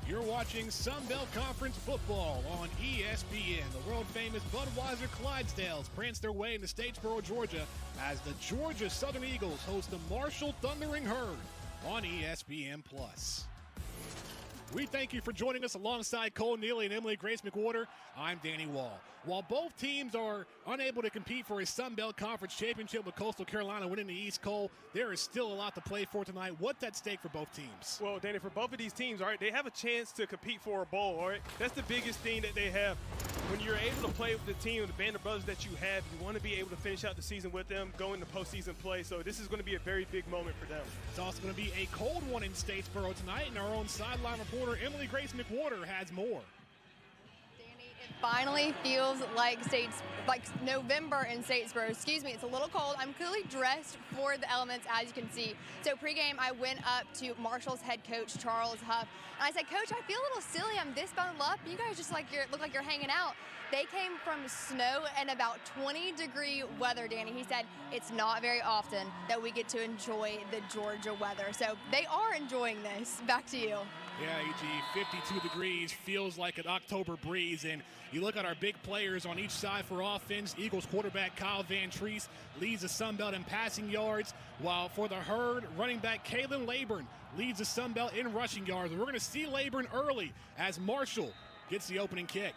You're watching Sun Belt Conference football on ESPN. The world-famous Budweiser Clydesdales prance their way into Statesboro, Georgia, as the Georgia Southern Eagles host the Marshall Thundering Herd on ESPN+. We thank you for joining us alongside Cole Neely and Emily Grace McWhorter. I'm Danny Wall. While both teams are unable to compete for a Sun Belt Conference championship with Coastal Carolina winning the East, Cole, there is still a lot to play for tonight. What's at stake for both teams? Well, Danny, for both of these teams, all right, they have a chance to compete for a bowl, all right? That's the biggest thing that they have. When you're able to play with the team, the band of brothers that you have, you want to be able to finish out the season with them, go into postseason play. So this is going to be a very big moment for them. It's also going to be a cold one in Statesboro tonight, and our own sideline reporter, Emily Grace McWhorter, has more. It finally feels like November in Statesboro. Excuse me, it's a little cold. I'm clearly dressed for the elements, as you can see. So pregame, I went up to Marshall's head coach, Charles Huff, and I said, Coach, I feel a little silly. I'm this bundled up. You guys just look like you're hanging out. They came from snow and about 20-degree weather, Danny. He said it's not very often that we get to enjoy the Georgia weather. So they are enjoying this. Back to you. Yeah, EG, 52 degrees, feels like an October breeze. And you look at our big players on each side for offense. Eagles quarterback Kyle Van Treese leads the Sun Belt in passing yards, while for the Herd, running back Kalen Laburn leads the Sun Belt in rushing yards. We're going to see Laburn early as Marshall gets the opening kick.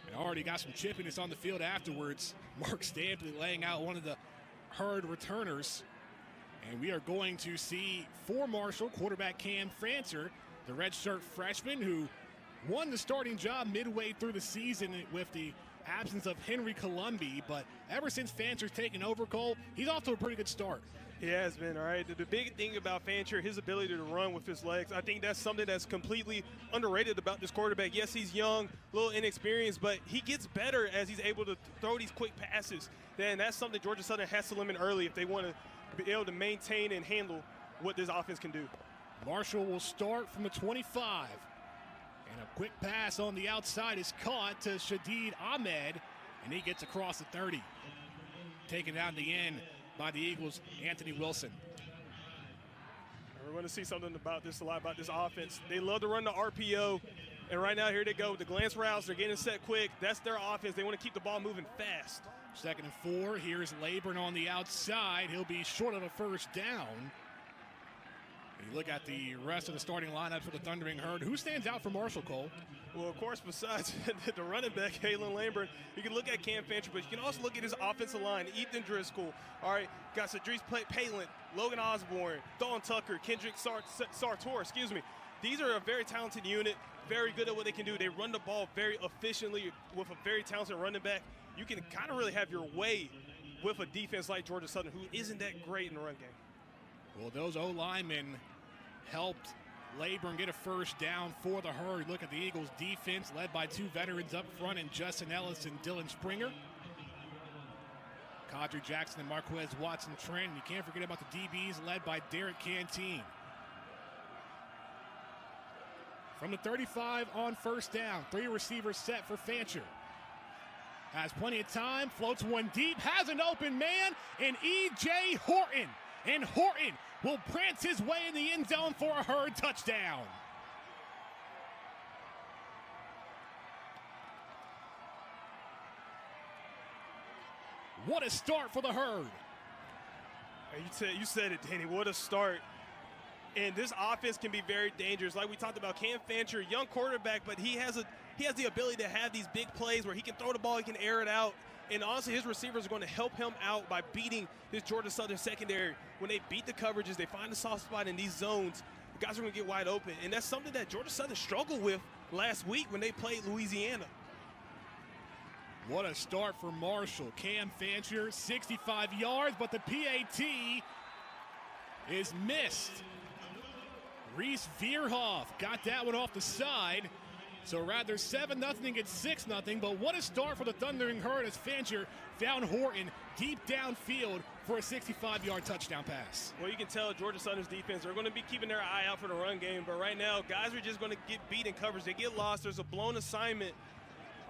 And already got some chippiness on the field afterwards. Mark Stampley laying out one of the Herd returners. And we are going to see for Marshall quarterback Cam Fancher, the redshirt freshman who won the starting job midway through the season with the absence of Henry Columbi. But ever since Fancher's taken over, Cole, he's off to a pretty good start. He has been, all right. The big thing about Fancher, his ability to run with his legs, I think that's something that's completely underrated about this quarterback. Yes, he's young, a little inexperienced, but he gets better as he's able to throw these quick passes. Then that's something Georgia Southern has to limit early if they want to be able to maintain and handle what this offense can do. Marshall will start from the 25. And a quick pass on the outside is caught to Shadid Ahmed, and he gets across the 30. Taken down the end by the Eagles, Anthony Wilson. We're going to see something about this, a lot about this offense. They love to run the RPO, and right now here they go with the glance routes. They're getting set quick. That's their offense. They want to keep the ball moving fast. 2nd and 4. Here's Laburn on the outside. He'll be short of a first down. You look at the rest of the starting lineup for the Thundering Herd. Who stands out for Marshall, Cole? Well, of course, besides the running back, Kalen Laburn, you can look at Cam Fancher, but you can also look at his offensive line. Ethan Driscoll, all right, got Cedrice Palin, Logan Osborne, Dawn Tucker, Kendrick Sartor, excuse me. These are a very talented unit, very good at what they can do. They run the ball very efficiently with a very talented running back. You can kind of really have your way with a defense like Georgia Southern, who isn't that great in the run game. Well, those O-linemen helped Laburn get a first down for the Herd. Look at the Eagles' defense, led by 2 veterans up front in Justin Ellis and Dylan Springer. Kadri Jackson and Marquez Watson-Trent. You can't forget about the DBs, led by Derek Canteen. From the 35 on first down, 3 receivers set for Fancher. Has plenty of time, floats one deep, has an open man, and E.J. Horton. And Horton will prance his way in the end zone for a Herd touchdown. What a start for the Herd. You said it, Danny. What a start. And this offense can be very dangerous. Like we talked about, Cam Fancher, young quarterback, but he has the ability to have these big plays where he can throw the ball, he can air it out. And honestly, his receivers are going to help him out by beating this Georgia Southern secondary. When they beat the coverages, they find the soft spot in these zones, the guys are going to get wide open. And that's something that Georgia Southern struggled with last week when they played Louisiana. What a start for Marshall. Cam Fancher, 65 yards, but the PAT is missed. Reese Veerhoff got that one off the side. So rather 7-0 gets 6-0, but what a start for the Thundering Herd as Fancher found Horton deep downfield for a 65-yard touchdown pass. Well, you can tell Georgia Southern's defense, they're going to be keeping their eye out for the run game, but right now, guys are just going to get beat in coverage. They get lost. There's a blown assignment,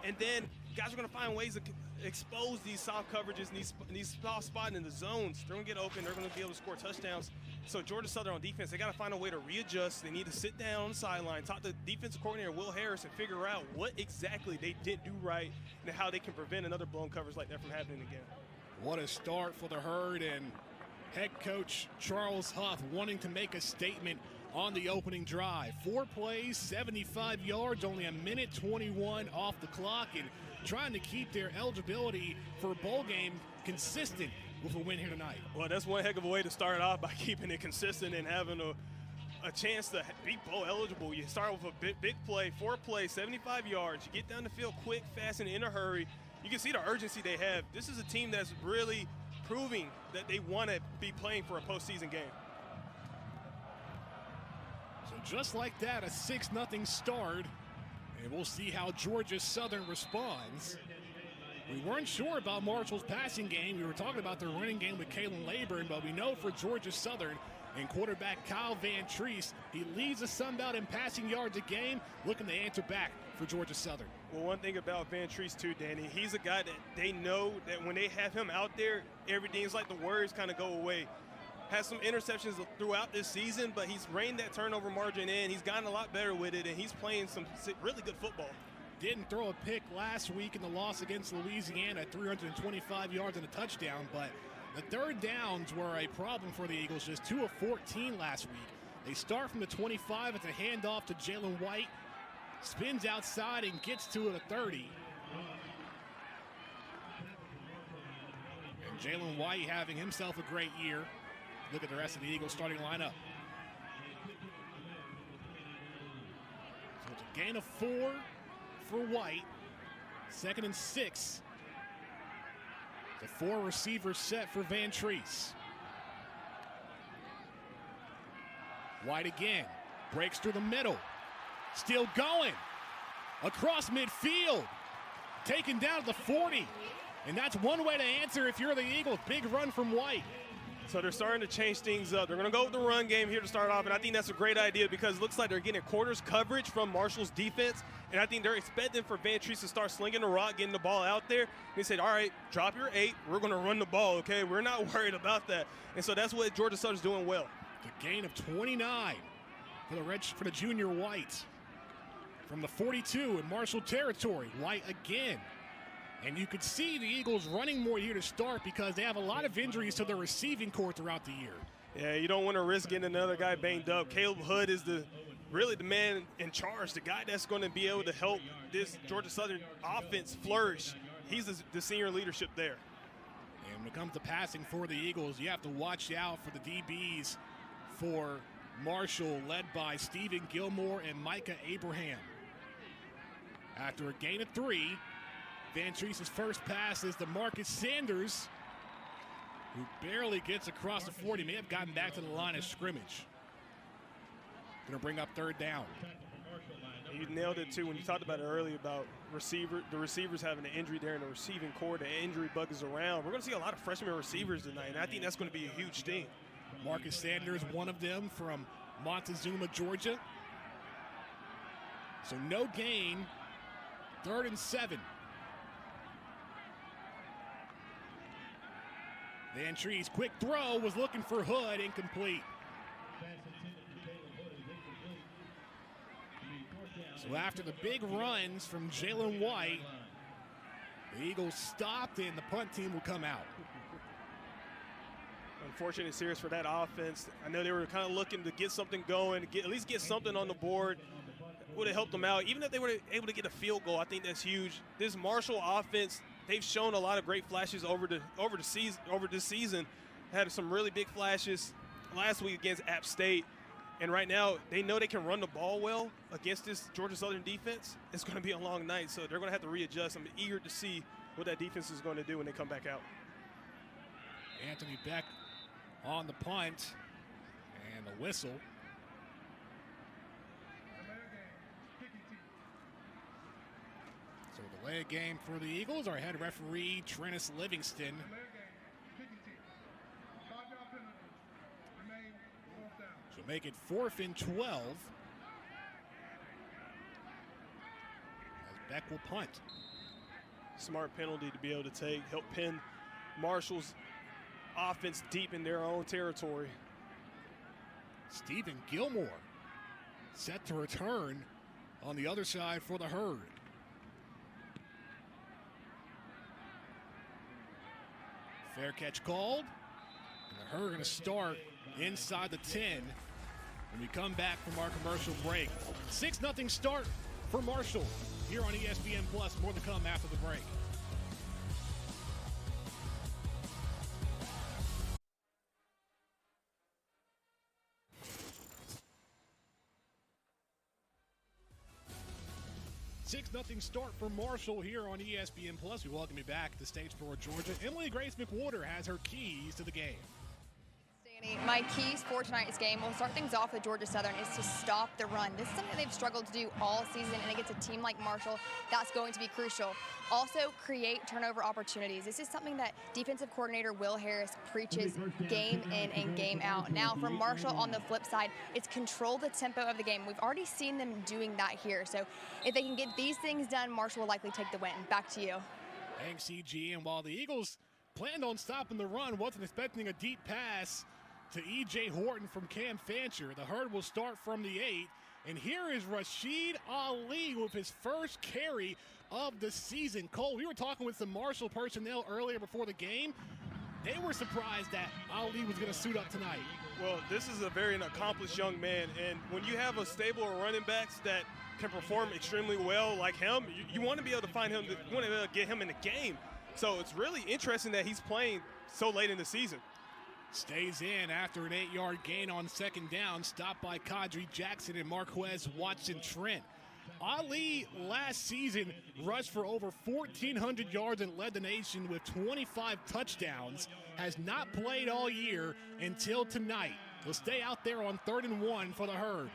and then guys are going to find ways to expose these soft coverages and these soft spots in the zones. They're going to get open. They're going to be able to score touchdowns. So Georgia Southern on defense, they got to find a way to readjust. They need to sit down on the sideline, talk to defensive coordinator Will Harris, and figure out what exactly they didn't do right and how they can prevent another blown coverage like that from happening again. What a start for the Herd, and head coach Charles Huff wanting to make a statement on the opening drive. 4 plays, 75 yards, only a minute 21 off the clock, and trying to keep their eligibility for a bowl game consistent with a win here tonight. Well, that's one heck of a way to start off, by keeping it consistent and having a chance to be bowl eligible. You start with a big play, 4 plays, 75 yards. You get down the field quick, fast, and in a hurry. You can see the urgency they have. This is a team that's really proving that they want to be playing for a postseason game. So just like that, a 6-0 start, and we'll see how Georgia Southern responds. We weren't sure about Marshall's passing game. We were talking about their running game with Kalen Laburn, but we know for Georgia Southern and quarterback Kyle Van Treese, he leads the Sun Belt in passing yards a game, looking to answer back for Georgia Southern. Well, one thing about Van Treese too, Danny, he's a guy that they know that when they have him out there, everything's like the worries kind of go away. Has some interceptions throughout this season, but he's reined that turnover margin in. He's gotten a lot better with it, and he's playing some really good football. Didn't throw a pick last week in the loss against Louisiana, 325 yards and a touchdown, but the third downs were a problem for the Eagles, just 2 of 14 last week. They start from the 25, it's a handoff to Jalen White, spins outside and gets to it at 30. And Jalen White having himself a great year. Look at the rest of the Eagles starting lineup. So it's a gain of 4 for White. 2nd and 6. The 4 receivers set for Van Treese. White again. Breaks through the middle. Still going. Across midfield. Taken down to the 40. And that's one way to answer if you're the Eagles. Big run from White. So they're starting to change things up. They're going to go with the run game here to start off, and I think that's a great idea because it looks like they're getting quarters coverage from Marshall's defense, and I think they're expecting for Van Treese to start slinging the rock, getting the ball out there. And they said, all right, drop your 8. We're going to run the ball, okay? We're not worried about that. And so that's what Georgia Southern's doing well. The gain of 29 for the junior White. From the 42 in Marshall territory, White again. And you could see the Eagles running more here to start because they have a lot of injuries to their receiving corps throughout the year. Yeah, you don't want to risk getting another guy banged up. Caleb Hood is really the man in charge, the guy that's going to be able to help this Georgia Southern offense flourish. He's the senior leadership there. And when it comes to passing for the Eagles, you have to watch out for the DBs for Marshall, led by Stephen Gilmore and Micah Abraham. After a gain of 3, Van Treese's first pass is to Marcus Sanders, who barely gets across the 40. May have gotten back to the line of scrimmage. Going to bring up 3rd down. You nailed it, too, when you talked about it earlier about the receivers having an injury there in the receiving corps. The injury bug is around. We're going to see a lot of freshman receivers tonight, and I think that's going to be a huge thing. Marcus Sanders, one of them from Montezuma, Georgia. So no gain. 3rd and 7. Van Treese, quick throw, was looking for Hood, incomplete. So after the big runs from Jalen White, the Eagles stopped and the punt team will come out. Unfortunate series for that offense. I know they were kind of looking to get something going, at least get something on the board. Would have helped them out. Even if they were able to get a field goal, I think that's huge. This Marshall offense, they've shown a lot of great flashes over this season. Had some really big flashes last week against App State. And right now, they know they can run the ball well against this Georgia Southern defense. It's going to be a long night, so they're going to have to readjust. I'm eager to see what that defense is going to do when they come back out. Anthony Beck on the punt and the whistle. So delay a game for the Eagles. Our head referee, Trennis Livingston. So make it 4th and 12. As Beck will punt. Smart penalty to be able to take, help pin Marshall's offense deep in their own territory. Stephen Gilmore set to return on the other side for the Herd. Fair catch called. And the Herd going to start inside the 10 when we come back from our commercial break. 6-0 start for Marshall here on ESPN Plus. More to come after the break. Six-0 start for Marshall here on ESPN Plus. We welcome you back to Statesboro, Georgia. Emily Grace McWhorter has her keys to the game. Danny, my keys for tonight's game, we'll start things off with Georgia Southern, is to stop the run. This is something they've struggled to do all season, and against a team like Marshall, that's going to be crucial. Also, create turnover opportunities. This is something that defensive coordinator Will Harris preaches game in and game out. Now, for Marshall, on the flip side, it's control the tempo of the game. We've already seen them doing that here. So if they can get these things done, Marshall will likely take the win. Back to you. Thanks, CG. And while the Eagles planned on stopping the run, wasn't expecting a deep pass to E.J. Horton from Cam Fancher. The Herd will start from the 8. And here is Rashid Ali with his first carry of the season. Cole, we were talking with some Marshall personnel earlier before the game. They were surprised that Ali was going to suit up tonight. Well, this is a very accomplished young man, and when you have a stable of running backs that can perform extremely well like him, you want to be able to find him, you want to be able to get him in the game. So it's really interesting that he's playing so late in the season. Stays in after an 8-yard gain on second down, stopped by Kadri Jackson and Marquez Watson Trent. Ali last season rushed for over 1,400 yards and led the nation with 25 touchdowns. Has not played all year until tonight. Will stay out there on 3rd and 1 for the Herd.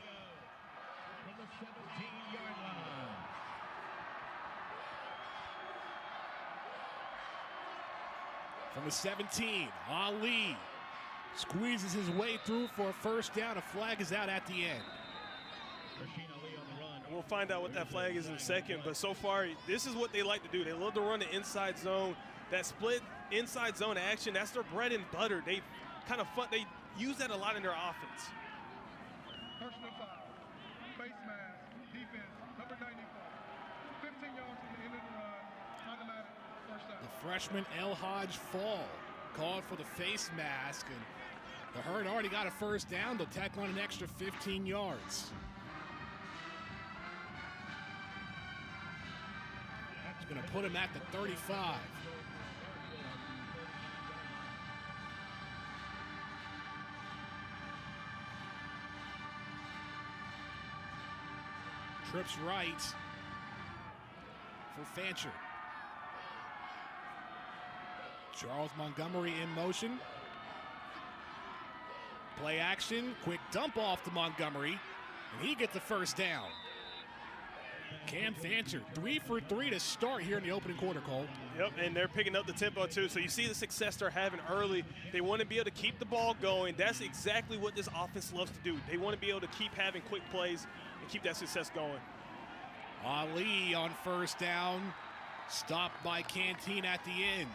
From the 17, Ali squeezes his way through for a first down. A flag is out at the end. We'll find out what that flag is in a second, but so far, this is what they like to do. They love to run the inside zone. That split inside zone action, that's their bread and butter. They kind of they use that a lot in their offense. Personal foul, face mask, defense, number 94. 15 yards from the end of the run, automatic first down. The freshman El Hodge Fall called for the face mask, and the Herd already got a first down. They'll tack on an extra 15 yards. It's going to put him at the 35. Trips right for Fancher. Charles Montgomery in motion. Play action, quick dump off to Montgomery, and he gets the first down. Cam Fancher, 3 for 3 to start here in the opening quarter, Cole. Yep, and they're picking up the tempo too. So you see the success they're having early. They want to be able to keep the ball going. That's exactly what this offense loves to do. They want to be able to keep having quick plays and keep that success going. Ali on first down, stopped by Canteen at the end,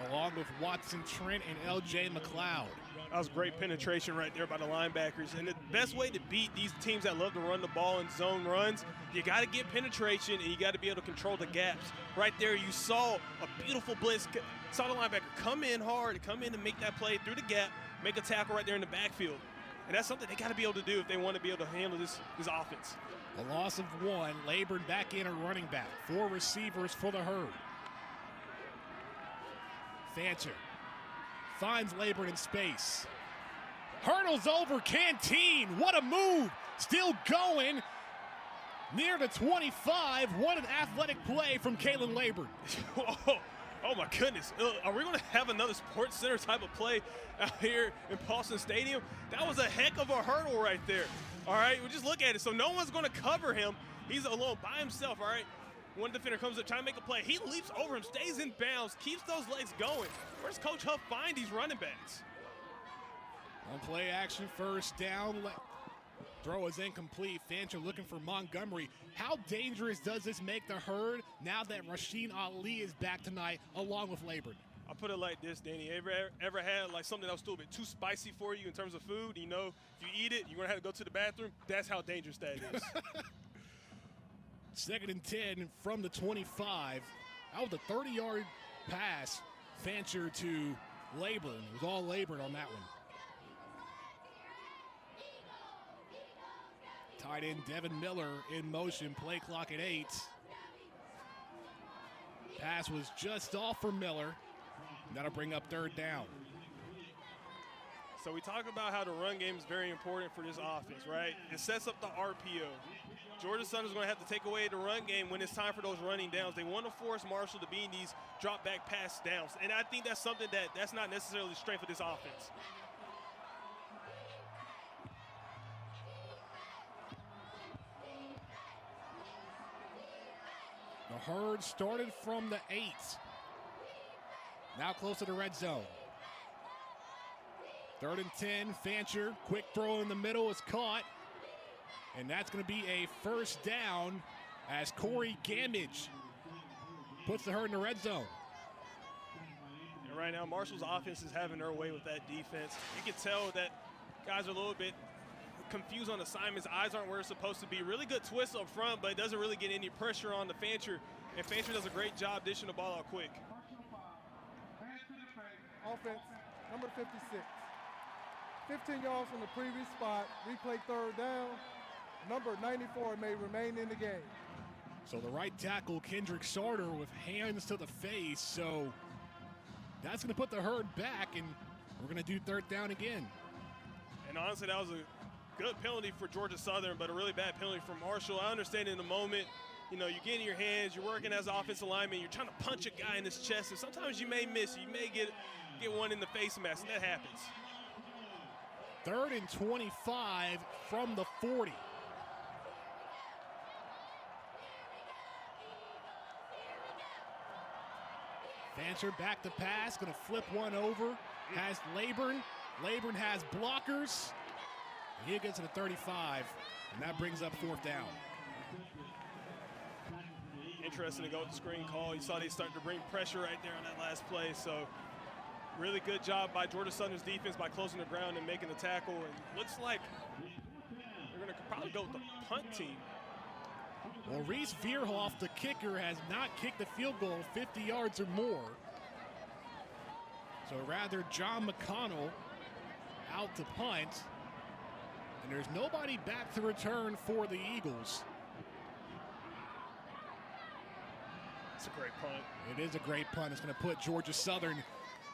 along with Watson Trent and L.J. McLeod. That was great penetration right there by the linebackers. And the best way to beat these teams that love to run the ball in zone runs, you got to get penetration and you got to be able to control the gaps. Right there, you saw a beautiful blitz. Saw the linebacker come in hard, come in and make that play through the gap, make a tackle right there in the backfield. And that's something they got to be able to do if they want to be able to handle this offense. A loss of 1. Laburn back in a running back. 4 receivers for the Herd. Fancher finds Laburn in space. Hurdles over Canteen. What a move. Still going near the 25. What an athletic play from Kalen Laburn. Oh my goodness. Are we going to have another Sports Center type of play out here in Paulson Stadium? That was a heck of a hurdle right there. All right, we just look at it. So no one's going to cover him. He's alone by himself, all right? One defender comes up trying to make a play. He leaps over him, stays in bounds, keeps those legs going. Where's Coach Huff find these running backs? On play action, first down. Throw is incomplete. Fancher looking for Montgomery. How dangerous does this make the Herd now that Rashid Ali is back tonight along with Laburn? I I'll put it like this, Danny. Ever had like something that was still a bit too spicy for you in terms of food? You know, if you eat it, you're going to have to go to the bathroom. That's how dangerous that is. 2nd and 10 from the 25. Out with a 30-yard pass, Fancher to Leyburn. It was all Leyburn on that one. Tight end Devin Miller in motion, play clock at 8. Pass was just off for Miller. That'll bring up 3rd down. So we talk about how the run game is very important for this offense, right? It sets up the RPO. Georgia Southern's going to have to take away the run game when it's time for those running downs. They want to force Marshall to be in these drop back pass downs. And I think that's something that's not necessarily the strength of this offense. The Herd started from the 8. Now close to the red zone. 3rd and 10, Fancher. Quick throw in the middle is caught. And that's going to be a 1st down as Corey Gamage puts the Herd in the red zone. And right now, Marshall's offense is having their way with that defense. You can tell that guys are a little bit confused on assignments. Eyes aren't where it's supposed to be. Really good twist up front, but it doesn't really get any pressure on the Fancher. And Fancher does a great job dishing the ball out quick. Offense, number 56. 15 yards from the previous spot. Replay 3rd down. Number 94 may remain in the game. So the right tackle, Kendrick Sarter, with hands to the face. So that's going to put the Herd back, and we're going to do 3rd down again. And honestly, that was a good penalty for Georgia Southern, but a really bad penalty for Marshall. I understand in the moment, you know, you get in your hands, you're working as an offensive lineman, you're trying to punch a guy in his chest, and sometimes you may miss. You may get one in the face mask, and that happens. 3rd and 25 from the 40. Fancher back to pass, going to flip one over. Has Leyburn. Leyburn has blockers. And he gets to the 35, and that brings up 4th down. Interesting to go with the screen call. You saw they started to bring pressure right there on that last play. So really good job by Georgia Southern's defense by closing the ground and making the tackle. And looks like they're going to probably go with the punt team. Well, Reese Veerhoff, the kicker, has not kicked the field goal 50 yards or more. So rather John McConnell out to punt. And there's nobody back to return for the Eagles. It's a great punt. It is a great punt. It's going to put Georgia Southern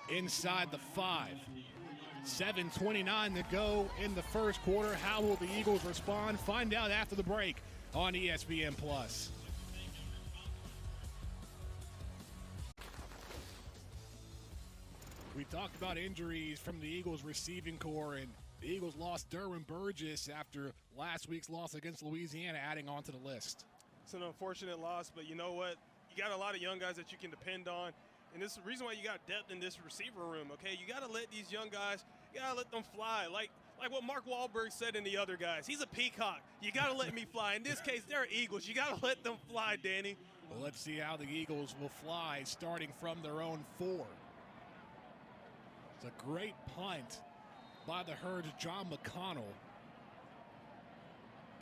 inside the 5. 7:29 to go in the 1st quarter. How will the Eagles respond? Find out after the break on ESPN+. We talked about injuries from the Eagles receiving corps, and the Eagles lost Derwin Burgess after last week's loss against Louisiana, adding on to the list. It's an unfortunate loss, but you know what? You got a lot of young guys that you can depend on, and this is the reason why you got depth in this receiver room, okay? You got to let these young guys, you got to let them fly. Like what Mark Wahlberg said in the other guys. He's a peacock. You got to let me fly. In this case, they're Eagles. You got to let them fly, Danny. Well, let's see how the Eagles will fly starting from their own 4. It's a great punt by the Herd's John McConnell,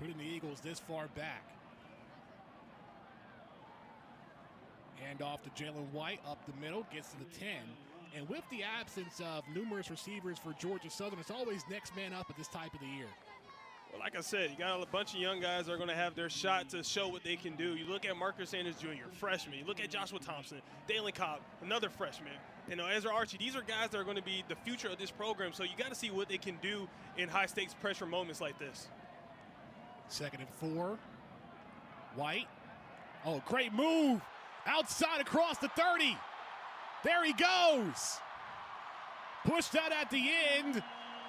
putting the Eagles this far back. Hand off to Jalen White up the middle, gets to the 10. And with the absence of numerous receivers for Georgia Southern, it's always next man up at this type of the year. Well, like I said, you got a bunch of young guys that are going to have their shot to show what they can do. You look at Marcus Sanders Jr., freshman. You look at Joshua Thompson, Dalen Cobb, another freshman. You know, Ezra Archie, these are guys that are going to be the future of this program. So you got to see what they can do in high-stakes pressure moments like this. 2nd and 4. White. Oh, great move. Outside across the 30. There he goes. Pushed out at the end,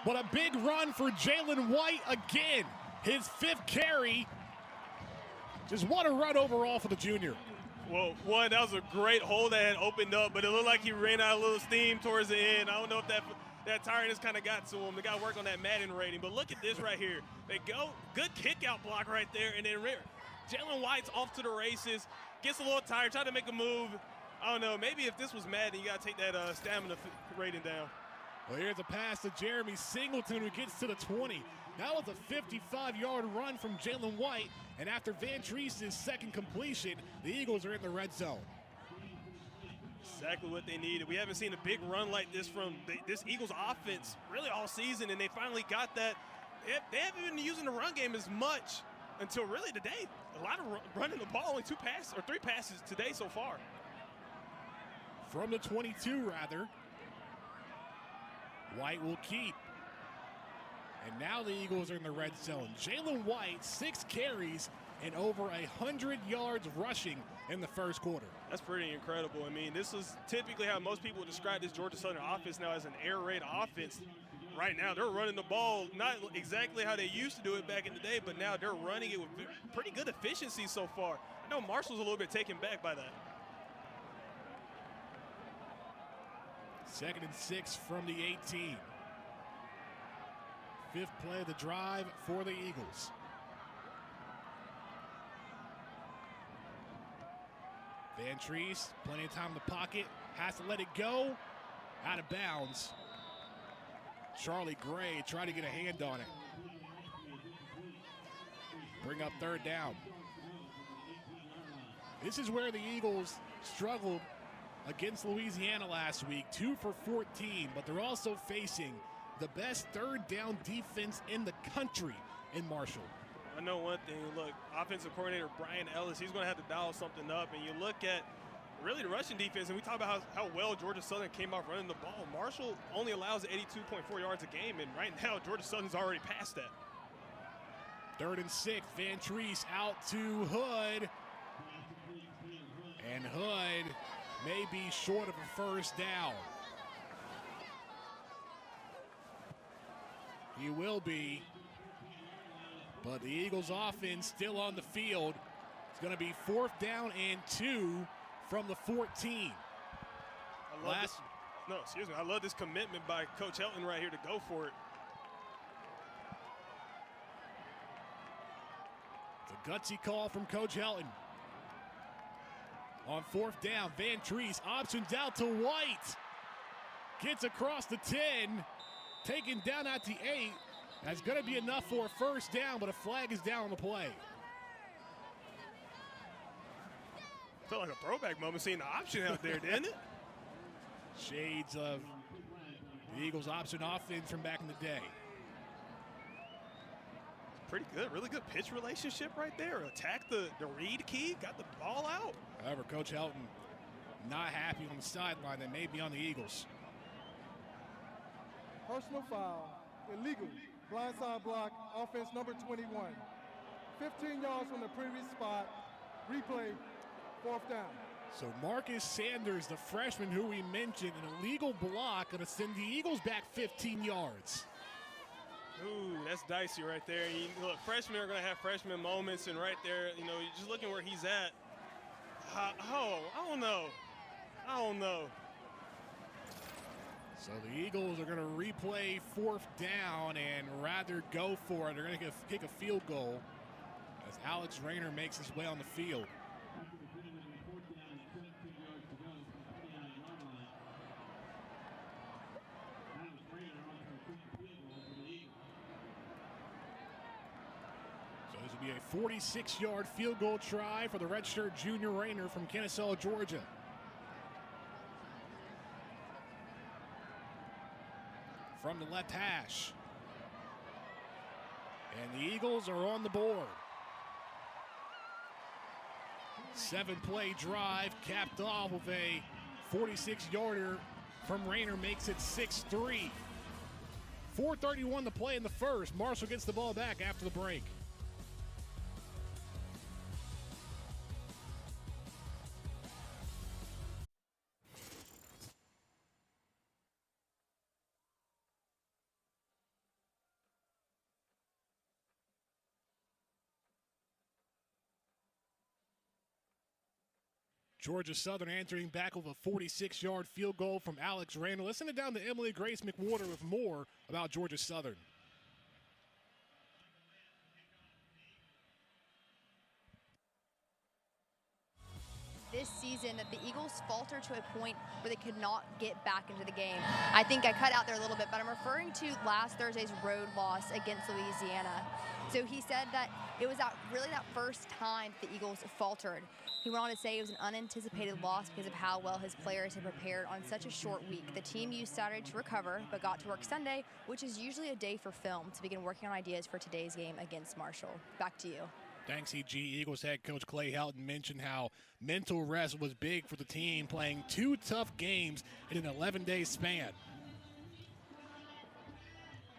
but a big run for Jalen White again. His 5th carry. Just what a run overall for the junior. Well, one, that was a great hole that had opened up, but it looked like he ran out a little steam towards the end. I don't know if that tiredness kind of got to him. They got to work on that Madden rating. But look at this right here. They go, good kick-out block right there, and then Jalen White's off to the races, gets a little tired, trying to make a move, I don't know. Maybe if this was Madden, you got to take that stamina rating down. Well, here's a pass to Jeremy Singleton, who gets to the 20. That was a 55-yard run from Jalen White, and after Vantrese's second completion, the Eagles are in the red zone. Exactly what they needed. We haven't seen a big run like this from this Eagles offense really all season, and they finally got that. They haven't been using the run game as much until really today. A lot of running the ball, only 3 passes today so far. From the 22, rather. White will keep. And now the Eagles are in the red zone. Jalen White, 6 carries and over 100 yards rushing in the first quarter. That's pretty incredible. I mean, this is typically how most people describe this Georgia Southern offense now, as an air raid offense. Right now, they're running the ball not exactly how they used to do it back in the day, but now they're running it with pretty good efficiency so far. I know Marshall's a little bit taken back by that. 2nd and 6 from the 18. 5th play of the drive for the Eagles. Vantrese, plenty of time in the pocket, has to let it go. Out of bounds. Charlie Gray tried to get a hand on it. Bring up 3rd down. This is where the Eagles struggled against Louisiana last week, 2 for 14, but they're also facing the best 3rd down defense in the country in Marshall. I know one thing. Look, offensive coordinator Brian Ellis, he's going to have to dial something up. And you look at really the rushing defense, and we talk about how well Georgia Southern came off running the ball. Marshall only allows 82.4 yards a game, and right now Georgia Southern's already past that. 3rd and 6, Vantrese out to Hood. And Hood may be short of a 1st down. He will be. But the Eagles offense still on the field. It's going to be 4th down and 2 from the 14. I love this commitment by Coach Helton right here to go for it. It's a gutsy call from Coach Helton. On 4th down, Vantrese options out to White. Gets across the 10. Taken down at the 8. That's going to be enough for a 1st down, but a flag is down on the play. Felt like a throwback moment seeing the option out there, didn't it? Shades of the Eagles' option offense from back in the day. Pretty good, really good pitch relationship right there. Attack the read key, got the ball out. However, Coach Helton not happy on the sideline. That may be on the Eagles. Personal foul, illegal, blindside block, offense number 21. 15 yards from the previous spot, replay, 4th down. So Marcus Sanders, the freshman who we mentioned, an illegal block, going to send the Eagles back 15 yards. Ooh, that's dicey right there. Look, freshmen are going to have freshman moments, and right there, you're just looking where he's at. I don't know. So the Eagles are going to replay 4th down and rather go for it. They're going to kick a field goal as Alex Rayner makes his way on the field. So this will be a 46-yard field goal try for the redshirt junior Rayner from Kennesaw, Georgia. From the left hash. And the Eagles are on the board. 7-play drive capped off with a 46-yarder from Rayner, makes it 6-3. 4:31 to play in the first. Marshall gets the ball back after the break. Georgia Southern answering back with a 46-yard field goal from Alex Rayner. Listen it down to Emily Grace McWhorter with more about Georgia Southern. This season that the Eagles faltered to a point where they could not get back into the game. I think I cut out there a little bit, but I'm referring to last Thursday's road loss against Louisiana. So he said that it was really that first time the Eagles faltered. He went on to say it was an unanticipated loss because of how well his players had prepared on such a short week. The team used Saturday to recover, but got to work Sunday, which is usually a day for film, to begin working on ideas for today's game against Marshall. Back to you. Thanks, EG. Eagles head coach Clay Helton mentioned how mental rest was big for the team, playing 2 tough games in an 11-day span.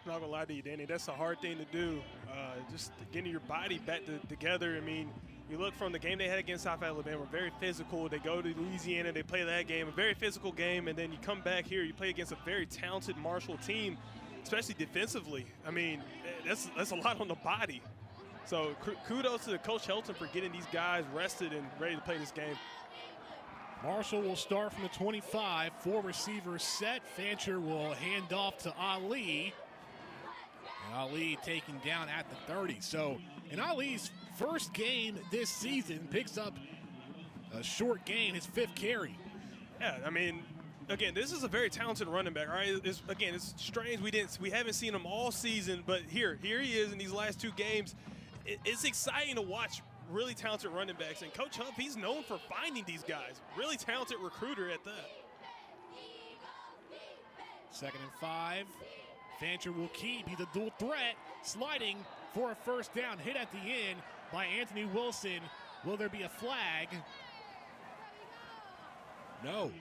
I'm not going to lie to you, Danny. That's a hard thing to do. Just getting your body back together. I mean, you look from the game they had against South Alabama, very physical. They go to Louisiana, they play that game, a very physical game, and then you come back here, you play against a very talented Marshall team, especially defensively. I mean, that's a lot on the body. So kudos to Coach Helton for getting these guys rested and ready to play this game. Marshall will start from the 25, 4 receivers set. Fancher will hand off to Ali. And Ali taken down at the 30. So in Ali's first game this season, picks up a short gain, his 5th carry. Yeah, I mean, again, this is a very talented running back, all right? It's strange we haven't seen him all season, but here he is in these last 2 games. It's exciting to watch really talented running backs, and Coach Huff, he's known for finding these guys. Really talented recruiter at that. 2nd and 5. Fancher will keep. He's a dual threat, sliding for a first down. Hit at the end by Anthony Wilson. Will there be a flag? No.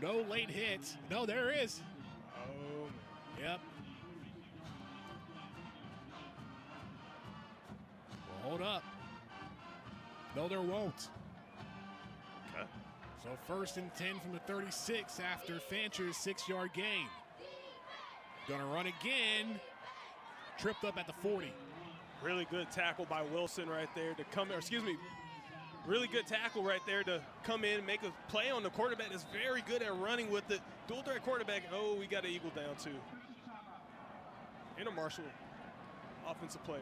So no late hits. No, there is. Oh. Yep. Well, hold up. No, there won't. Okay. So 1st and 10 from the 36 after Fancher's 6-yard gain. Gonna run again. Tripped up at the 40. Really good tackle by Wilson right there to come, or excuse me, really good tackle right there to come in and make a play on the quarterback that's very good at running with it. Dual threat quarterback. Oh, we got an Eagle down too. And a Marshall offensive player.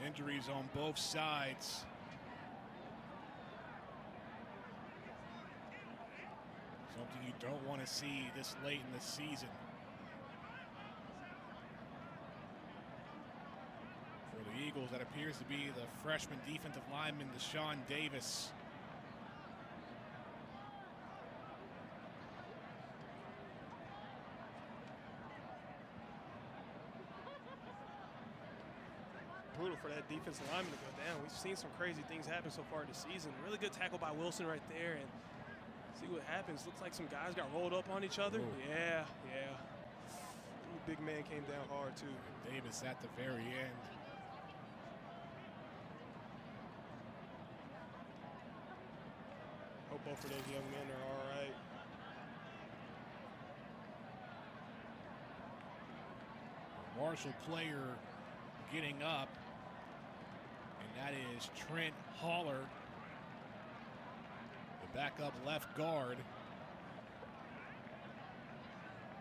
Injuries on both sides. Something you don't want to see this late in the season. For the Eagles, that appears to be the freshman defensive lineman, Deshaun Davis. Brutal for that defensive lineman to go down. We've seen some crazy things happen so far this season. Really good tackle by Wilson right there, and see what happens. Looks like some guys got rolled up on each other. Ooh. Yeah. Ooh, big man came down hard too. Davis at the very end. Hope both of those young men are all right. Marshall player getting up, and that is Trent Holler, the backup left guard.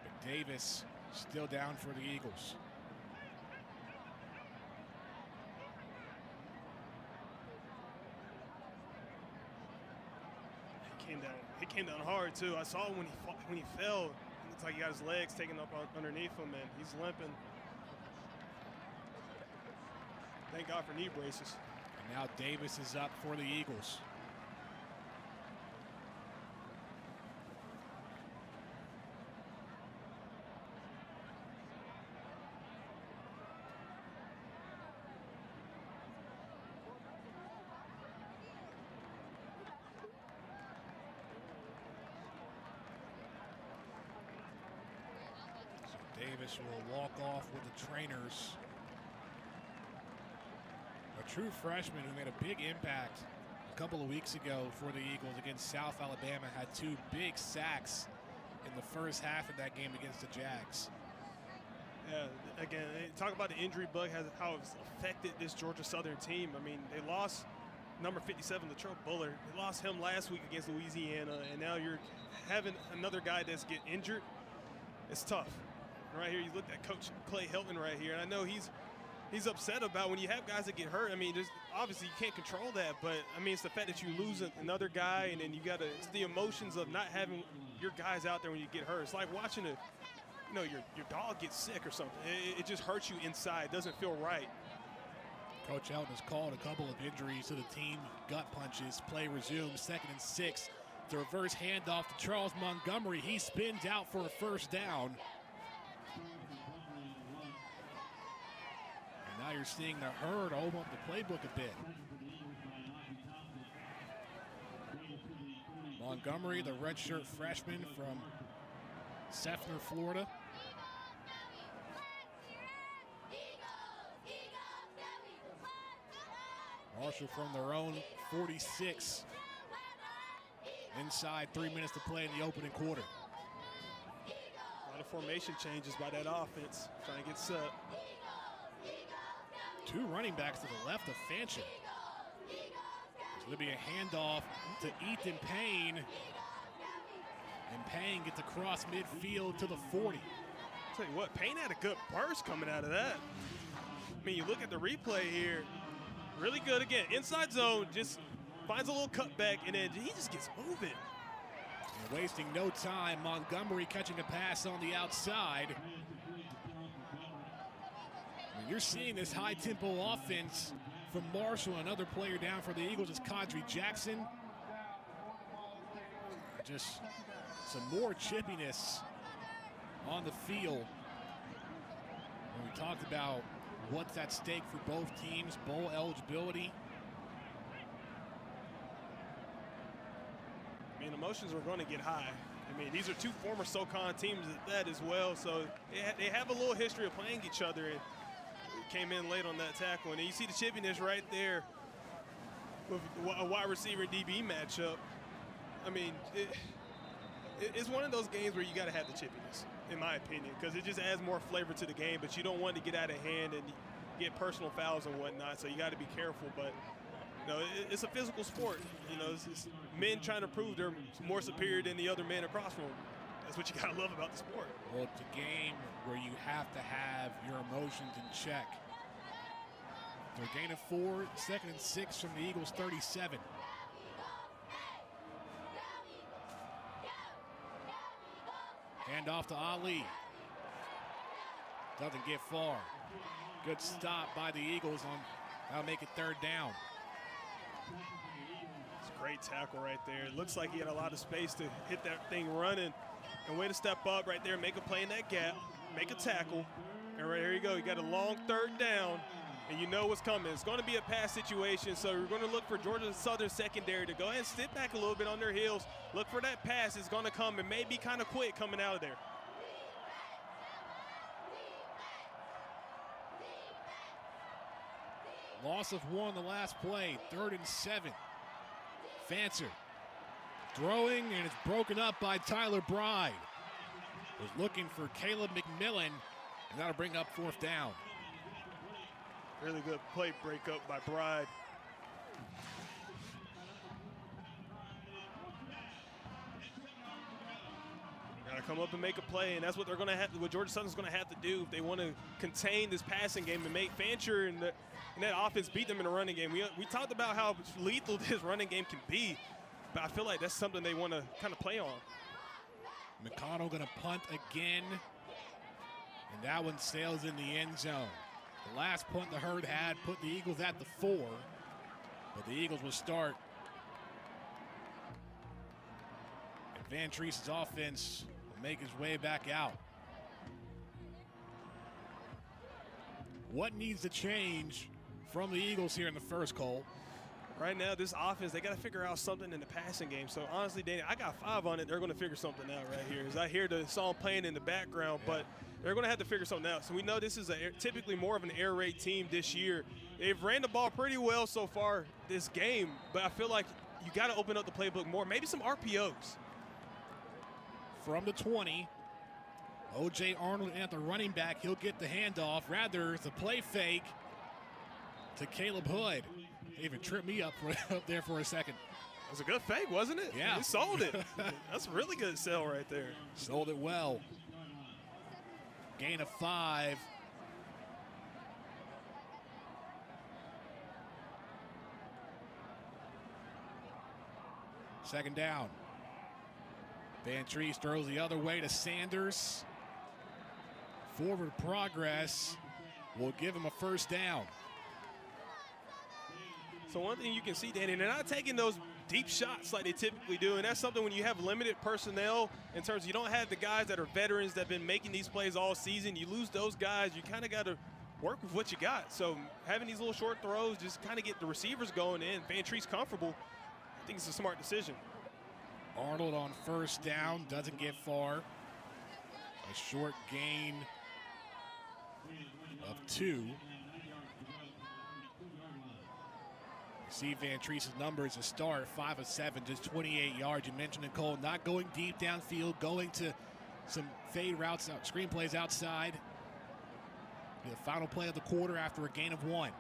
But Davis still down for the Eagles. He came down hard too. I saw when he fell. It looks like he got his legs taken up underneath him, and he's limping. Thank God for knee braces. And now Davis is up for the Eagles. So Davis will walk off with the trainers. A true freshman who made a big impact a couple of weeks ago for the Eagles against South Alabama. Had 2 big sacks in the first half of that game against the Jags. Yeah, again, talk about the injury bug, how it's affected this Georgia Southern team. I mean, they lost number 57, Latrell Bullard. They lost him last week against Louisiana, and now you're having another guy that's get injured. It's tough. Right here, you look at Coach Clay Helton right here, and I know he's he's upset about when you have guys that get hurt. I mean, obviously you can't control that, but I mean, it's the fact that you lose another guy, and then you got to, it's the emotions of not having your guys out there when you get hurt. It's like watching your dog get sick or something. It just hurts you inside. It doesn't feel right. Coach Elton has called a couple of injuries to the team. Gut punches. Play resumes. 2nd and 6. The reverse handoff to Charles Montgomery. He spins out for a first down. And now you're seeing the Herd open up the playbook a bit. Montgomery, the redshirt freshman from Seffner, Florida. Marshall from their own 46. Inside 3 minutes to play in the opening quarter. A lot of formation changes by that offense, trying to get set. 2 running backs to the left of Fancher. So there'll be a handoff to Ethan Payne. And Payne gets across midfield to the 40. I'll tell you what, Payne had a good burst coming out of that. I mean, you look at the replay here, really good again. Inside zone, just finds a little cutback, and then he just gets moving. And wasting no time, Montgomery catching a pass on the outside. I mean, you're seeing this high-tempo offense from Marshall. Another player down for the Eagles is Kadri Jackson. Just some more chippiness on the field. And we talked about what's at stake for both teams, bowl eligibility. I mean, emotions are going to get high. I mean, these are 2 former SoCon teams at that as well, so they have a little history of playing each other, and it came in late on that tackle. And you see the chippiness right there with a wide receiver DB matchup. I mean, it's one of those games where you got to have the chippiness, in my opinion, because it just adds more flavor to the game, but you don't want to get out of hand and get personal fouls and whatnot, so you got to be careful. But you know, it's a physical sport. You know, it's men trying to prove they're more superior than the other men across from them. That's what you got to love about the sport. Well, it's a game where you have to have your emotions in check. They're gain of 4, 2nd and 6 from the Eagles' 37. Hand off to Ali. Doesn't get far. Good stop by the Eagles on that'll make it 3rd down. It's a great tackle right there. It looks like he had a lot of space to hit that thing running. And way to step up right there, make a play in that gap, make a tackle. And right here you go, you got a long 3rd down, and you know what's coming. It's going to be a pass situation, so we're going to look for Georgia Southern secondary to go ahead and sit back a little bit on their heels. Look for that pass. It's going to come. It may be kind of quick coming out of there. Loss of 1 the last play, 3rd and 7. Fancher throwing, and it's broken up by Tyler Bride. Was looking for Caleb McMillan, and that'll bring up 4th down. Really good play breakup by Bride. Got to come up and make a play, and that's what they're going to have. What Georgia Southern's going to have to do if they want to contain this passing game and make Fancher and that offense beat them in the running game. We talked about how lethal this running game can be, but I feel like that's something they want to kind of play on. McConnell going to punt again, and that one sails in the end zone. The last punt the Herd had put the Eagles at the 4, but the Eagles will start. And Van Treese's offense will make his way back out. What needs to change from the Eagles here in the first, Cole? Right now, this offense, they got to figure out something in the passing game. So, honestly, Danny, I got 5 on it. They're going to figure something out right here. As I hear the song playing in the background, but they're going to have to figure something out. So, we know this is typically more of an air raid team this year. They've ran the ball pretty well so far this game, but I feel like you got to open up the playbook more. Maybe some RPOs. From the 20, O.J. Arnold at the running back. He'll get the handoff. Rather, it's a play fake to Caleb Hood. They even tripped me up there for a second. It was a good fake, wasn't it? Yeah. He sold it. That's a really good sell right there. Sold it well. Gain of 5. Second down. Vantrease throws the other way to Sanders. Forward progress will give him a first down. So one thing you can see, Danny, they're not taking those deep shots like they typically do, and that's something when you have limited personnel in terms of you don't have the guys that are veterans that have been making these plays all season. You lose those guys, you kind of got to work with what you got. So having these little short throws just kind of get the receivers going in. Vantrease comfortable. I think it's a smart decision. Arnold on first down, doesn't get far. A short gain of 2. You see Vantrease's numbers to start, 5 of 7, just 28 yards. You mentioned Nicole not going deep downfield, going to some fade routes, screen plays outside. The final play of the quarter after a gain of 1.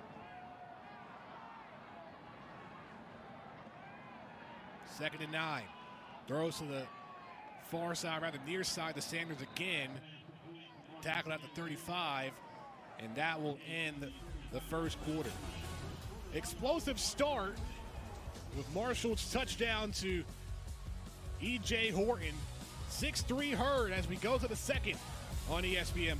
Second and 9. Throws to the far side, rather near side to Sanders again. Tackled at the 35, and that will end the first quarter. Explosive start with Marshall's touchdown to E.J. Horton. 6-3 Herd as we go to the second on ESPN+.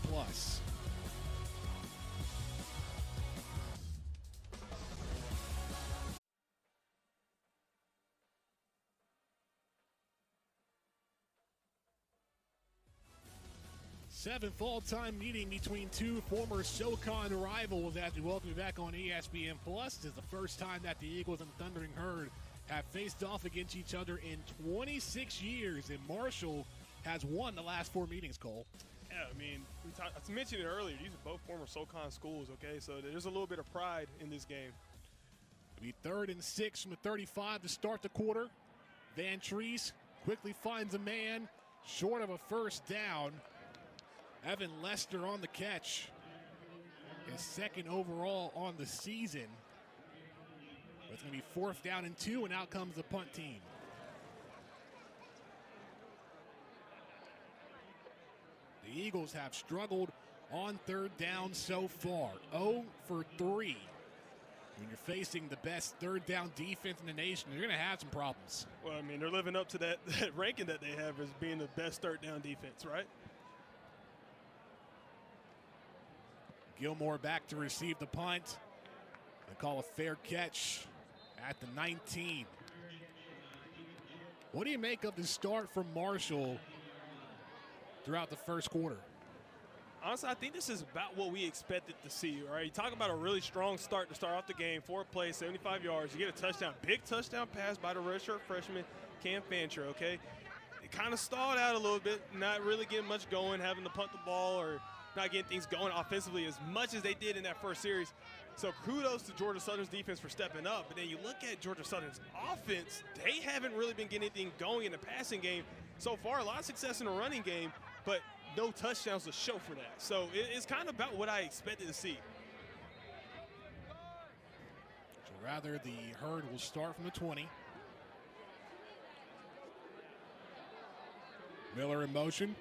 7th all-time meeting between two former SoCon rivals as we welcome you back on ESPN+. This is the first time that the Eagles and Thundering Herd have faced off against each other in 26 years, and Marshall has won the last 4 meetings, Cole. Yeah, I mean, I mentioned it earlier. These are both former SoCon schools, okay? So there's a little bit of pride in this game. It'll be 3rd and 6 from the 35 to start the quarter. Vantrease quickly finds a man short of a first down. Evan Lester on the catch. His 2nd overall on the season. But it's going to be 4th down and 2, and out comes the punt team. The Eagles have struggled on 3rd down so far. 0 for 3. When you're facing the best 3rd down defense in the nation, you're going to have some problems. Well, I mean, they're living up to that ranking that they have as being the best 3rd down defense, right? Gilmore back to receive the punt. They call a fair catch at the 19. What do you make of the start from Marshall throughout the first quarter? Honestly, I think this is about what we expected to see, right? You talk about a really strong start to start off the game. 4 plays, 75 yards. You get a touchdown. Big touchdown pass by the redshirt freshman, Cam Fancher, okay? It kind of stalled out a little bit, not really getting much going, having to punt the ball or not getting things going offensively as much as they did in that first series. So kudos to Georgia Southern's defense for stepping up. But then you look at Georgia Southern's offense, they haven't really been getting anything going in the passing game so far. A lot of success in the running game, but no touchdowns to show for that. So it's kind of about what I expected to see. So rather, the Herd will start from the 20. Miller in motion.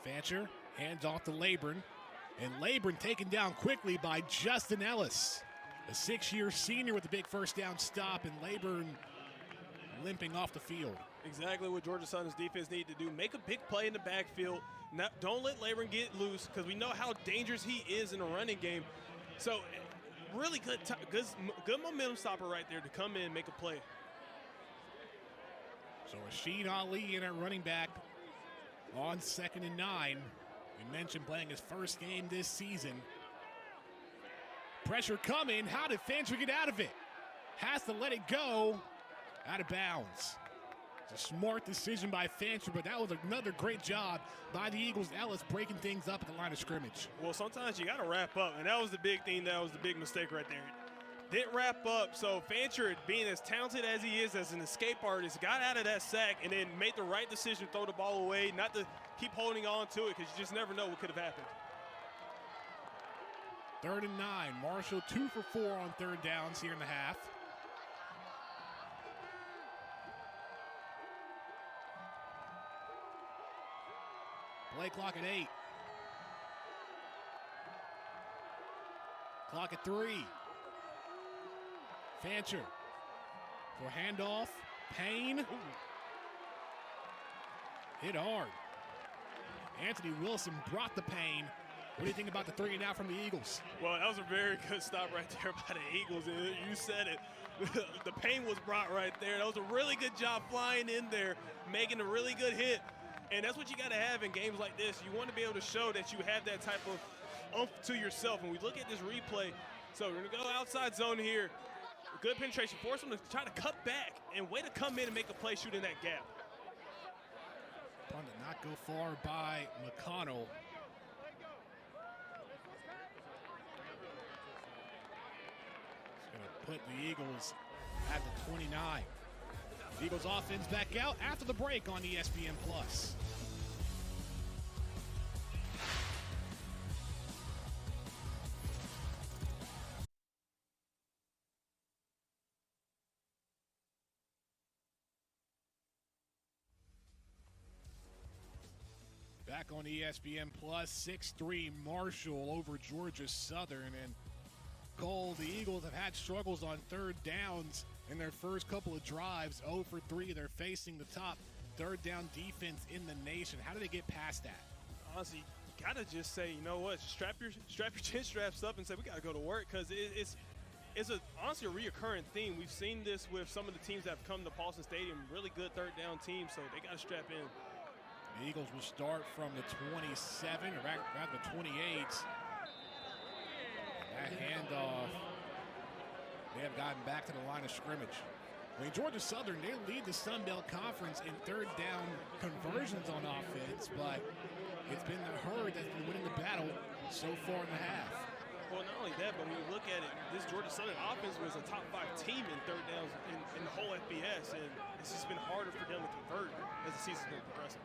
Fancher hands off to Laburn, and Laburn taken down quickly by Justin Ellis, a 6-year senior with a big first down stop, and Laburn limping off the field. Exactly what Georgia Southern's defense need to do. Make a big play in the backfield. Don't let Laburn get loose because we know how dangerous he is in a running game. So really good momentum stopper right there to come in and make a play. So Rashid Ali in at running back on 2nd and 9. We mentioned playing his first game this season. Pressure coming. How did Fancher get out of it? Has to let it go. Out of bounds. It's a smart decision by Fancher, but that was another great job by the Eagles. Ellis breaking things up at the line of scrimmage. Well, sometimes you got to wrap up, and that was the big thing. That was the big mistake right there. Didn't wrap up, so Fancher, being as talented as he is as an escape artist, got out of that sack and then made the right decision to throw the ball away, not to keep holding on to it because you just never know what could have happened. 3rd and 9. Marshall 2 for 4 on 3rd downs here in the half. Play clock at 8. Clock at 3. Fancher For handoff, Payne. Ooh. Hit hard. Anthony Wilson brought the pain. What do you think about the 3 and out from the Eagles? Well, that was a very good stop right there by the Eagles. And you said it. The pain was brought right there. That was a really good job flying in there, making a really good hit. And that's what you got to have in games like this. You want to be able to show that you have that type of oomph to yourself. And we look at this replay. So we're going to go outside zone here. Good penetration. Force them to try to cut back and way to come in and make a play shooting that gap. Punt did not go far by McConnell. Put the Eagles at the 29. Eagles offense back out after the break on ESPN+. Back on ESPN+, 6-3 Marshall over Georgia Southern. And Cole, the Eagles have had struggles on third downs in their first couple of drives. 0 for 3. They're facing the top third down defense in the nation. How do they get past that? Honestly, you got to just say, you know what, strap your chin straps up and say we got to go to work, because it's honestly a reoccurring theme. We've seen this with some of the teams that have come to Paulson Stadium, really good third down teams, so they got to strap in. The Eagles will start from the 27, or rather the 28. That handoff, they have gotten back to the line of scrimmage. I mean, Georgia Southern, they lead the Sun Belt Conference in third down conversions on offense, but it's been the herd that's been winning the battle so far in the half. Well, not only that, but when you look at it, this Georgia Southern offense was a top 5 team in third downs in the whole FBS, and it's just been harder for them to convert as the season's been progressing.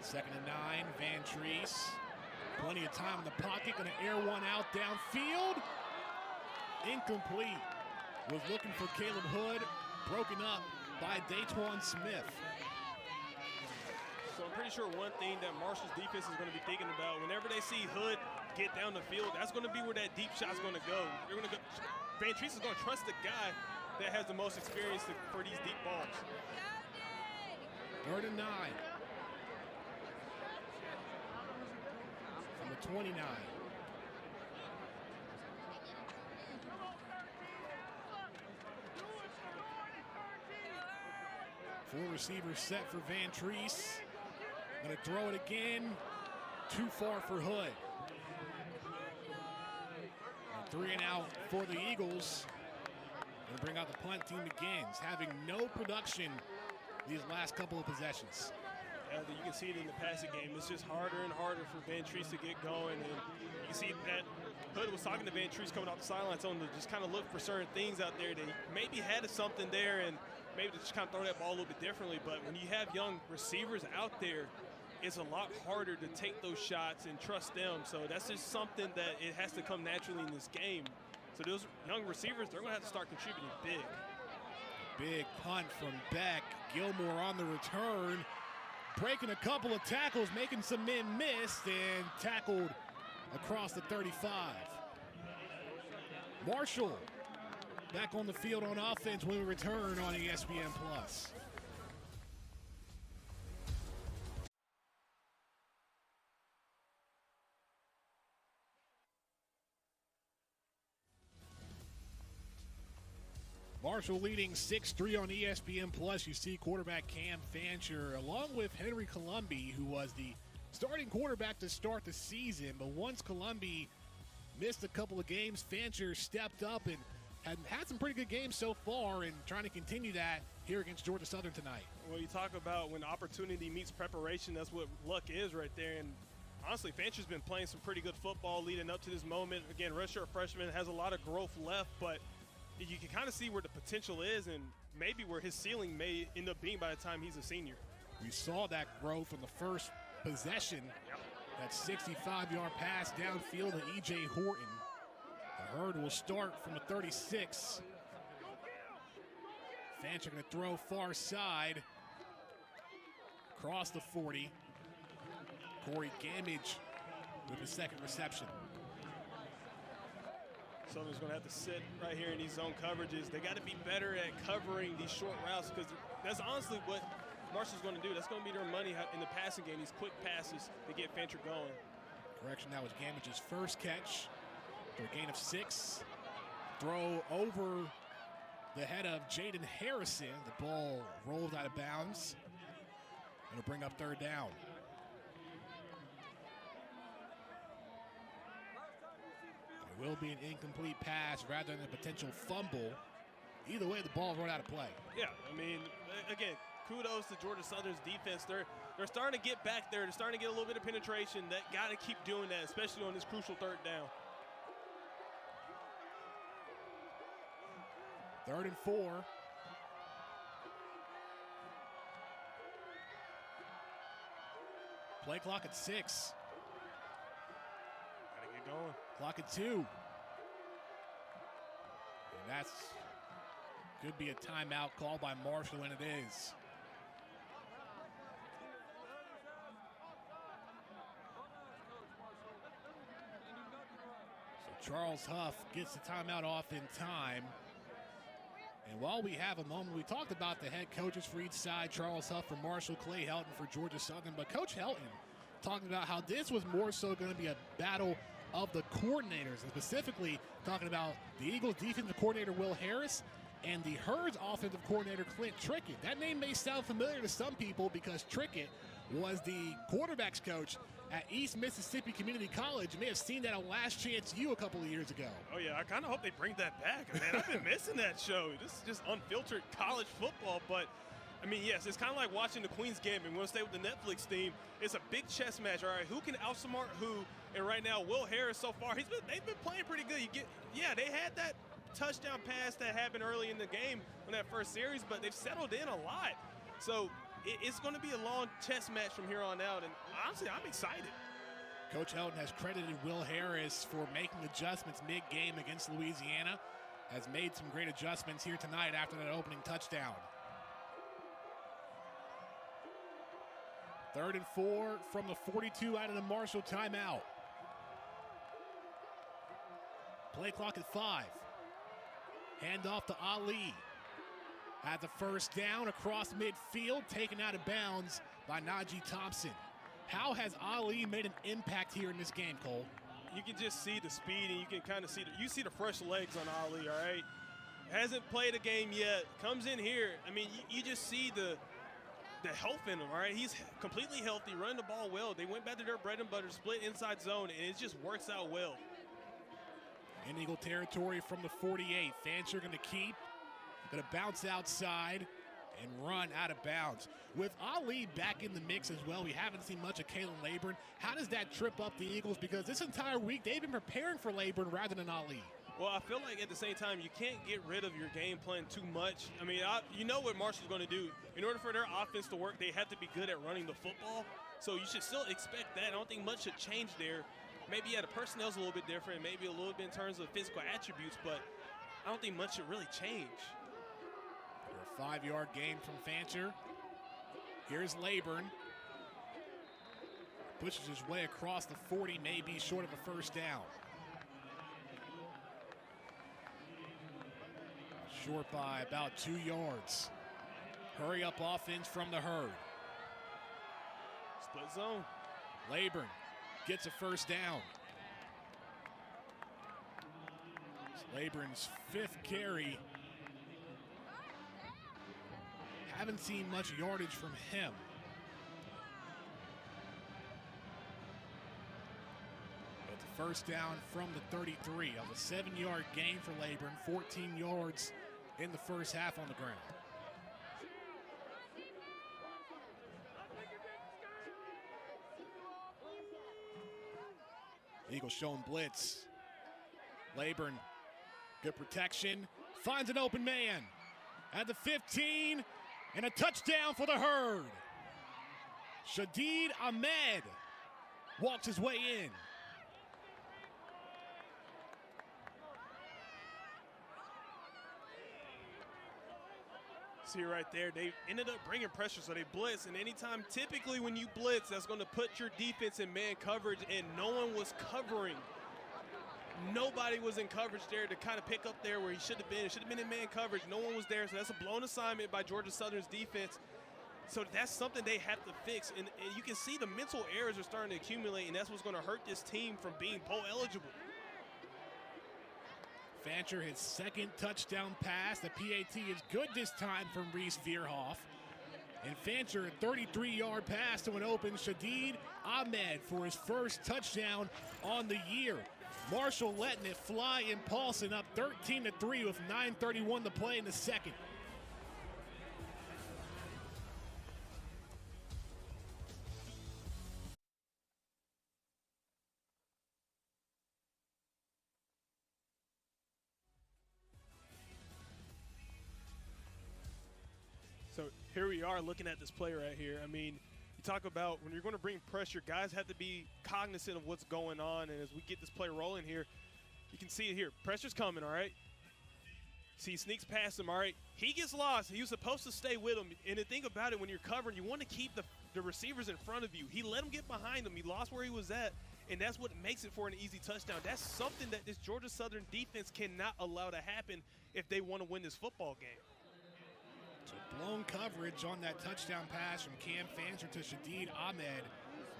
2nd and 9, Van Treese. Plenty of time in the pocket, going to air one out downfield. Incomplete. Was looking for Caleb Hood, broken up by Daytwan Smith. So I'm pretty sure one thing that Marshall's defense is going to be thinking about, whenever they see Hood get down the field, that's going to be where that deep shot's going to go. They're going to go. Van Treese is going to trust the guy that has the most experience for these deep balls. 3rd and 9. From the 29. Four receivers set for Van Treese. Gonna throw it again. Too far for Hood. And 3 and out for the Eagles. Gonna bring out the punt team begins, having no production these last couple of possessions. You can see it in the passing game. It's just harder and harder for Van Treese to get going. And you can see that Hood was talking to Van Treese coming off the sideline, telling him to just kind of look for certain things out there that maybe had something there and maybe just kind of throw that ball a little bit differently. But when you have young receivers out there, it's a lot harder to take those shots and trust them. So that's just something that it has to come naturally in this game. So those young receivers, they're going to have to start contributing big. Big punt from Beck. Gilmore on the return. Breaking a couple of tackles, making some men miss, and tackled across the 35. Marshall back on the field on offense when we return on ESPN+. Marshall leading 6-3 on ESPN+. You see quarterback Cam Fancher along with Henry Colombi, who was the starting quarterback to start the season. But once Colombi missed a couple of games, Fancher stepped up and had some pretty good games so far, and trying to continue that here against Georgia Southern tonight. Well, you talk about when opportunity meets preparation, that's what luck is right there. And honestly, Fancher's been playing some pretty good football leading up to this moment. Again, redshirt freshman, has a lot of growth left, but you can kind of see where the potential is and maybe where his ceiling may end up being by the time he's a senior. We saw that growth from the first possession. Yep. That 65-yard pass downfield to E.J. Horton. The herd will start from the 36. Fancher going to throw far side. Across the 40. Corey Gamage with the second reception. Southern's going to have to sit right here in these zone coverages. They got to be better at covering these short routes because that's honestly what Marshall's going to do. That's going to be their money in the passing game, these quick passes to get Fancher going. Correction, that was Gamich's first catch for a gain of 6. Throw over the head of Jaden Harrison. The ball rolled out of bounds. It'll bring up 3rd down. It will be an incomplete pass rather than a potential fumble. Either way, the ball run out of play. Yeah, I mean, again, kudos to Georgia Southern's defense. They're starting to get back there. They're starting to get a little bit of penetration. That got to keep doing that, especially on this crucial 3rd down. 3rd and 4. Play clock at 6. Gotta get going. Clock at 2. And that's could be a timeout called by Marshall, and it is. So Charles Huff gets the timeout off in time. And while we have a moment, we talked about the head coaches for each side, Charles Huff for Marshall, Clay Helton for Georgia Southern. But Coach Helton talking about how this was more so going to be a battle of the coordinators, and specifically talking about the Eagles defensive coordinator, Will Harris, and the Herds offensive coordinator, Clint Trickett. That name may sound familiar to some people because Trickett was the quarterbacks coach at East Mississippi Community College. You may have seen that on Last Chance U a couple of years ago. Oh, yeah, I kind of hope they bring that back. Man, I've been missing that show. This is just unfiltered college football. But, I mean, yes, it's kind of like watching the Queen's Gambit. We're going to stay with the Netflix theme. It's a big chess match, all right? Who can outsmart who? And right now, Will Harris so far, they've been playing pretty good. They had that touchdown pass that happened early in the game on that first series, but they've settled in a lot. So it's going to be a long chess match from here on out, and honestly, I'm excited. Coach Helton has credited Will Harris for making adjustments mid-game against Louisiana, has made some great adjustments here tonight after that opening touchdown. 3rd and 4 from the 42 out of the Marshall timeout. Play clock at 5. Hand off to Ali. At the first down across midfield, taken out of bounds by Najee Thompson. How has Ali made an impact here in this game, Cole? You can just see the speed, and you can kind of see the fresh legs on Ali, all right? Hasn't played a game yet, comes in here. I mean, you just see the health in him, all right? He's completely healthy, running the ball well. They went back to their bread and butter, split inside zone, and it just works out well. In Eagle territory from the 48. Fancher going to keep, going to bounce outside and run out of bounds. With Ali back in the mix as well, we haven't seen much of Kalen Laburn. How does that trip up the Eagles? Because this entire week, they've been preparing for Laburn rather than Ali. Well, I feel like at the same time, you can't get rid of your game plan too much. I mean, you know what Marshall's going to do. In order for their offense to work, they have to be good at running the football. So you should still expect that. I don't think much should change there. Maybe, yeah, the personnel's a little bit different, maybe a little bit in terms of physical attributes, but I don't think much should really change. For a 5-yard gain from Fancher. Here's Laburn. Pushes his way across the 40, maybe short of a first down. Short by about 2 yards. Hurry up offense from the Herd. Split zone. Laburn gets a first down. It's Laburn's 5th carry. Haven't seen much yardage from him. But the first down from the 33 of a 7-yard gain for Laburn, 14 yards in the first half on the ground. Eagles showing blitz. Laburn, good protection, finds an open man at the 15, and a touchdown for the Herd. Shadid Ahmed walks his way in. See right there, they ended up bringing pressure, so they blitz, and anytime, typically when you blitz, that's going to put your defense in man coverage, and no one was covering Nobody was in coverage there to kind of pick up there where he should have been. It should have been in man coverage. No one was there, so that's a blown assignment by Georgia Southern's defense. So that's something they have to fix. And you can see the mental errors are starting to accumulate, and that's what's going to hurt this team from being bowl eligible. Fancher, his second touchdown pass. The PAT is good this time from Reese Veerhoff. And Fancher, a 33-yard pass to an open Shadid Ahmed for his first touchdown on the year. Marshall letting it fly in Paulson, up 13-3 with 9:31 to play in the second. So here we are looking at this play right here. I mean, you talk about when you're going to bring pressure, guys have to be cognizant of what's going on. And as we get this play rolling here, you can see it here. Pressure's coming, all right? See, he sneaks past him, all right? He gets lost. He was supposed to stay with him. And the thing about it, when you're covering, you want to keep the receivers in front of you. He let him get behind him. He lost where he was at. And that's what makes it for an easy touchdown. That's something that this Georgia Southern defense cannot allow to happen if they want to win this football game. So blown coverage on that touchdown pass from Cam Fancher to Shadid Ahmed,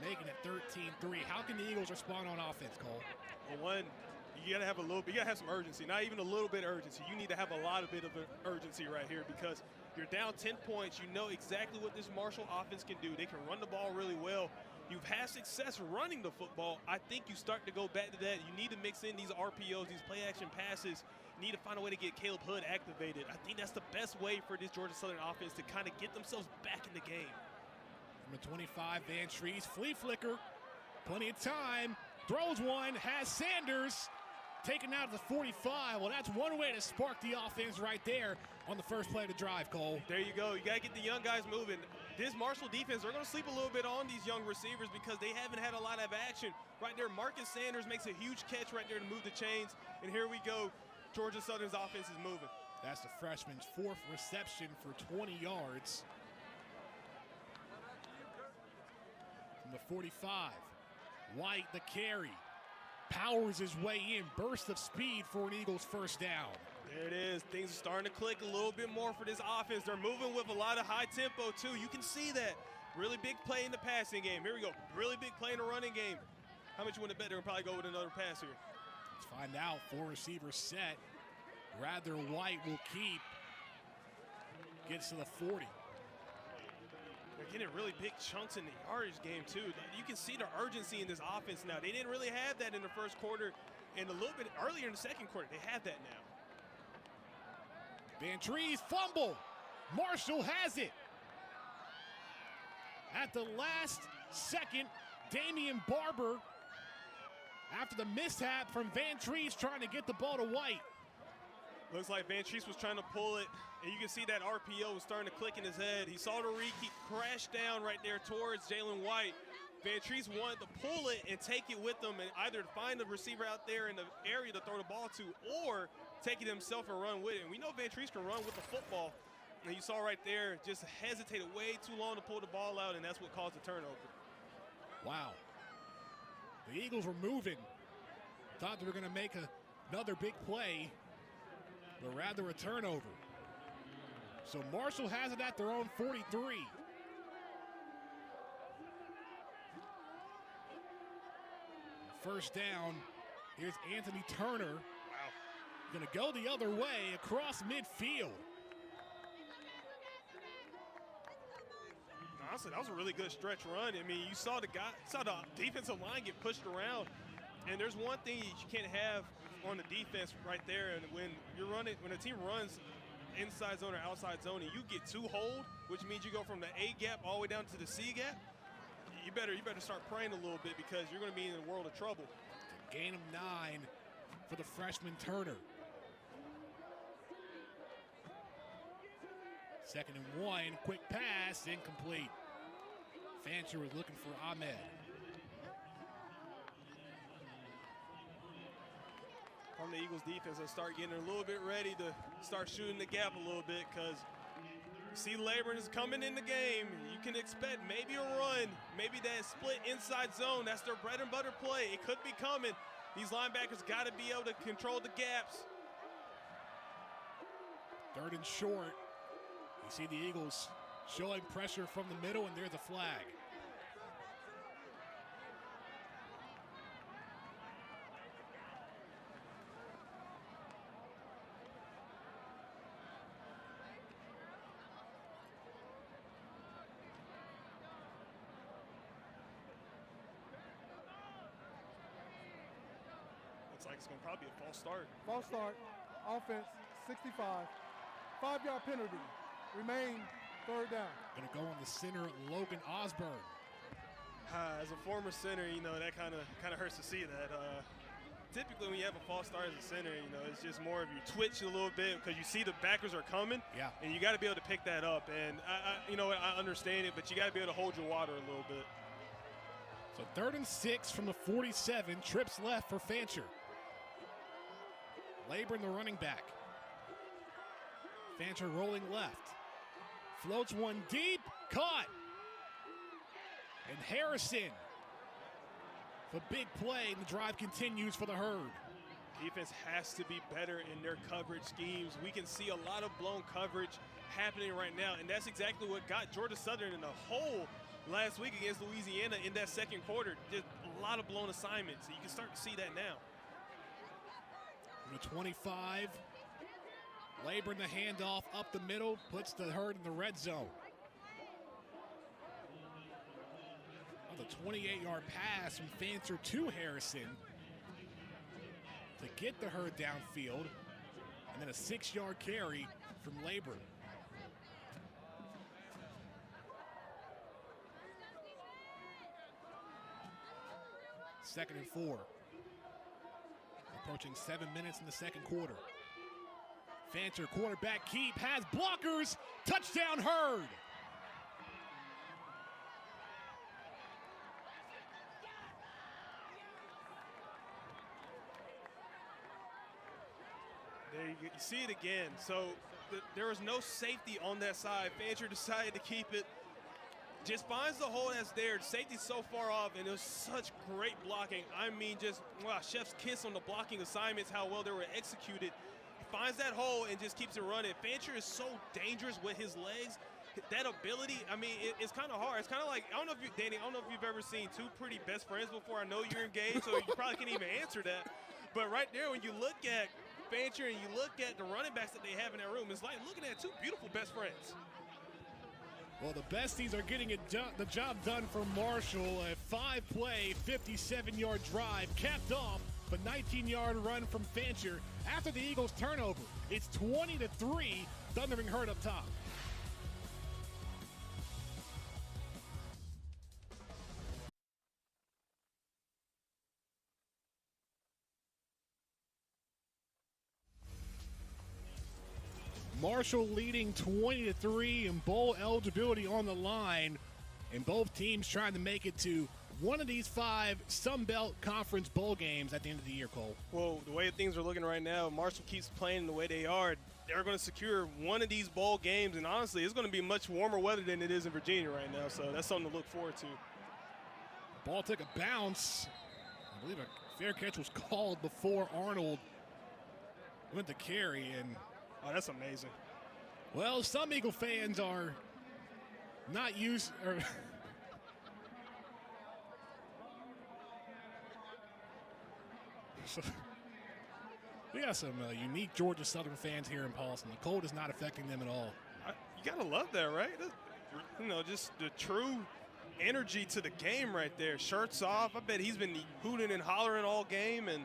making it 13-3. How can the Eagles respond on offense, Cole? Well, one, you gotta have some urgency. Not even a little bit of urgency. You need to have a lot of bit of urgency right here because you're down 10 points. You know exactly what this Marshall offense can do. They can run the ball really well. You've had success running the football. I think you start to go back to that. You need to mix in these RPOs, these play-action passes. You need to find a way to get Caleb Hood activated. I think that's the best way for this Georgia Southern offense to kind of get themselves back in the game. From the 25, Van Trees, flea flicker, plenty of time, throws one, has Sanders taken out of the 45. Well, that's one way to spark the offense right there on the first play of the drive, Cole. There you go. You got to get the young guys moving. This Marshall defense, they're going to sleep a little bit on these young receivers because they haven't had a lot of action. Right there, Marcus Sanders makes a huge catch right there to move the chains. And here we go. Georgia Southern's offense is moving. That's the freshman's fourth reception for 20 yards. From the 45, White the carry. Powers his way in, burst of speed for an Eagles first down. There it is. Things are starting to click a little bit more for this offense. They're moving with a lot of high tempo too. You can see that. Really big play in the passing game. Here we go. Really big play in the running game. How much you want to bet they're going to probably go with another pass here? Let's find out. 4 receivers set. Rather White will keep. Gets to the 40. They're getting really big chunks in the yardage game too. You can see the urgency in this offense now. They didn't really have that in the first quarter, and a little bit earlier in the second quarter. They have that now. Van Trees fumble. Marshall has it. At the last second, Damian Barber, after the mishap from Van Trees trying to get the ball to White. Looks like Van Trees was trying to pull it, and you can see that RPO was starting to click in his head. He saw the read, he crashed down right there towards Jalen White. Van Trees wanted to pull it and take it with him and either find the receiver out there in the area to throw the ball to or take it himself and run with it. And we know Van Trees can run with the football. And you saw right there, just hesitated way too long to pull the ball out, and that's what caused the turnover. Wow. The Eagles were moving. Thought they were going to make another big play, but rather a turnover. So Marshall has it at their own 43. First down, here's Anthony Turner. Wow. Gonna go the other way across midfield. Honestly, that was a really good stretch run. I mean, you saw the defensive line get pushed around. And there's one thing you can't have on the defense right there. And when a team runs inside zone or outside zone and you get two hold, which means you go from the A gap all the way down to the C gap, you better start praying a little bit because you're going to be in a world of trouble. Gain of 9 for the freshman Turner. 2nd and 1, quick pass, incomplete. Fancher was looking for Ahmed. On the Eagles defense, they'll start getting a little bit ready to start shooting the gap a little bit because you see Laborn is coming in the game. You can expect maybe a run, maybe that split inside zone. That's their bread and butter play. It could be coming. These linebackers got to be able to control the gaps. 3rd and short. You see the Eagles showing pressure from the middle, and there's a flag. Looks like it's going to probably be a false start. False start. Offense, 65. 5-yard penalty. Remain 3rd down. Going to go on the center, Logan Osborne. As a former center, you know, that kind of hurts to see that. Typically, when you have a false start as a center, you know, it's just more of you twitch a little bit because you see the backers are coming, Yeah. and you got to be able to pick that up. And you know what, I understand it, but you got to be able to hold your water a little bit. So 3rd and 6 from the 47. Trips left for Fancher. Laborn, the running back. Fancher rolling left. Floats one deep. Caught. And Harrison. The big play, and the drive continues for the Herd. Defense has to be better in their coverage schemes. We can see a lot of blown coverage happening right now, and that's exactly what got Georgia Southern in a hole last week against Louisiana in that 2nd quarter. Just a lot of blown assignments. You can start to see that now. From the 25, Laborn the handoff up the middle, puts the Herd in the red zone. The 28-yard pass from Fancher to Harrison to get the Herd downfield, and then a 6-yard carry from Laborn. Second and 4. Approaching 7 minutes in the 2nd quarter. Fancher, quarterback keep, has blockers, touchdown Herd. There you see it again. So there was no safety on that side. Fancher decided to keep it. Just finds the hole that's there. Safety's so far off, and it was such great blocking. I mean, just, wow, chef's kiss on the blocking assignments, how well they were executed. He finds that hole and just keeps it running. Fancher is so dangerous with his legs. That ability, I mean, it's kind of hard. It's kind of like, I don't know if you, Danny, I don't know if you've ever seen two pretty best friends before. I know you're engaged, so you probably can't even answer that. But right there, when you look at Fancher and you look at the running backs that they have in that room, it's like looking at two beautiful best friends. Well, the besties are getting the job done for Marshall. A 5-play, 57-yard drive capped off a 19-yard run from Fancher. After the Eagles' turnover, it's 20-3, Thundering Herd up top. Marshall leading 20-3 and bowl eligibility on the line, and both teams trying to make it to one of these 5 Sun Belt Conference bowl games at the end of the year, Cole. Well, the way things are looking right now, Marshall keeps playing the way they are. They're going to secure one of these bowl games, and honestly, it's going to be much warmer weather than it is in Virginia right now, so that's something to look forward to. Ball took a bounce. I believe a fair catch was called before Arnold went to carry, and oh, that's amazing. well, some Eagle fans are not used. We got some unique Georgia Southern fans here in Paulson. The cold is not affecting them at all. You got to love that, right? You know, just the true energy to the game right there. Shirts off. I bet he's been hooting and hollering all game, and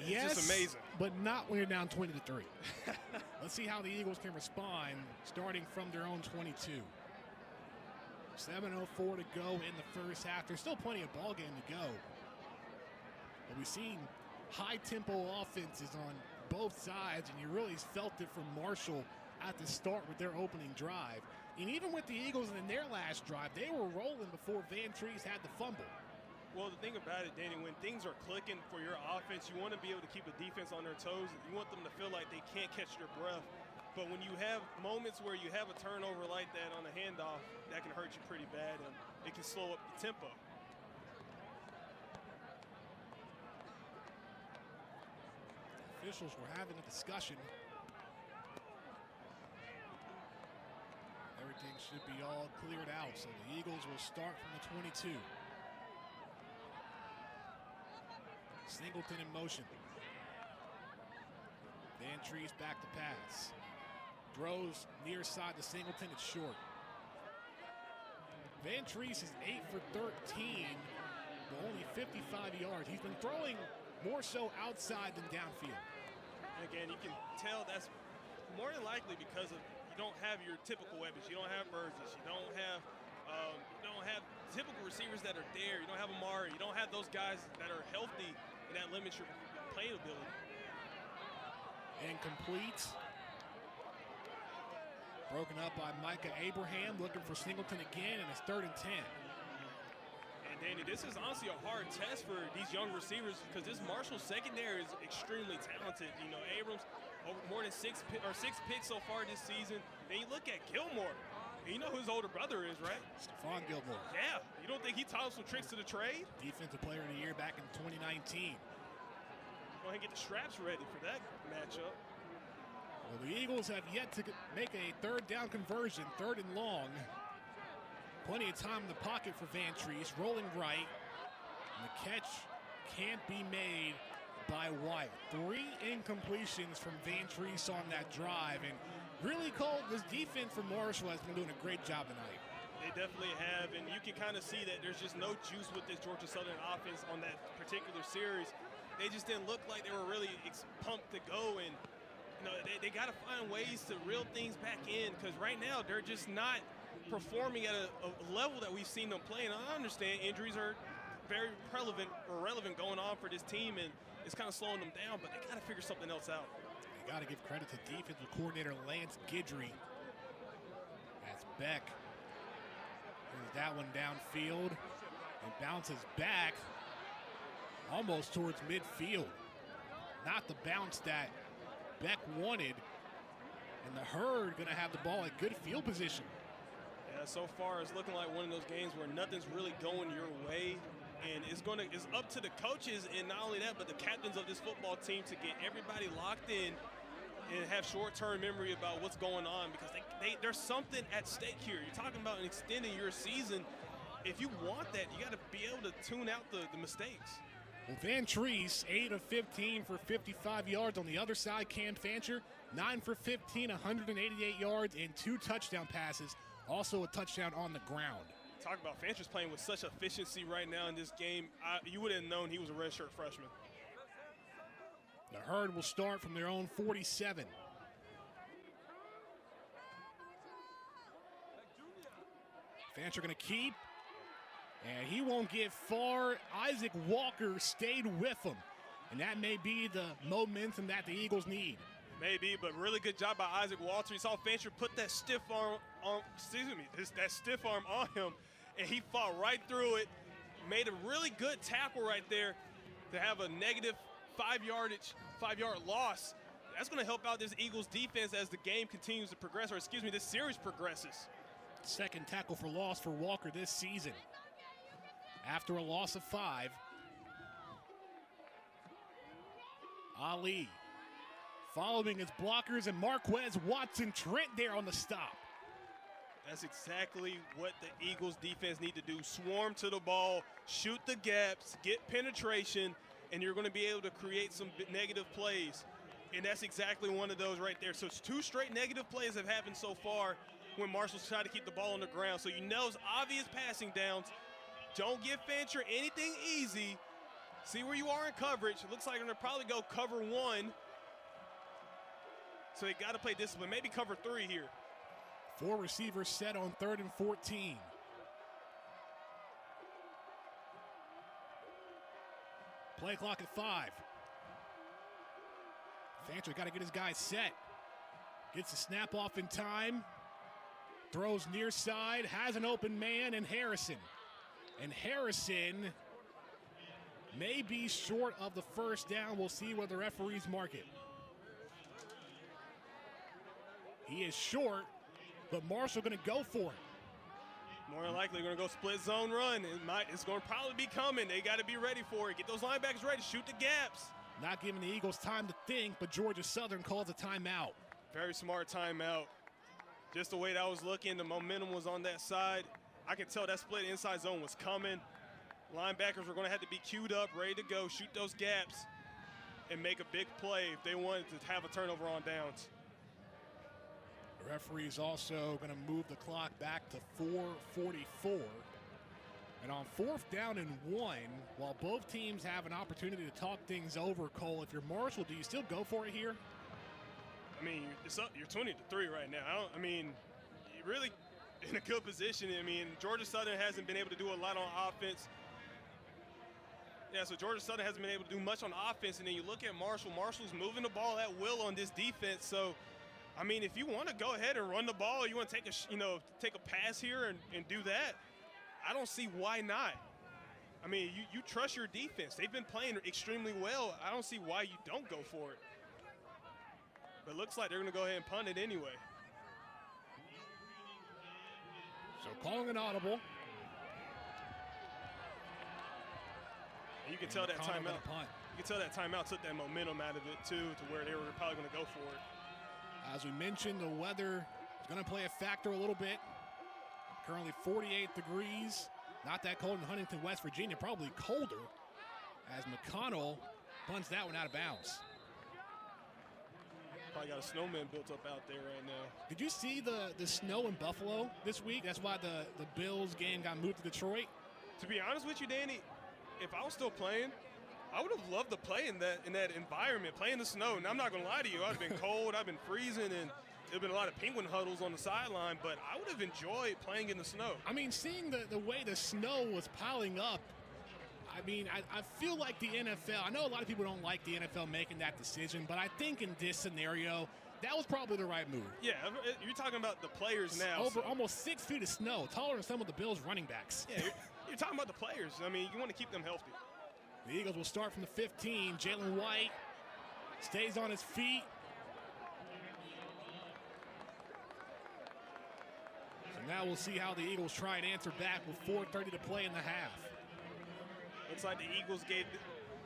yes, it's just amazing. But not when you're down 20-3. Let's see how the Eagles can respond starting from their own 22. 7:04 to go in the first half. There's still plenty of ball game to go. But we've seen high-tempo offenses on both sides, and you really felt it from Marshall at the start with their opening drive. And even with the Eagles in their last drive, they were rolling before Van Treese had the fumble. Well, the thing about it, Danny, when things are clicking for your offense, you want to be able to keep the defense on their toes. You want them to feel like they can't catch their breath. But when you have moments where you have a turnover like that on a handoff, that can hurt you pretty bad, and it can slow up the tempo. officials were having a discussion. Everything should be all cleared out, so the Eagles will start from the 22. Singleton in motion. Vantrease back to pass. Throws near side to Singleton, it's short. Vantrease is 8 for 13, but only 55 yards. He's been throwing more so outside than downfield. And again, you can tell that's more than likely because of you don't have your typical weapons. You don't have Burgess. You don't have typical receivers that are there. You don't have Amari. You don't have those guys that are healthy and that limits your playing ability. Incomplete. Broken up by Micah Abraham, looking for Singleton again, and it's 3rd and 10. And Danny, this is honestly a hard test for these young receivers because this Marshall secondary is extremely talented. You know, Abrams over more than six picks so far this season. Then you look at Gilmore. And you know who his older brother is, right? Stephon Gilmore. Yeah. You don't think he taught him some tricks to the trade? Defensive Player of the Year back in 2019. Go ahead and get the straps ready for that matchup. Well, the Eagles have yet to make a 3rd down conversion, 3rd and long. Plenty of time in the pocket for Vantrease, rolling right. And the catch can't be made by Wyatt. 3 incompletions from Vantrease on that drive. And really, Cole, this defense for Marshall has been doing a great job tonight. They definitely have, and you can kind of see that there's just no juice with this Georgia Southern offense on that particular series. They just didn't look like they were really pumped to go, and you know, they got to find ways to reel things back in because right now they're just not performing at a level that we've seen them play. And I understand injuries are very relevant going on for this team, and it's kind of slowing them down, but they got to figure something else out. You got to give credit to defensive coordinator Lance Guidry as Beck brings that one downfield and bounces back almost towards midfield. Not the bounce that Beck wanted, and the Herd going to have the ball at good field position. Yeah, so far it's looking like one of those games where nothing's really going your way, and it's up to the coaches and not only that, but the captains of this football team to get everybody locked in and have short-term memory about what's going on because there's something at stake here. You're talking about extending your season. If you want that, you got to be able to tune out the mistakes. Well, Vantrease, 8 of 15 for 55 yards. On the other side, Cam Fancher, 9 for 15, 188 yards, and 2 touchdown passes. Also a touchdown on the ground. Talk about Fancher's playing with such efficiency right now in this game. You wouldn't have known he was a redshirt freshman. The Herd will start from their own 47. Fancher going to keep. And he won't get far. Isaac Walker stayed with him. And that may be the momentum that the Eagles need. Maybe, but really good job by Isaac Walter. You saw Fancher put that stiff arm on, that stiff arm on him, and he fought right through it. Made a really good tackle right there to have a negative 5-yard loss. That's going to help out this Eagles defense as the game continues to progress, or excuse me, this series progresses. Second tackle for loss for Walker this season. After a loss of 5, Ali following his blockers, and Marquez Watson Trent there on the stop. That's exactly what the Eagles defense need to do. Swarm to the ball, shoot the gaps, get penetration, and you're going to be able to create some negative plays. And that's exactly one of those right there. So it's 2 straight negative plays have happened so far when Marshall's trying to keep the ball on the ground. So you know it's obvious passing downs. Don't give Fancher anything easy. See where you are in coverage. It looks like they're going to probably go cover 1. So they got to play discipline. Maybe cover 3 here. 4 receivers set on 3rd and 14. Play clock at 5. Fancher got to get his guys set. Gets the snap off in time. Throws near side. Has an open man in Harrison. And Harrison may be short of the first down. We'll see where the referees mark it. He is short, but Marshall going to go for it. More than likely, going to go split zone run. It's going to probably be coming. They got to be ready for it. Get those linebackers ready. Shoot the gaps. Not giving the Eagles time to think, but Georgia Southern calls a timeout. Very smart timeout. Just the way that was looking, the momentum was on that side. I could tell that split inside zone was coming. Linebackers were going to have to be queued up, ready to go, shoot those gaps, and make a big play if they wanted to have a turnover on downs. The referee's also going to move the clock back to 4:44. And on 4th down and 1, while both teams have an opportunity to talk things over, Cole, if you're Marshall, do you still go for it here? I mean, it's up. You're 20-3 right now. You're really in a good position. I mean, Georgia Southern hasn't been able to do a lot on offense. Yeah, so Georgia Southern hasn't been able to do much on offense, and then you look at Marshall. Marshall's moving the ball at will on this defense. So, I mean, if you want to go ahead and run the ball, or you want to take a pass here and do that, I don't see why not. I mean, you trust your defense. They've been playing extremely well. I don't see why you don't go for it. But it looks like they're going to go ahead and punt it anyway. So calling an audible. And you can tell that timeout. You can tell that timeout took that momentum out of it too, to where they were probably going to go for it. As we mentioned, the weather is going to play a factor a little bit. Currently 48 degrees. Not that cold in Huntington, West Virginia. Probably colder as McConnell punts that one out of bounds. Probably got a snowman built up out there right now. Did you see the snow in Buffalo this week? That's why the Bills game got moved to Detroit. To be honest with you, Danny, if I was still playing, I would have loved to play in that environment, play in the snow. And I'm not going to lie to you. I'd have been cold. I've been freezing, and there have been a lot of penguin huddles on the sideline, but I would have enjoyed playing in the snow. I mean, seeing the way the snow was piling up, I mean, I feel like the NFL, I know a lot of people don't like the NFL making that decision, but I think in this scenario, that was probably the right move. Yeah, you're talking about the players now. Over almost 6 feet of snow, taller than some of the Bills running backs. Yeah, you're talking about the players. I mean, you want to keep them healthy. The Eagles will start from the 15. Jalen White stays on his feet. So now we'll see how the Eagles try and answer back with 4:30 to play in the half. Looks like the Eagles gave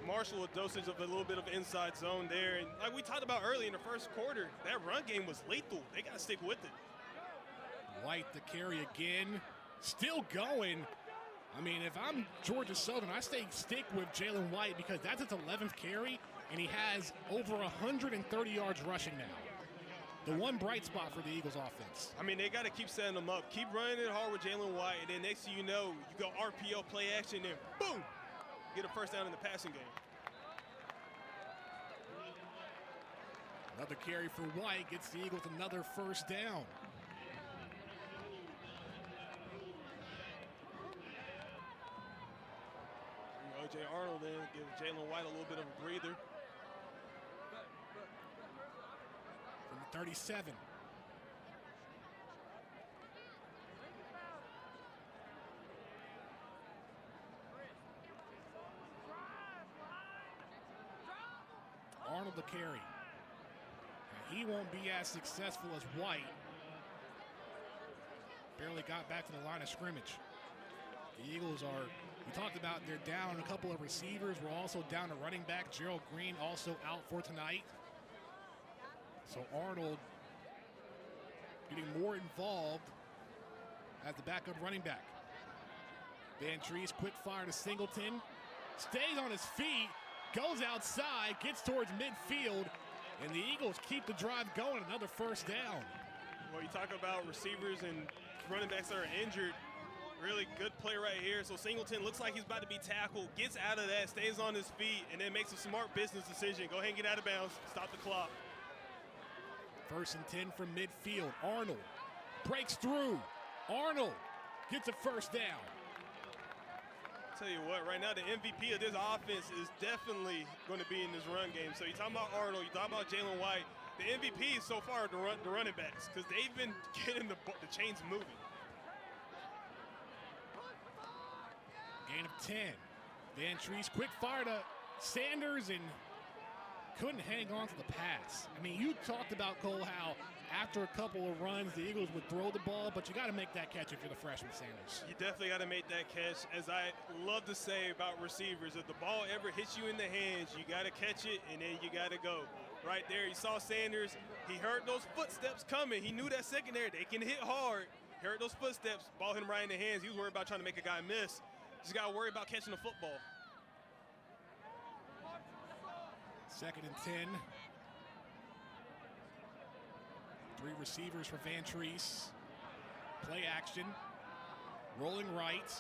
Marshall a dosage of a little bit of inside zone there. And like we talked about early in the first quarter, that run game was lethal. They got to stick with it. White the carry again. Still going. I mean, if I'm Georgia Southern, I stick with Jalen White because that's his 11th carry, and he has over 130 yards rushing now. The one bright spot for the Eagles offense. I mean, they got to keep setting them up. Keep running it hard with Jalen White, and then next thing you know, you go RPO play action, and boom, get a first down in the passing game. Another carry for White gets the Eagles another first down. O.J. Arnold then give Jalen White a little bit of a breather. From the 37. Arnold the carry. And he won't be as successful as White. Barely got back to the line of scrimmage. The Eagles are, we talked about, they're down a couple of receivers. We're also down a running back. Gerald Green also out for tonight. So Arnold getting more involved as the backup running back. Van Treese, quick fire to Singleton. Stays on his feet, goes outside, gets towards midfield, and the Eagles keep the drive going. Another first down. Well, you talk about receivers and running backs that are injured. Really good play right here. So Singleton looks like he's about to be tackled, gets out of that, stays on his feet, and then makes a smart business decision. Go ahead and get out of bounds, stop the clock. First and 10 from midfield. Arnold breaks through. Arnold gets a first down. Tell you what, right now the MVP of this offense is definitely going to be in this run game. So you're talking about Arnold, you're talking about Jalen White. The MVP so far are the running backs because they've been getting the chains moving. Gain of 10. Van Treese, quick fire to Sanders, and couldn't hang on to the pass. I mean, you talked about, Cole, how after a couple of runs, the Eagles would throw the ball, but you got to make that catch if you're the freshman, Sanders. You definitely got to make that catch. As I love to say about receivers, if the ball ever hits you in the hands, you got to catch it, and then you got to go. Right there, you saw Sanders. He heard those footsteps coming. He knew that secondary, they can hit hard. He heard those footsteps, ball hit him right in the hands. He was worried about trying to make a guy miss. Just got to worry about catching the football. 2nd and 10. 3 receivers for Vantrease. Play action. Rolling right.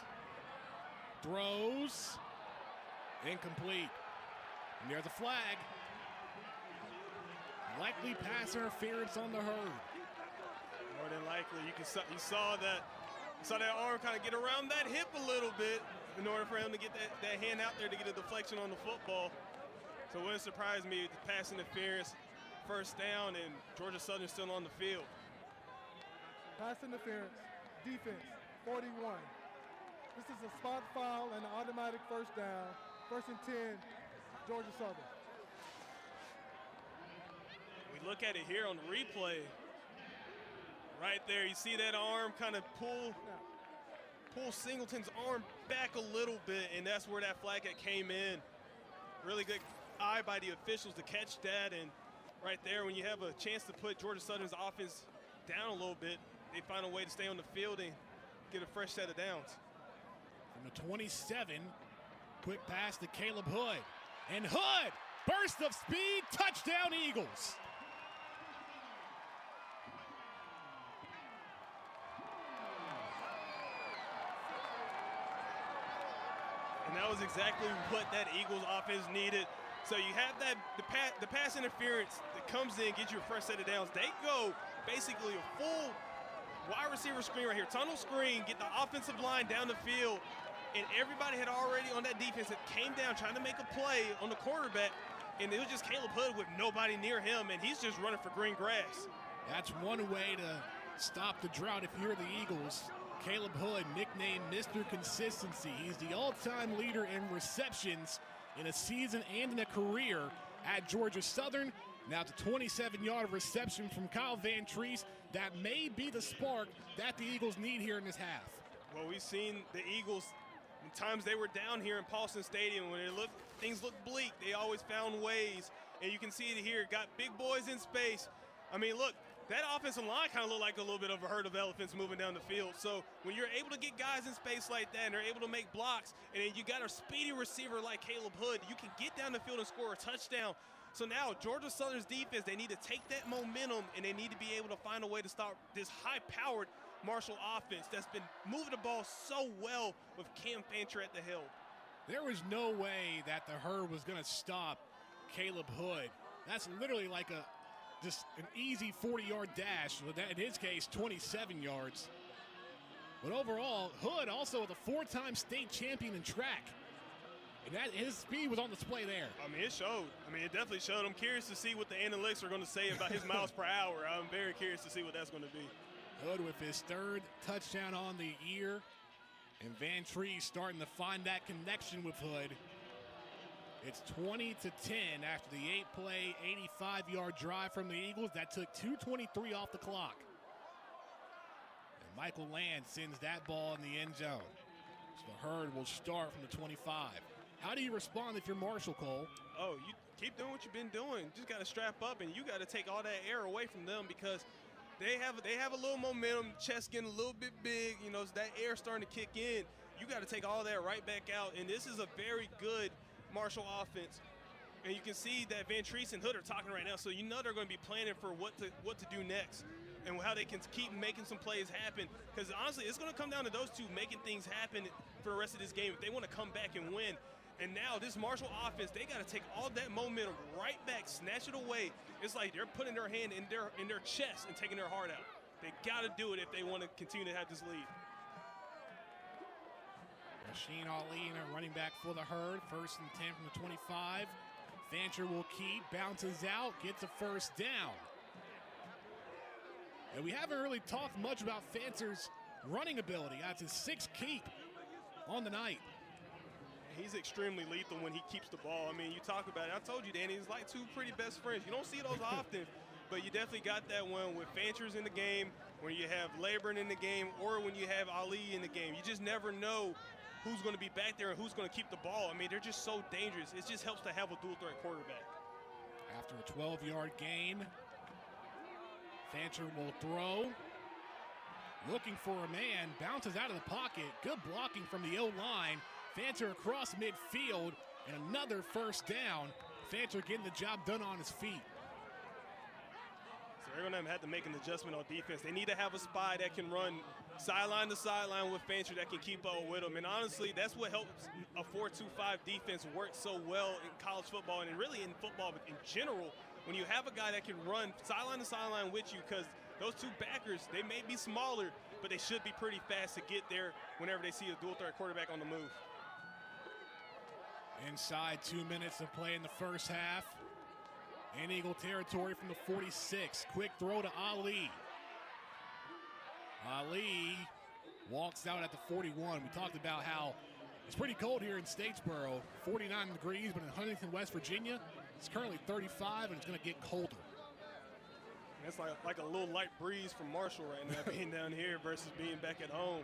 Throws. Incomplete. And there's a flag. Likely pass interference on the Herd. More than likely. You saw that arm kind of get around that hip a little bit in order for him to get that hand out there to get a deflection on the football. So it wouldn't surprise me, the pass interference, first down, and Georgia Southern still on the field. Pass interference, defense, 41. This is a spot foul and an automatic first down. 1st and 10, Georgia Southern. We look at it here on the replay. Right there, you see that arm kind of pull Singleton's arm back a little bit, and that's where that flag came in. Really good eye by the officials to catch that, and right there, when you have a chance to put Georgia Southern's offense down a little bit, they find a way to stay on the field and get a fresh set of downs. From the 27, quick pass to Caleb Hood. And Hood, burst of speed, touchdown Eagles. And that was exactly what that Eagles offense needed. So you have the pass interference that comes in, gets you a fresh set of downs. They go basically a full wide receiver screen right here, tunnel screen, get the offensive line down the field, and everybody had already on that defense that came down trying to make a play on the quarterback, and it was just Caleb Hood with nobody near him, and he's just running for green grass. That's one way to stop the drought if you're the Eagles. Caleb Hood, nicknamed Mr. Consistency. He's the all-time leader in receptions in a season and in a career at Georgia Southern. Now the 27-yard reception from Kyle Vantrease. That may be the spark that the Eagles need here in this half. Well, we've seen the Eagles, in times they were down here in Paulson Stadium, when things looked bleak, they always found ways. And you can see it here, got big boys in space. I mean, look, that offensive line kind of looked like a little bit of a herd of elephants moving down the field. So when you're able to get guys in space like that and they're able to make blocks, and then you got a speedy receiver like Caleb Hood, you can get down the field and score a touchdown. So now Georgia Southern's defense, they need to take that momentum and they need to be able to find a way to stop this high-powered Marshall offense that's been moving the ball so well with Cam Fancher at the helm. There was no way that the Herd was going to stop Caleb Hood. That's literally like just an easy 40-yard dash. In his case, 27 yards. But overall, Hood also the 4-time state champion in track. And his speed was on display there. I mean, it showed. I mean, it definitely showed. I'm curious to see what the analytics are going to say about his miles per hour. I'm very curious to see what that's going to be. Hood with his 3rd touchdown on the year. And Vantrease starting to find that connection with Hood. It's 20-10 after the 8-play, 85-yard drive from the Eagles. That took 2:23 off the clock. And Michael Land sends that ball in the end zone. So the Herd will start from the 25. How do you respond if you're Marshall, Cole? Oh, you keep doing what you've been doing. Just got to strap up, and you got to take all that air away from them because they have a little momentum, chest getting a little bit big. You know, that air starting to kick in. You got to take all that right back out, and this is a very good Marshall offense. And you can see that Vantrease and Hood are talking right now, so you know they're going to be planning for what to do next and how they can keep making some plays happen. Because honestly, it's going to come down to those two making things happen for the rest of this game if they want to come back and win. And now this Marshall offense, they got to take all that momentum right back, snatch it away. It's like they're putting their hand in their chest and taking their heart out. They got to do it if they want to continue to have this lead. Rasheen Ali and a running back for the Herd. 1st and 10 from the 25. Fancher will keep, bounces out, gets a first down. And we haven't really talked much about Fancher's running ability. That's his 6th keep on the night. He's extremely lethal when he keeps the ball. I mean, you talk about it. I told you, Danny, he's like two pretty best friends. You don't see those often. but you definitely got that one with Fancher's in the game, when you have Laborn in the game, or when you have Ali in the game. You just never know who's going to be back there and who's going to keep the ball. I mean, they're just so dangerous. It just helps to have a dual-threat quarterback. After a 12-yard gain, Fancher will throw. Looking for a man, bounces out of the pocket. Good blocking from the O-line. Fancher across midfield, and another first down. Fancher getting the job done on his feet. So they're going to have to make an adjustment on defense. They need to have a spy that can run sideline to sideline with Fancher that can keep up with them. And honestly, that's what helps a 4-2-5 defense work so well in college football and really in football in general. When you have a guy that can run sideline to sideline with you, because those two backers, they may be smaller, but they should be pretty fast to get there whenever they see a dual-threat quarterback on the move. Inside 2 minutes of play in the first half. In Eagle territory from the 46. Quick throw to Ali. Ali walks out at the 41. We talked about how it's pretty cold here in Statesboro. 49 degrees, but in Huntington, West Virginia, it's currently 35, and it's going to get colder. It's like a little light breeze from Marshall right now, being down here versus being back at home.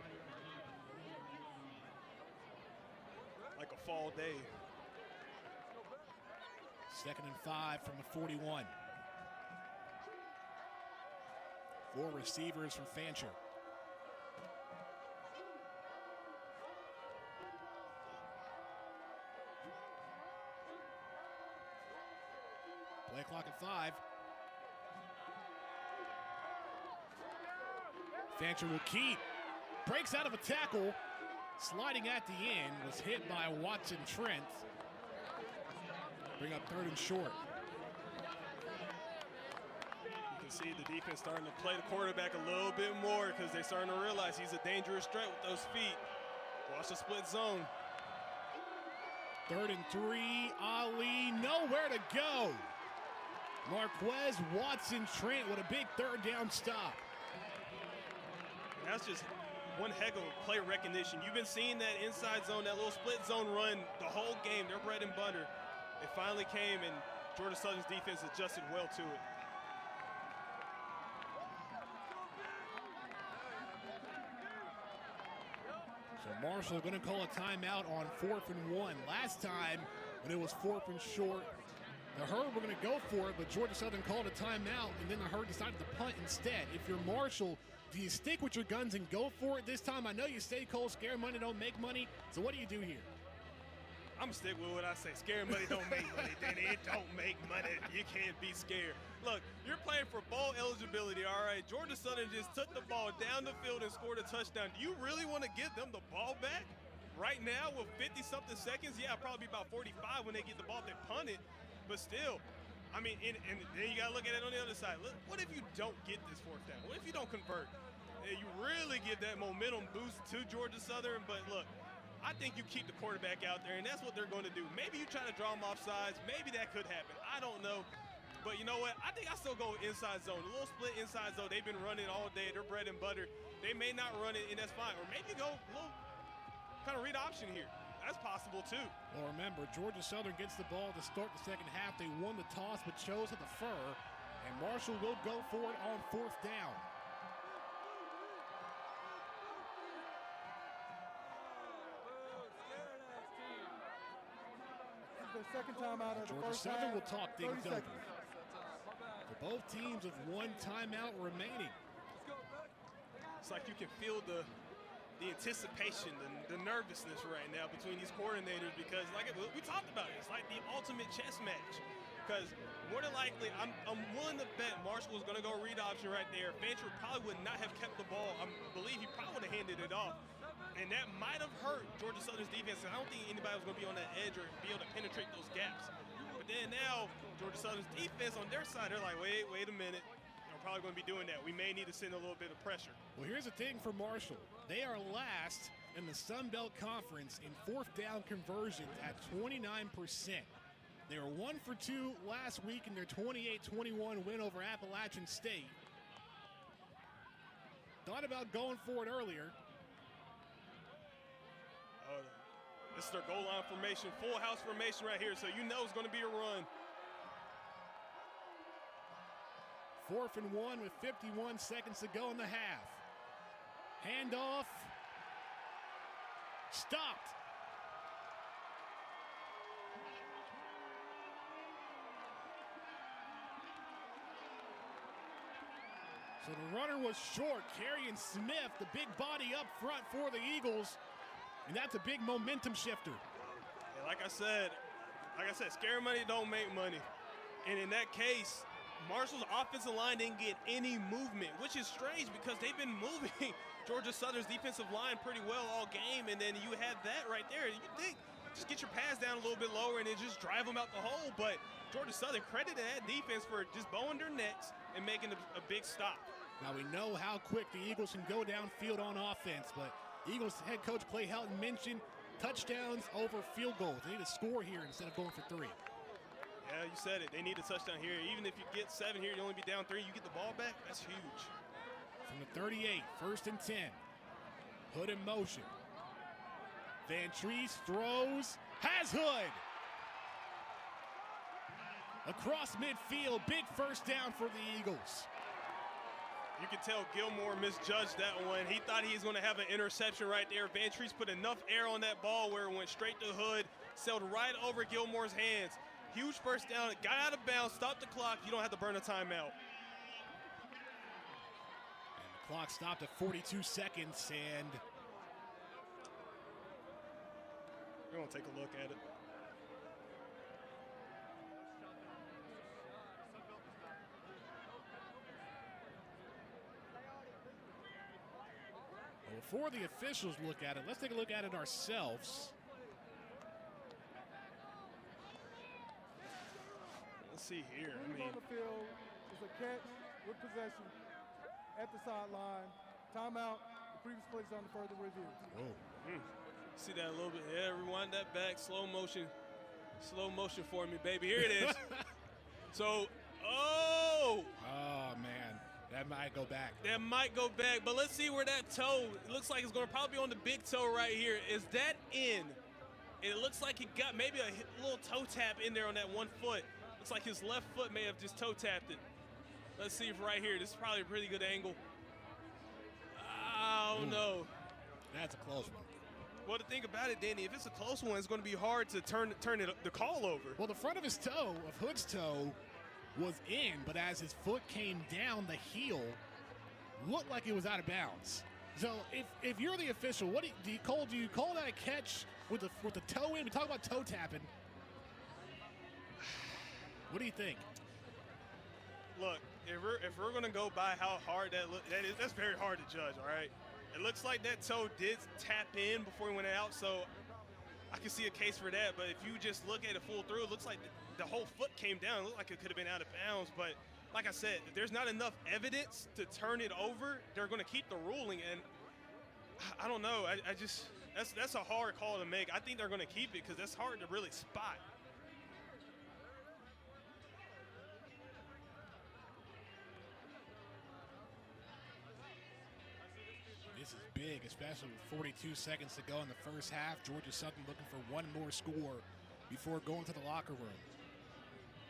Like a fall day. 2nd and 5 from the 41. 4 receivers from Fancher. Play clock at 5. Fancher will keep. Breaks out of a tackle. Sliding at the end. Was hit by Watson Trent. Bring up 3rd and short. You can see the defense starting to play the quarterback a little bit more because they're starting to realize he's a dangerous threat with those feet. Watch the split zone. 3rd and 3. Ali nowhere to go. Marquez Watson Trent with a big 3rd down stop. And that's just one heck of a play recognition. You've been seeing that inside zone, that little split zone run the whole game. Their bread and butter. It finally came, and Georgia Southern's defense adjusted well to it. So Marshall going to call a timeout on 4th and 1. Last time, when it was 4th and short, the Herd were going to go for it, but Georgia Southern called a timeout, and then the Herd decided to punt instead. If you're Marshall, do you stick with your guns and go for it this time? I know you stay cold, scare money, don't make money. So what do you do here? I'm going to stick with what I say. Scare money don't make money, Danny. It don't make money. You can't be scared. Look, you're playing for bowl eligibility, all right? Georgia Southern just took the ball down the field and scored a touchdown. Do you really want to give them the ball back right now with 50-something seconds? Yeah, probably about 45 when they get the ball if they punt it. But still, I mean, and then you got to look at it on the other side. Look, what if you don't get this 4th down? What if you don't convert? You really give that momentum boost to Georgia Southern. But look, I think you keep the quarterback out there, and that's what they're going to do. Maybe you try to draw him off sides. Maybe that could happen. I don't know. But you know what? I think I still go inside zone. A little split inside zone. They've been running all day. They're bread and butter. They may not run it, and that's fine. Or maybe go a little kind of read option here. That's possible, too. Well, remember, Georgia Southern gets the ball to start the second half. They won the toss but chose to defer, and Marshall will go for it on 4th down. The second time out of the Georgia first Southern half, will talk things 30 over. seconds. For both teams with 1 timeout remaining. It's like you can feel the anticipation, the nervousness right now between these coordinators because, like we talked about, it's like the ultimate chess match. Because more than likely, I'm willing to bet Marshall was going to go read option right there. Fancher probably would not have kept the ball. I believe he probably would have handed it off. And that might have hurt Georgia Southern's defense. I don't think anybody was going to be on that edge or be able to penetrate those gaps. But then now, Georgia Southern's defense on their side, they're like, wait a minute. We're probably going to be doing that. We may need to send a little bit of pressure. Well, here's the thing for Marshall. They are last in the Sun Belt Conference in 4th down conversions at 29%. They were 1 for 2 last week in their 28-21 win over Appalachian State. Thought about going for it earlier. This is their goal line formation, full house formation right here, so you know it's going to be a run. 4th and 1 with 51 seconds to go in the half. Handoff. Stopped. So the runner was short. Carrion Smith, the big body up front for the Eagles. And that's a big momentum shifter. And like I said, scary money don't make money. And in that case, Marshall's offensive line didn't get any movement, which is strange because they've been moving Georgia Southern's defensive line pretty well all game. And then you had that right there. You think just get your pass down a little bit lower and then just drive them out the hole. But Georgia Southern credited that defense for just bowing their necks and making a big stop. Now we know how quick the Eagles can go downfield on offense, but Eagles head coach Clay Helton mentioned touchdowns over field goals. They need to score here instead of going for 3. Yeah, you said it. They need a touchdown here. Even if you get 7 here, you only be down 3. You get the ball back, that's huge. From the 38, 1st and 10. Hood in motion. Van Treese throws, has Hood. Across midfield, big first down for the Eagles. You can tell Gilmore misjudged that one. He thought he was going to have an interception right there. Van Treese put enough air on that ball where it went straight to Hood, sailed right over Gilmore's hands. Huge first down, got out of bounds, stopped the clock. You don't have to burn a timeout. And the clock stopped at 42 seconds, and we're going to take a look at it. before the officials look at it, let's take a look at it ourselves. Let's see here. On the field is a catch with possession at the sideline. Timeout. The previous play is under further review. Whoa. See that a little bit. Yeah, rewind that back. Slow motion for me, baby. Here it is. So, oh man. That might go back. That might go back, but let's see where that toe, it looks like it's going to probably be on the big toe right here. Is that in? And it looks like he got maybe a little toe tap in there on that one foot. Looks like his left foot may have just toe tapped it. Let's see if right here, this is probably a pretty good angle. Oh, no. That's a close one. Well, the thing about it, Danny, if it's a close one, it's going to be hard to turn the call over. Well, the front of his toe, of Hood's toe, was in, but as his foot came down, the heel looked like it was out of bounds. So if you're the official, what do you call that a catch with the toe in? We talk about toe tapping. What do you think? Look, if we're gonna go by how hard that is, that's very hard to judge. All right, it looks like that toe did tap in before he went out, so I can see a case for that. But if you just look at it full through, it looks like the whole foot came down. It looked like it could have been out of bounds. But like I said, if there's not enough evidence to turn it over, they're going to keep the ruling. And I don't know. I just that's a hard call to make. I think they're going to keep it because that's hard to really spot. This is big, especially with 42 seconds to go in the first half. Georgia Southern looking for one more score before going to the locker room.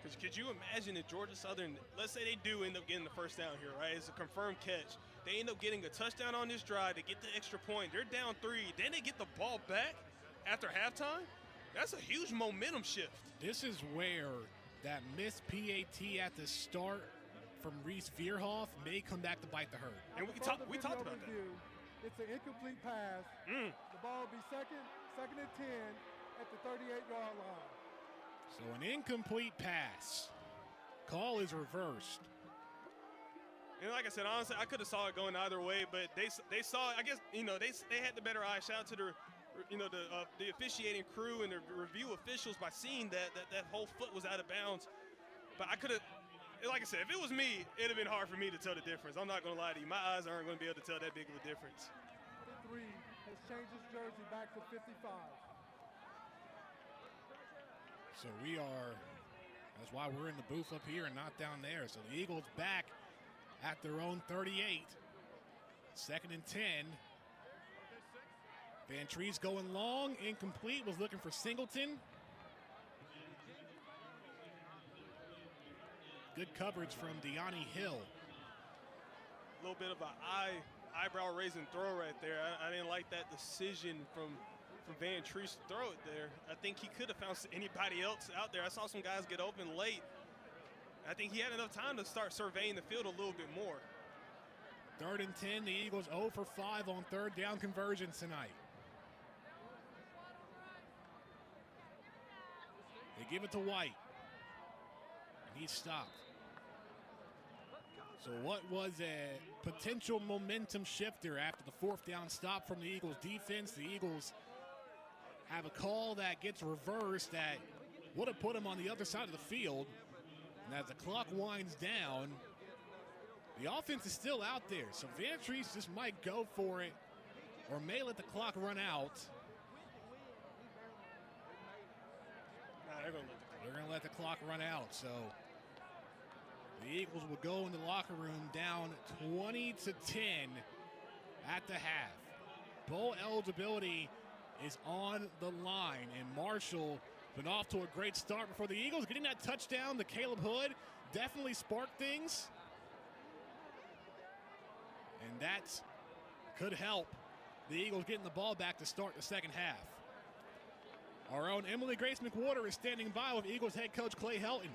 Because could you imagine if Georgia Southern, let's say they do end up getting the first down here, right? It's a confirmed catch. They end up getting a touchdown on this drive. They get the extra point. They're down 3. Then they get the ball back after halftime. That's a huge momentum shift. This is where that missed PAT at the start from Reese Veerhoff may come back to bite the herd. And we talked about that. It's an incomplete pass. The ball will be second and 10 at the 38-yard line. So an incomplete pass. Call is reversed. And like I said, honestly, I could have saw it going either way, but they saw it. I guess, they had the better eye. Shout out to the officiating crew and the review officials by seeing that whole foot was out of bounds. But I could have, like I said, if it was me, it would have been hard for me to tell the difference. I'm not going to lie to you. My eyes aren't going to be able to tell that big of a difference. 3 has changed his jersey back to 55. So that's why we're in the booth up here and not down there. So the Eagles back at their own 38. 2nd and 10. Van Treese going long, incomplete, was looking for Singleton. Good coverage from Deani Hill. A little bit of an eyebrow-raising throw right there. I didn't like that decision from Van Treese to throw it there. I think he could have found anybody else out there. I saw some guys get open late. I think he had enough time to start surveying the field a little bit more. 3rd and 10, the Eagles 0 for 5 on 3rd down conversions tonight. They give it to White. And he's stopped. So what was a potential momentum shifter after the 4th down stop from the Eagles defense? The Eagles have a call that gets reversed that would have put them on the other side of the field. And as the clock winds down, the offense is still out there. So Van Treese just might go for it or may let the clock run out. Nah, they're going to let the clock run out. So the Eagles will go in the locker room down 20-10 at the half. Bowl eligibility is on the line, and Marshall been off to a great start before the Eagles. Getting that touchdown to Caleb Hood definitely sparked things. And that could help the Eagles getting the ball back to start the second half. Our own Emily Grace McWhorter is standing by with Eagles head coach Clay Helton.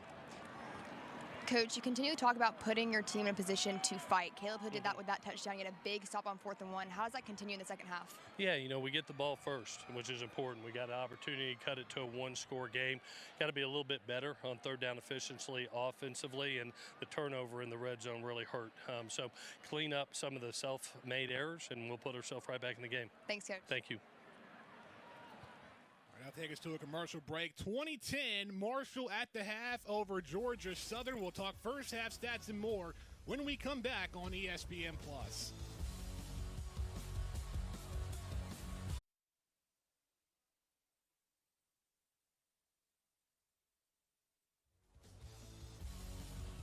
Coach, you continue to talk about putting your team in a position to fight. Caleb Hood did that with that touchdown. He had a big stop on 4th and 1. How does that continue in the second half? Yeah, you know, we get the ball first, which is important. We got an opportunity to cut it to a 1-score game. Got to be a little bit better on 3rd down efficiency offensively, and the turnover in the red zone really hurt. So clean up some of the self-made errors, and we'll put ourselves right back in the game. Thanks, Coach. Thank you. Now take us to a commercial break. 2010, Marshall at the half over Georgia Southern. We'll talk first half stats and more when we come back on ESPN+.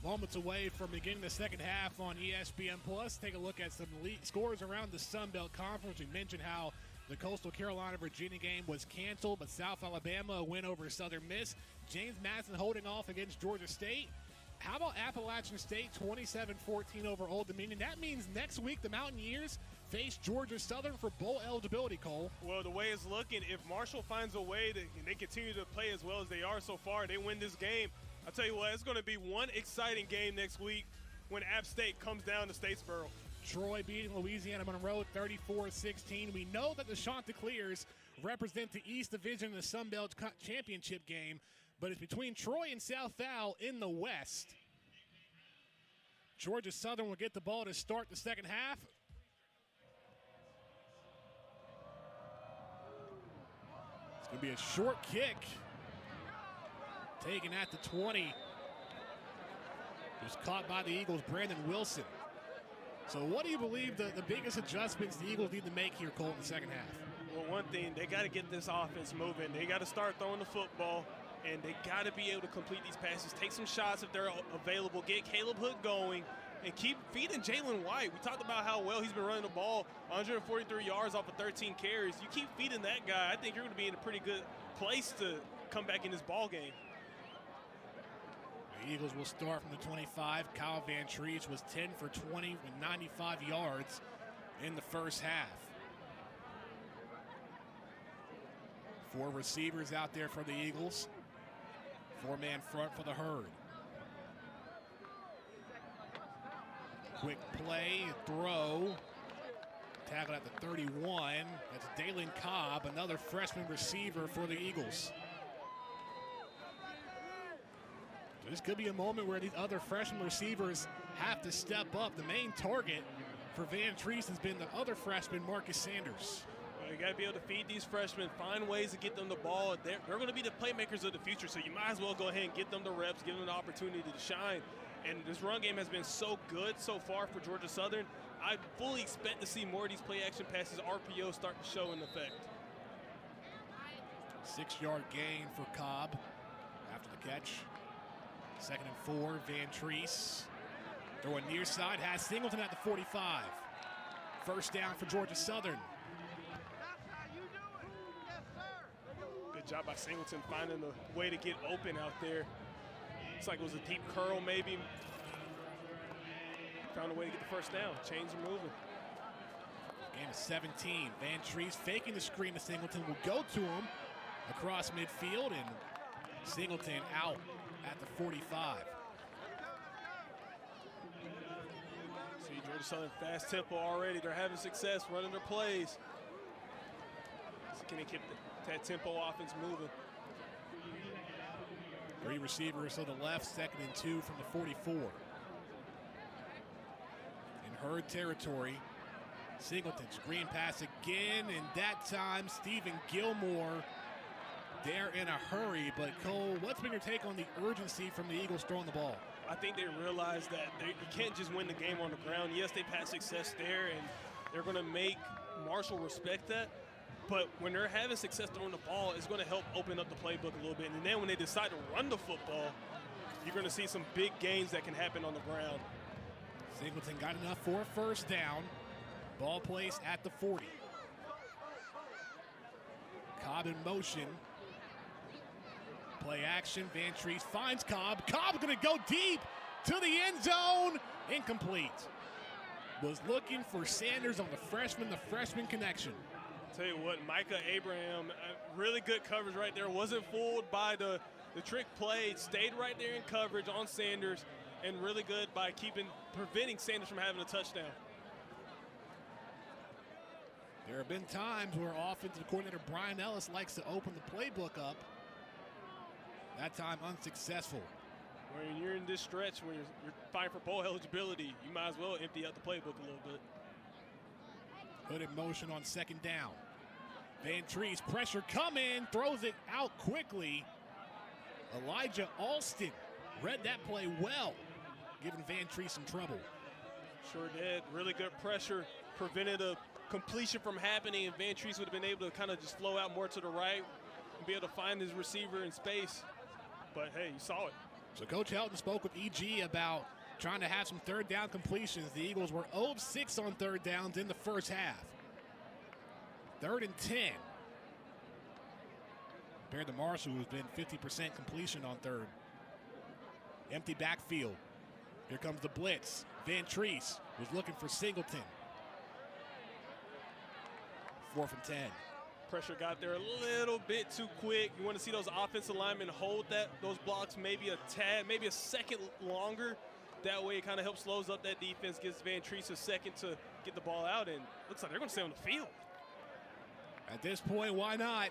Moments away from beginning the second half on ESPN+. Take a look at some scores around the Sun Belt Conference. We mentioned how the Coastal Carolina-Virginia game was canceled, but South Alabama a win over Southern Miss. James Madison holding off against Georgia State. How about Appalachian State 27-14 over Old Dominion? That means next week the Mountaineers face Georgia Southern for bowl eligibility, Cole. Well, the way it's looking, if Marshall finds a way and they continue to play as well as they are so far, they win this game. I'll tell you what, it's going to be one exciting game next week when App State comes down to Statesboro. Troy beating Louisiana Monroe 34-16. We know that the Chanticleers represent the East Division in the Sun Belt Championship game, but it's between Troy and South Al in the West. Georgia Southern will get the ball to start the second half. It's going to be a short kick. Taken at the 20. It was caught by the Eagles' Brandon Wilson. So what do you believe the biggest adjustments the Eagles need to make here, Cole, in the second half? Well, one thing, they got to get this offense moving. They got to start throwing the football, and they got to be able to complete these passes, take some shots if they're available, get Caleb Hood going, and keep feeding Jalen White. We talked about how well he's been running the ball, 143 yards off of 13 carries. You keep feeding that guy, I think you're going to be in a pretty good place to come back in this ball game. The Eagles will start from the 25. Kyle Van Treese was 10 for 20 with 95 yards in the first half. 4 receivers out there for the Eagles. 4-man front for the Herd. Quick play, throw. Tackled at the 31. That's Dalen Cobb, another freshman receiver for the Eagles. This could be a moment where these other freshman receivers have to step up. The main target for Van Treese has been the other freshman, Marcus Sanders. Well, you got to be able to feed these freshmen, find ways to get them the ball. They're going to be the playmakers of the future, so you might as well go ahead and get them the reps, give them the opportunity to shine. And this run game has been so good so far for Georgia Southern. I fully expect to see more of these play-action passes, RPOs, start to show in effect. 6-yard gain for Cobb after the catch. 2nd and 4, Van Treese. Throwing near side, has Singleton at the 45. First down for Georgia Southern. Good job by Singleton finding a way to get open out there. Looks like it was a deep curl maybe. Found a way to get the first down. Chains are moving. Game of 17. Van Treese faking the screen to Singleton will go to him across midfield, and Singleton out at the 45. See Georgia Southern fast tempo already. They're having success running their plays. So can they keep that tempo offense moving? 3 receivers to the left, 2nd and 2 from the 44. In Herd territory, Singleton screen pass again, and that time Stephen Gilmore there in a hurry. But Cole, what's been your take on the urgency from the Eagles throwing the ball? I think they realize that you can't just win the game on the ground. Yes, they've had success there, and they're going to make Marshall respect that. But when they're having success throwing the ball, it's going to help open up the playbook a little bit. And then when they decide to run the football, you're going to see some big gains that can happen on the ground. Singleton got enough for a first down. Ball placed at the 40. Cobb in motion. Play action. Van Treese finds Cobb. Cobb going to go deep to the end zone. Incomplete. Was looking for Sanders on the freshman connection. Tell you what, Micah Abraham, really good coverage right there. Wasn't fooled by the trick play. Stayed right there in coverage on Sanders, and really good by preventing Sanders from having a touchdown. There have been times where offensive coordinator Brian Ellis likes to open the playbook up. That time unsuccessful. When you're in this stretch, when you're fighting for bowl eligibility, you might as well empty out the playbook a little bit. Hood in motion on 2nd down. Van Treese, pressure coming, throws it out quickly. Elijah Alston read that play well, giving Van Treese some trouble. Sure did. Really good pressure, prevented a completion from happening, and Van Treese would have been able to kind of just flow out more to the right and be able to find his receiver in space. But hey, you saw it. So Coach Helton spoke with EG about trying to have some 3rd down completions. The Eagles were 0 of 6 on 3rd downs in the first half. 3rd and 10. Compared to Marshall, who's been 50% completion on 3rd. Empty backfield. Here comes the blitz. Van Treese was looking for Singleton. 4th and 10. Pressure got there a little bit too quick. You want to see those offensive linemen hold those blocks maybe a tad, maybe a second longer. That way it kind of helps slows up that defense, gives Van Treese a second to get the ball out, and looks like they're going to stay on the field. At this point, why not?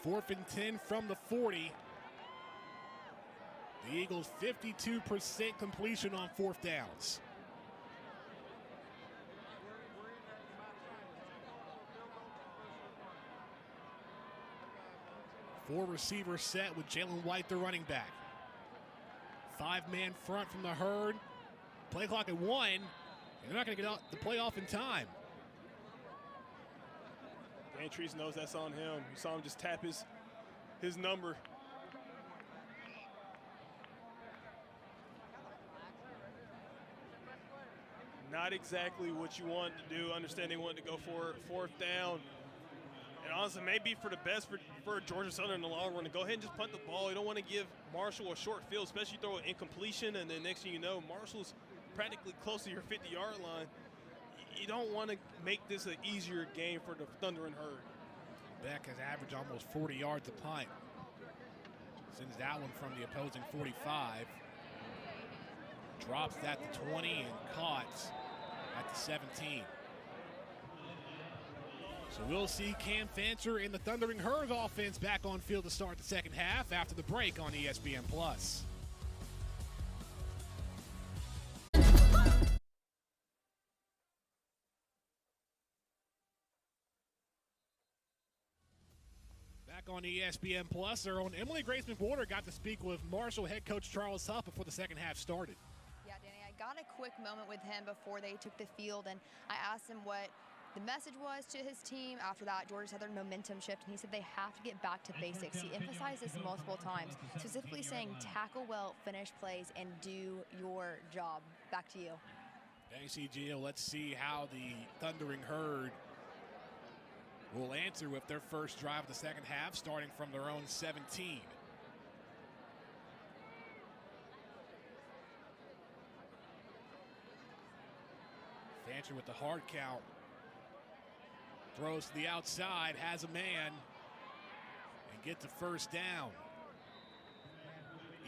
4th and 10 from the 40. The Eagles 52% completion on 4th downs. Four receiver set with Jalen White, the running back. 5-man front from the Herd. Play clock at 1. And they're not going to get the play off in time. Van Treese knows that's on him. You saw him just tap his number. Not exactly what you want to do. Understand they wanted to go for 4th down. And honestly, maybe for the best for Georgia Southern in the long run to go ahead and just punt the ball. You don't want to give Marshall a short field, especially throw an incompletion, and then next thing you know, Marshall's practically close to your 50-yard line. You don't want to make this an easier game for the Thunder and Herd. Beck has averaged almost 40 yards a punt. Sends that one from the opposing 45. Drops that to 20 and caught at the 17. So we'll see Cam Fancher in the Thundering Herd offense back on field to start the second half after the break on ESPN+. Back on ESPN+, our own Emily Grace McWhorter got to speak with Marshall head coach Charles Huff before the second half started. Yeah, Danny, I got a quick moment with him before they took the field, and I asked him what the message was to his team after that Georgia Southern momentum shift, and he said they have to get back to basics. He emphasized this multiple times, specifically saying tackle well, finish plays, and do your job. Back to you. Thanks, EGO. Let's see how the Thundering Herd will answer with their first drive of the second half, starting from their own 17. Fancher with the hard count. Throws to the outside, has a man, and gets the first down.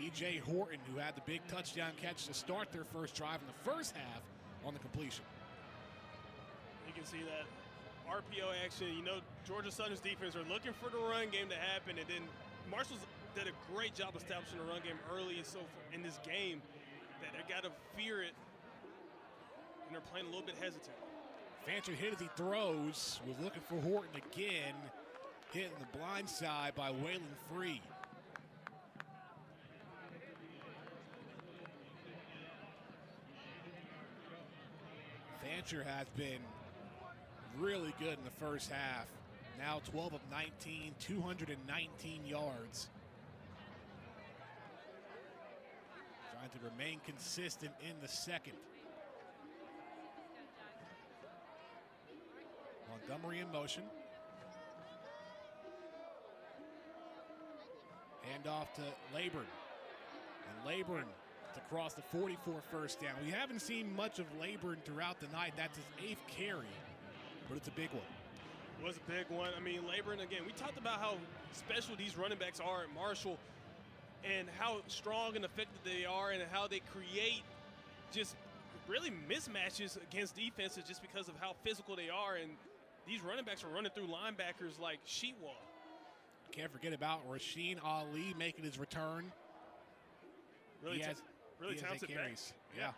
E.J. Horton, who had the big touchdown catch to start their first drive in the first half on the completion. You can see that RPO action. You know, Georgia Southern's defense are looking for the run game to happen, and then Marshall's did a great job establishing the run game early so in this game that they got to fear it, and they're playing a little bit hesitant. Fancher hit as he throws, was looking for Horton again, hit in the blind side by Waylon Free. Fancher has been really good in the first half. Now 12 of 19, 219 yards. Trying to remain consistent in the second. Montgomery in motion. Hand off to Leyburn. And Leyburn to cross the 44 first down. We haven't seen much of Leyburn throughout the night. That's his 8th carry, but it's a big one. It was a big one. I mean, Leyburn, again, we talked about how special these running backs are at Marshall and how strong and effective they are and how they create just really mismatches against defenses just because of how physical they are. And these running backs are running through linebackers like sheet wall. Can't forget about Rasheen Ali making his return. Really, he has talented 8 carries. Yeah.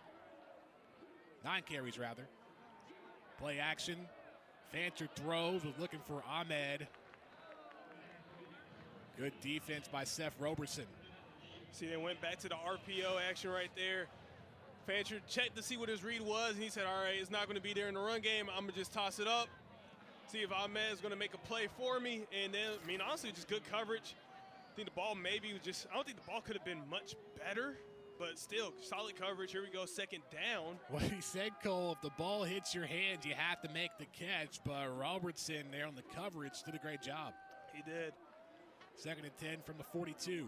9 carries, rather. Play action. Fancher throws, was looking for Ahmed. Good defense by Seth Roberson. See, they went back to the RPO action right there. Fancher checked to see what his read was, and he said, all right, it's not going to be there in the run game. I'm going to just toss it up, see if Ahmed is going to make a play for me. And then, I mean, honestly, just good coverage. I think the ball maybe was just, I don't think the ball could have been much better, but still, solid coverage. Here we go, second down. What he said, Cole, if the ball hits your hands, you have to make the catch. But Robertson there on the coverage did a great job. He did. 2nd and 10 from the 42.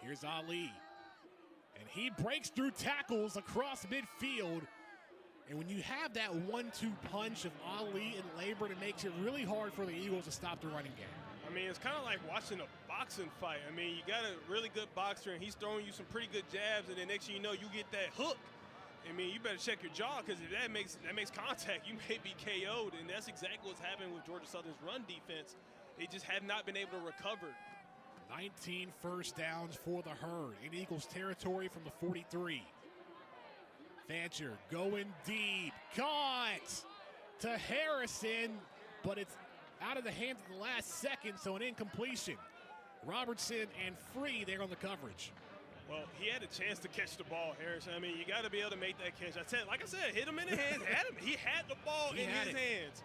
Here's Ali. And he breaks through tackles across midfield. And when you have that 1-2 punch of Ali and Leyburn, it makes it really hard for the Eagles to stop the running game. I mean, it's kind of like watching a boxing fight. I mean, you got a really good boxer, and he's throwing you some pretty good jabs, and then next thing you know, you get that hook. I mean, you better check your jaw, because if that makes contact, you may be KO'd, and that's exactly what's happening with Georgia Southern's run defense. They just have not been able to recover. 19 first downs for the Herd in Eagles territory from the 43. Fancher going deep, caught to Harrison, but it's out of the hands at the last second, so an incompletion. Robertson and Free there on the coverage. Well, he had a chance to catch the ball, Harrison. I mean, you got to be able to make that catch. Like I said, hit him in the hands. He had the ball in his hands.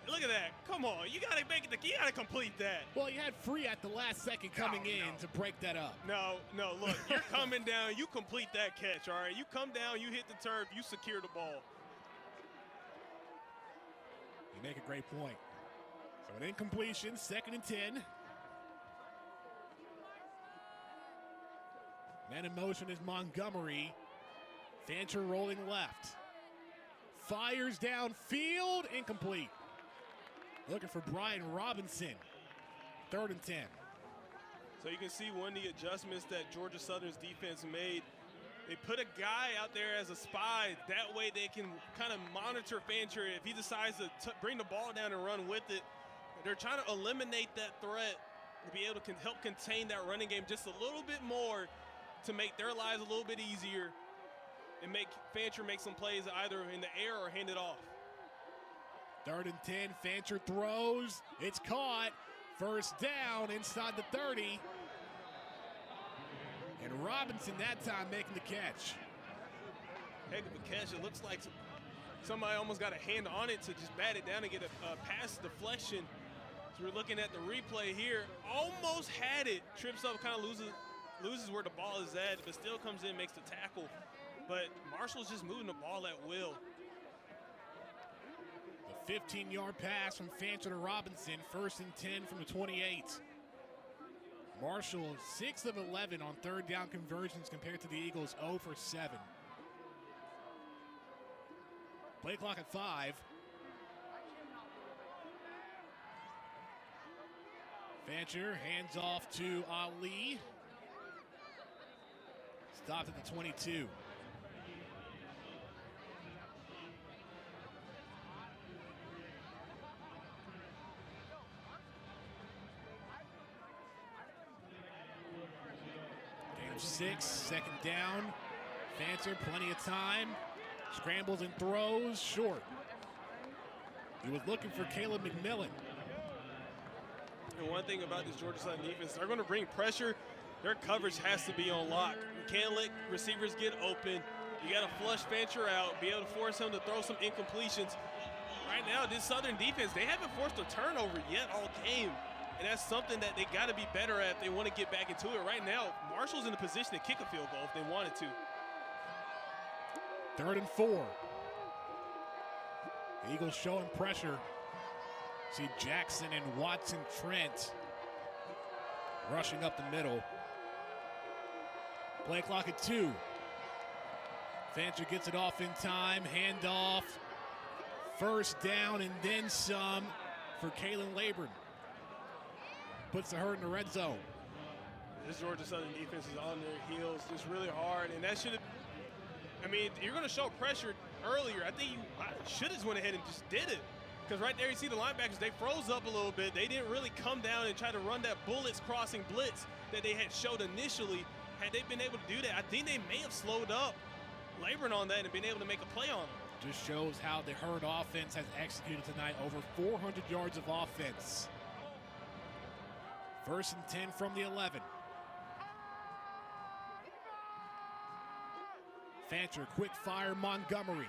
Look at that. Come on. You got to make it. You got to complete that. Well, you had Free at the last second coming in to break that up. No. Look, you're coming down. You complete that catch, all right? You come down, you hit the turf, you secure the ball. You make a great point. So an incompletion, 2nd and 10. Man in motion is Montgomery. Fancher rolling left. Fires downfield, incomplete. Looking for Brian Robinson. 3rd and 10. So you can see one of the adjustments that Georgia Southern's defense made. They put a guy out there as a spy. That way they can kind of monitor Fancher. If he decides to bring the ball down and run with it, they're trying to eliminate that threat to be able to help contain that running game just a little bit more to make their lives a little bit easier and make Fancher make some plays either in the air or hand it off. 3rd and 10, Fancher throws. It's caught. First down inside the 30. And Robinson that time making the catch. Heck of a catch. It looks like somebody almost got a hand on it to just bat it down and get a pass deflection. So we're looking at the replay here. Almost had it. Trips up, kind of loses where the ball is at, but still comes in, makes the tackle. But Marshall's just moving the ball at will. The 15-yard pass from Fancher to Robinson. 1st and 10 from the 28. Marshall 6 of 11 on third down conversions compared to the Eagles 0 for 7. Play clock at 5. Fancher hands off to Ali. Stopped at the 22. Gain of 6, second down. Fancher, plenty of time. Scrambles and throws, short. He was looking for Caleb McMillan. And one thing about this Georgia Southern defense, they're going to bring pressure. Their coverage has to be on lock. You can't let receivers get open. You got to flush Fancher out, be able to force him to throw some incompletions. Right now, this Southern defense, they haven't forced a turnover yet all game. And that's something that they got to be better at if they want to get back into it. Right now, Marshall's in a position to kick a field goal if they wanted to. 3rd and 4. Eagles showing pressure. See Jackson and Watson Trent rushing up the middle. Play clock at 2. Fancher gets it off in time. Handoff. First down and then some for Kalen Laburn. Puts the Herd in the red zone. This Georgia Southern defense is on their heels just really hard, and that should have, I mean, you're going to show pressure earlier. I think you should have went ahead and just did it. Because right there you see the linebackers, they froze up a little bit. They didn't really come down and try to run that bullets crossing blitz that they had showed initially. Had they been able to do that, I think they may have slowed up Laburn on that and been able to make a play on it. Just shows how the Herd offense has executed tonight. Over 400 yards of offense. 1st and 10 from the 11. Fancher, quick fire, Montgomery.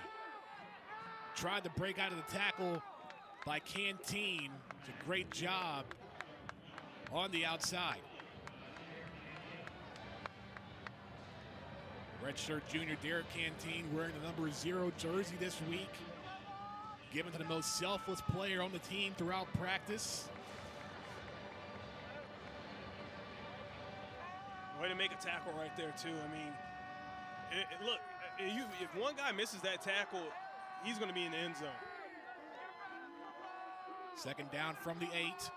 Tried to break out of the tackle by Canteen. It's a great job on the outside. Redshirt junior Derek Canteen wearing the number 0 jersey this week. Given to the most selfless player on the team throughout practice. Way to make a tackle right there, too. I mean, look, if one guy misses that tackle, he's going to be in the end zone. 2nd down from the 8.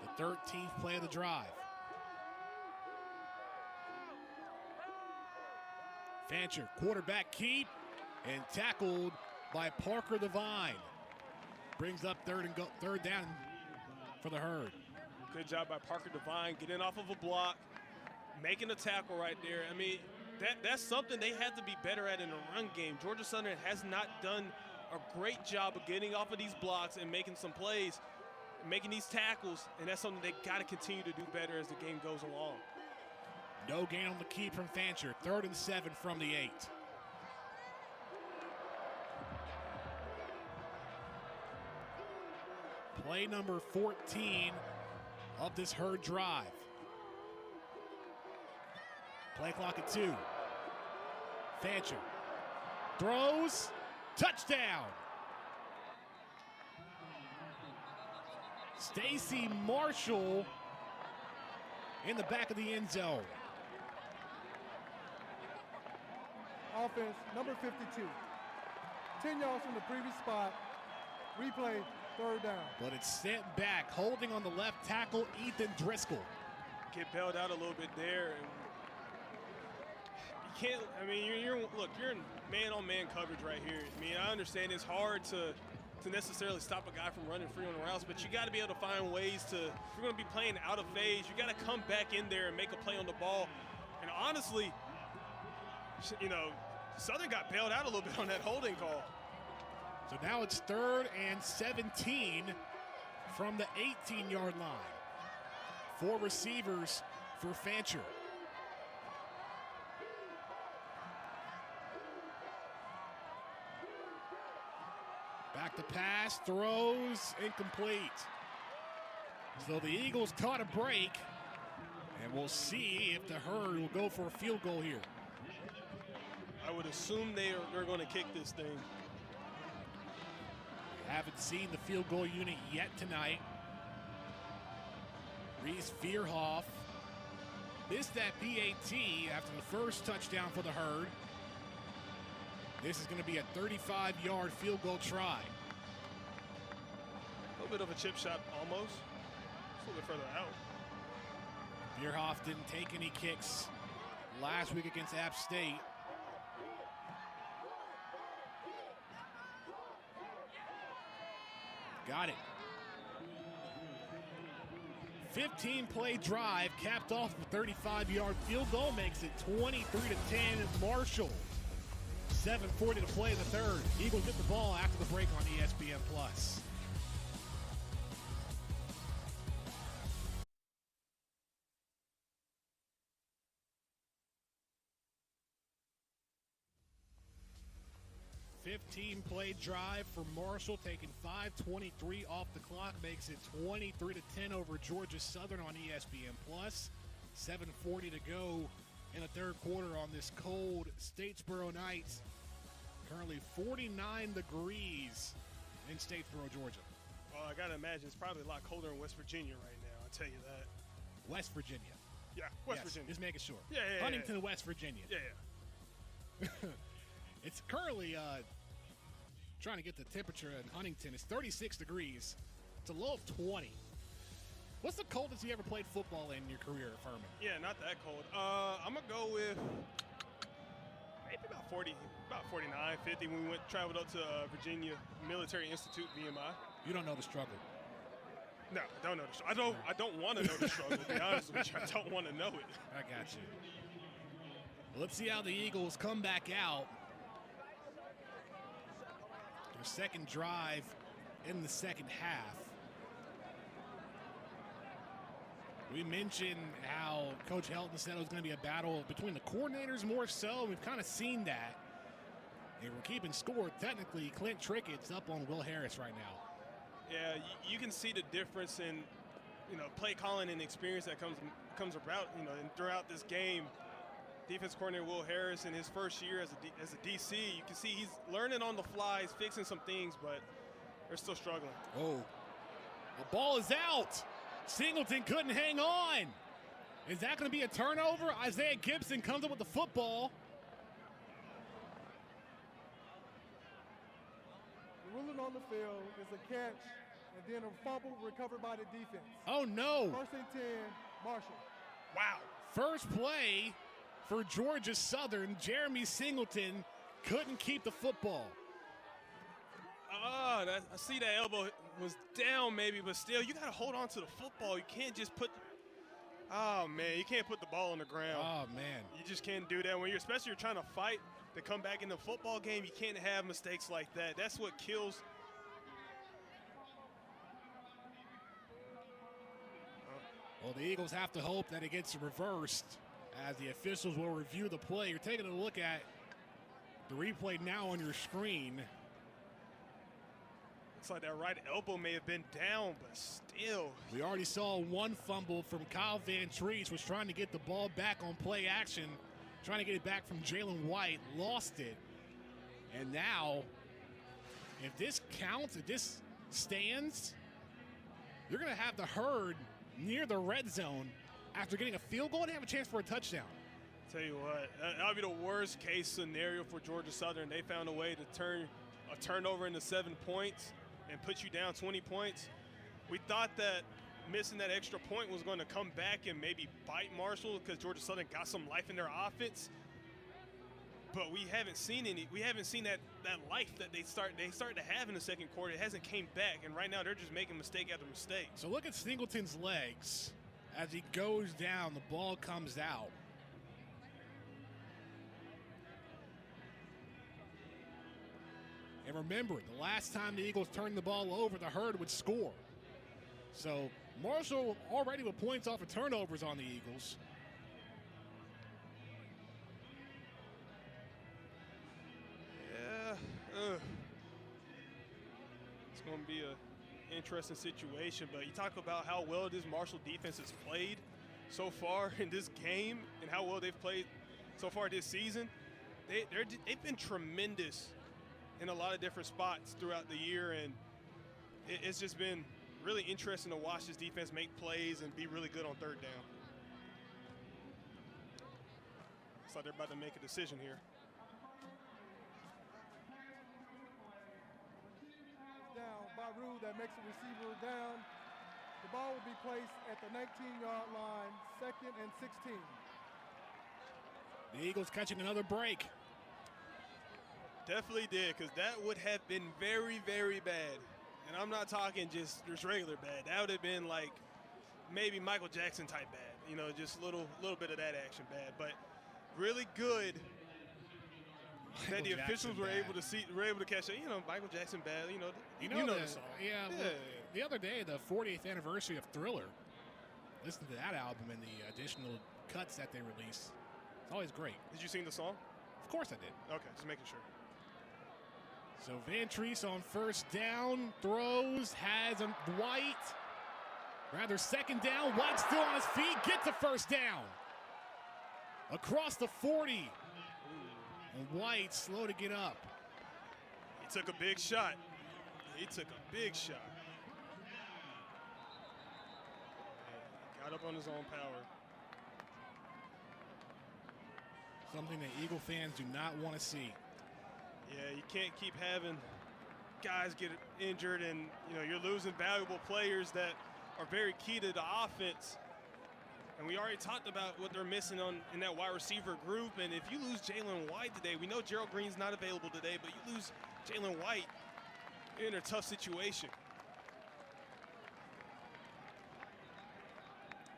The 13th play of the drive. Fancher, quarterback keep, and tackled by Parker Devine. Brings up third down for the Herd. Good job by Parker Devine, getting off of a block, making a tackle right there. I mean, that's something they had to be better at in the run game. Georgia Southern has not done a great job of getting off of these blocks and making some plays, making these tackles, and that's something they got to continue to do better as the game goes along. No gain on the key from Fancher. 3rd and 7 from the 8. Play number 14 of this Herd drive. Play clock at 2. Fancher throws, touchdown. Stacy Marshall in the back of the end zone. Offense, number 52. 10 yards from the previous spot. Replay, 3rd down. But it's sent back, holding on the left tackle, Ethan Driscoll. Get bailed out a little bit there. And you can't, I mean, you're in man-on-man coverage right here. I mean, I understand it's hard to necessarily stop a guy from running free on the routes, but you got to be able to find ways to, if you're going to be playing out of phase, you got to come back in there and make a play on the ball. And honestly, you know, Southern got bailed out a little bit on that holding call. So now it's 3rd and 17 from the 18-yard line. 4 receivers for Fancher. Back to pass, throws, incomplete. So the Eagles caught a break, and we'll see if the Herd will go for a field goal here. I would assume they're going to kick this thing. Haven't seen the field goal unit yet tonight. Reese Veerhoff missed that PAT after the first touchdown for the Herd. This is going to be a 35-yard field goal try. A little bit of a chip shot almost. Just a little bit further out. Veerhoff didn't take any kicks last week against App State. Got it. 15-play drive capped off with a 35-yard field goal, makes it 23-10 Marshall. 7:40 to play in the third. Eagles get the ball after the break on ESPN+. 15-play drive for Marshall, taking 5:23 off the clock, makes it 23-10 over Georgia Southern on ESPN+. 7:40 to go in the third quarter on this cold Statesboro night. Currently 49 degrees in Statesboro, Georgia. Well, I got to imagine it's probably a lot colder in West Virginia right now, I'll tell you that. West Virginia. Yeah, West Virginia. Just making sure. Yeah. Huntington, West Virginia. Yeah. It's currently trying to get the temperature in Huntington. It's 36 degrees. It's a low of 20. What's the coldest you ever played football in your career, Furman? Yeah, not that cold. I'm going to go with maybe about 40, about 49, 50 when we traveled up to Virginia Military Institute, VMI. You don't know the struggle. No, I don't know the struggle. I don't want to know the struggle, to be honest with you. I don't want to know it. I got you. Well, let's see how the Eagles come back out. Their second drive in the second half. We mentioned how Coach Helton said it was going to be a battle between the coordinators more so. We've kind of seen that. And we're keeping score. Technically, Clint Trickett's up on Will Harris right now. Yeah, you can see the difference in, play calling and experience that comes about, and throughout this game. Defense coordinator Will Harris in his first year as a DC, you can see he's learning on the fly, he's fixing some things, but they're still struggling. Oh, the ball is out. Singleton couldn't hang on. Is that going to be a turnover? Isaiah Gibson comes up with the football. The ruling on the field is a catch and then a fumble recovered by the defense. Oh, no. First and 10, Marshall. Wow. First play for Georgia Southern. Jeremy Singleton couldn't keep the football. I see that elbow was down maybe, but still, you got to hold on to the football. You can't just you can't put the ball on the ground. Oh, man. You just can't do that. Especially you're trying to fight to come back in the football game, you can't have mistakes like that. That's what kills. Well, the Eagles have to hope that it gets reversed as the officials will review the play. You're taking a look at the replay now on your screen. Looks like that right elbow may have been down, but still. We already saw one fumble from Kyle Van Treese, was trying to get the ball back on play action, trying to get it back from Jalen White, lost it. And now, if this counts, if this stands, you're going to have the Herd near the red zone after getting a field goal and have a chance for a touchdown. Tell you what, that would be the worst case scenario for Georgia Southern. They found a way to turn a turnover into 7 points and put you down 20 points. We thought that missing that extra point was going to come back and maybe bite Marshall because Georgia Southern got some life in their offense. But we haven't seen that life that they start to have in the second quarter. It hasn't came back, and right now they're just making mistake after mistake. So look at Singleton's legs. As he goes down, the ball comes out. And remember, the last time the Eagles turned the ball over, the Herd would score. So Marshall already with points off of turnovers on the Eagles. Yeah, it's going to be an interesting situation, but you talk about how well this Marshall defense has played so far in this game and how well they've played so far this season. They've been tremendous in a lot of different spots throughout the year, and it's just been really interesting to watch this defense make plays and be really good on third down. Looks like they're about to make a decision here. Down by Rue, that makes the receiver down. The ball will be placed at the 19-yard line, 2nd and 16. The Eagles catching another break. Definitely did, because that would have been very, very bad. And I'm not talking just regular bad. That would have been like maybe Michael Jackson type bad. You know, just a little bit of that action bad. But really good that the officials were able to catch it. You know, Michael Jackson bad. You know the song. Yeah. Yeah. Well, the other day, the 40th anniversary of Thriller. Listen to that album and the additional cuts that they release. It's always great. Did you sing the song? Of course I did. Okay, just making sure. So Vantrease on first down, throws, has White. Rather second down, White still on his feet, gets the first down. Across the 40. And White slow to get up. He took a big shot. Got up on his own power. Something that Eagle fans do not want to see. Yeah, you can't keep having guys get injured, and you're losing valuable players that are very key to the offense. And we already talked about what they're missing in that wide receiver group. And if you lose Jalen White today, we know Gerald Green's not available today, but you lose Jalen White, you're in a tough situation.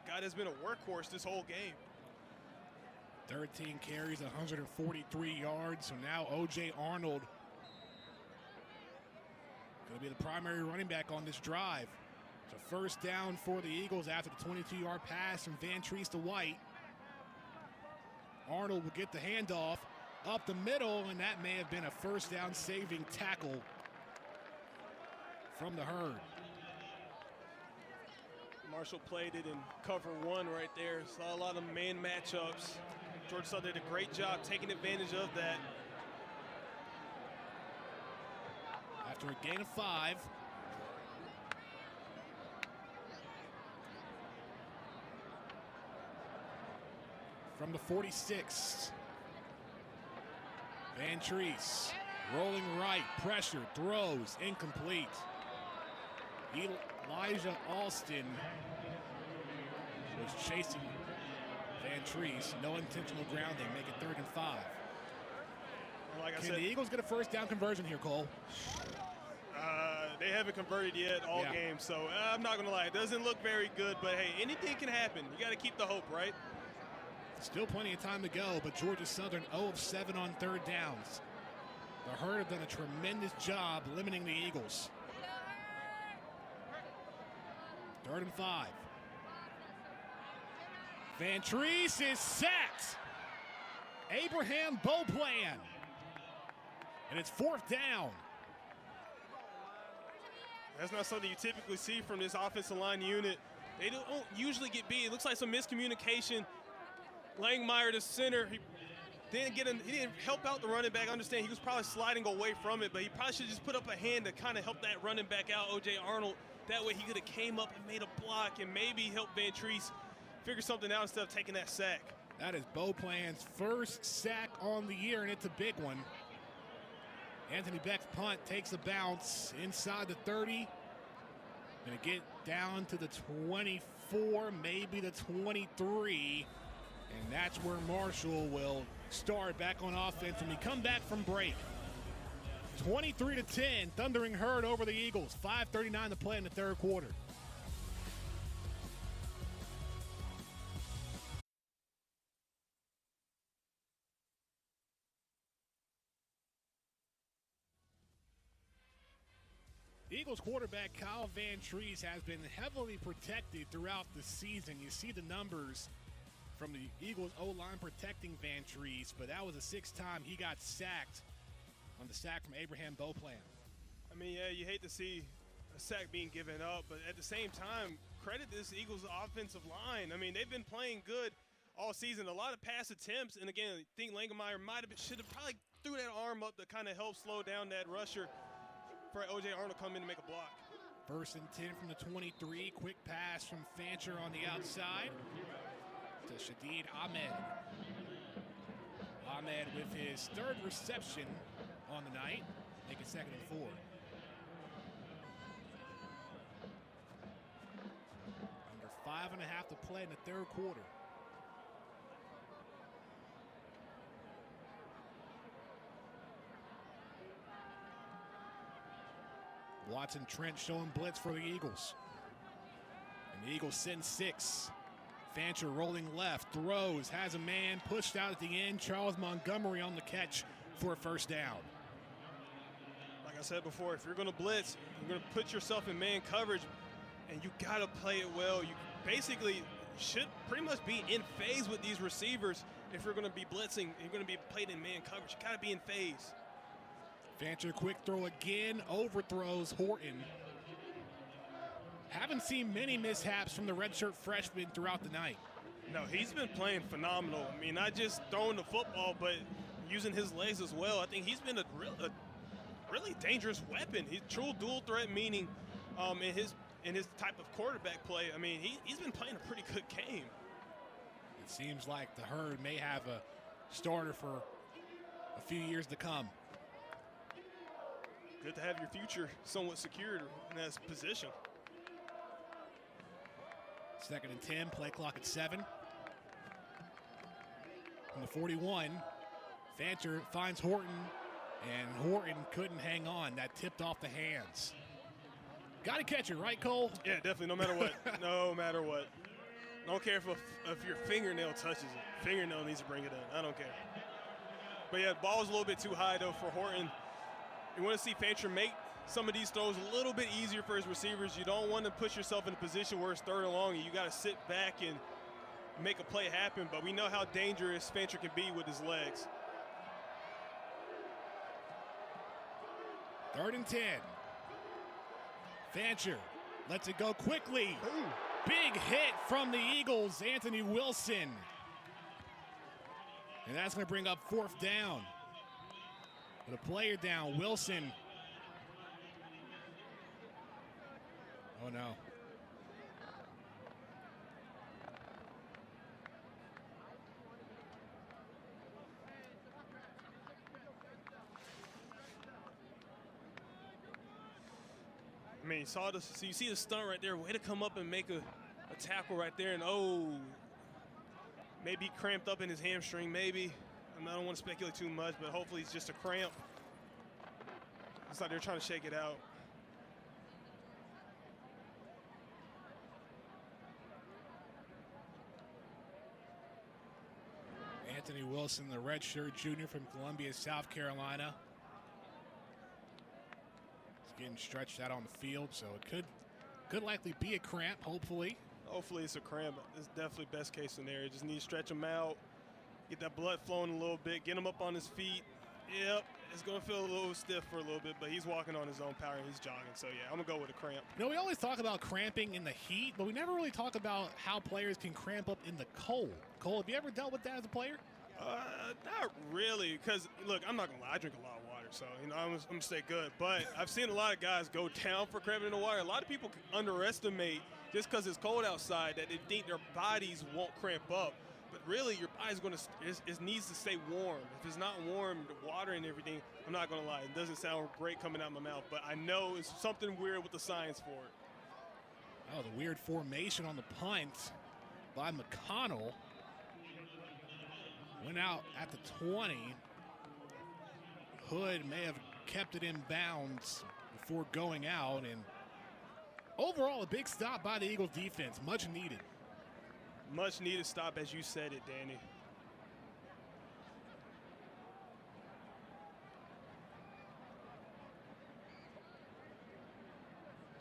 God has been a workhorse this whole game. 13 carries, 143 yards. So now O.J. Arnold going to be the primary running back on this drive. So first down for the Eagles after the 22-yard pass from Vantrease to White. Arnold will get the handoff up the middle, and that may have been a first down saving tackle from the Herd. Marshall played it in cover one right there. Saw a lot of man matchups. Georgia Southern did a great job taking advantage of that. After a gain of 5. From the 46. Vantrease rolling right, pressure, throws, incomplete. Elijah Alston was chasing Vantrease. No intentional grounding, make it 3rd and 5. Like I Can said, the Eagles get a first down conversion here, Cole? they haven't converted yet all game, so I'm not going to lie. It doesn't look very good, but hey, anything can happen. You got to keep the hope, right? Still plenty of time to go, but Georgia Southern 0 of 7 on 3rd downs. The Herd have done a tremendous job limiting the Eagles. 3rd and 5. Vantrease is sacked. Abraham Beauplan. And it's 4th down. That's not something you typically see from this offensive line unit. They don't usually get beat. It looks like some miscommunication. Langmeyer, the center, he didn't help out the running back. I understand he was probably sliding away from it, but he probably should just put up a hand to kind of help that running back out, O.J. Arnold. That way he could have came up and made a block and maybe helped Vantrease figure something out instead of taking that sack. That is Beauplan's first sack on the year, and it's a big one. Anthony Beck's punt takes a bounce inside the 30. Going to get down to the 24, maybe the 23. And that's where Marshall will start back on offense when we come back from break. 23-10, Thundering Herd over the Eagles. 5:39 to play in the 3rd quarter. Eagles quarterback Kyle Vantrease has been heavily protected throughout the season. You see the numbers from the Eagles O-line protecting Vantrease, but that was the 6th time he got sacked on the sack from Abraham Beauplan. I mean, yeah, you hate to see a sack being given up, but at the same time, credit this Eagles offensive line. I mean, they've been playing good all season. A lot of pass attempts, and again, I think Langmeyer should have probably threw that arm up to kind of help slow down that rusher for O.J. Arnold come in to make a block. First and 10 from the 23. Quick pass from Fancher on the outside to Shadid Ahmed. Ahmed with his third reception on the night. Make it 2nd and 4. Under 5.5 to play in the third quarter. Watson Trent showing blitz for the Eagles. And the Eagles send 6. Fancher rolling left, throws, has a man, pushed out at the end. Charles Montgomery on the catch for a first down. Like I said before, if you're going to blitz, you're going to put yourself in man coverage, and you got to play it well. You basically should pretty much be in phase with these receivers. If you're going to be blitzing, you're going to be played in man coverage. You got to be in phase. Fancher quick throw again, overthrows Horton. Haven't seen many mishaps from the redshirt freshman throughout the night. No, he's been playing phenomenal. I mean, not just throwing the football, but using his legs as well. I think he's been a really dangerous weapon. He's true dual threat, meaning in his type of quarterback play. I mean, he's been playing a pretty good game. It seems like the Herd may have a starter for a few years to come. Good to have your future somewhat secured in that position. 2nd and 10, play clock at 7. From the 41, Fancher finds Horton, and Horton couldn't hang on. That tipped off the hands. Got to catch it, right, Cole? Yeah, definitely, no matter what. No matter what. I don't care if your fingernail touches it. Fingernail needs to bring it in. I don't care. But yeah, the ball was a little bit too high, though, for Horton. You want to see Fancher make some of these throws a little bit easier for his receivers. You don't want to put yourself in a position where it's 3rd and long and you got to sit back and make a play happen. But we know how dangerous Fancher can be with his legs. 3rd and 10. Fancher lets it go quickly. Ooh. Big hit from the Eagles, Anthony Wilson. And that's going to bring up 4th down. With a player down, Wilson. Oh, no. I mean, so you see the stunt right there. Way to come up and make a tackle right there. And, oh, maybe cramped up in his hamstring, maybe. I don't want to speculate too much, but hopefully it's just a cramp. It's like they're trying to shake it out. Anthony Wilson, the redshirt junior from Columbia, South Carolina. He's getting stretched out on the field, so it could likely be a cramp, hopefully. Hopefully it's a cramp. It's definitely best case scenario. Just need to stretch him out, get that blood flowing a little bit, get him up on his feet. Yep, it's going to feel a little stiff for a little bit, but he's walking on his own power and he's jogging. So, yeah, I'm going to go with a cramp. You know, we always talk about cramping in the heat, but we never really talk about how players can cramp up in the cold. Cole, have you ever dealt with that as a player? Not really, because, look, I'm not going to lie. I drink a lot of water, so, you know, I'm going to stay good. But I've seen a lot of guys go down for cramping in the water. A lot of people underestimate, just because it's cold outside, that they think their bodies won't cramp up. But really, your body's going to it needs to stay warm. If it's not warm, the water and everything, I'm not going to lie. It doesn't sound great coming out of my mouth, but I know it's something weird with the science for it. Oh, the weird formation on the punt by McConnell. Went out at the 20. Hood may have kept it in bounds before going out. And overall, a big stop by the Eagles defense. Much needed. Much needed stop, as you said it, Danny.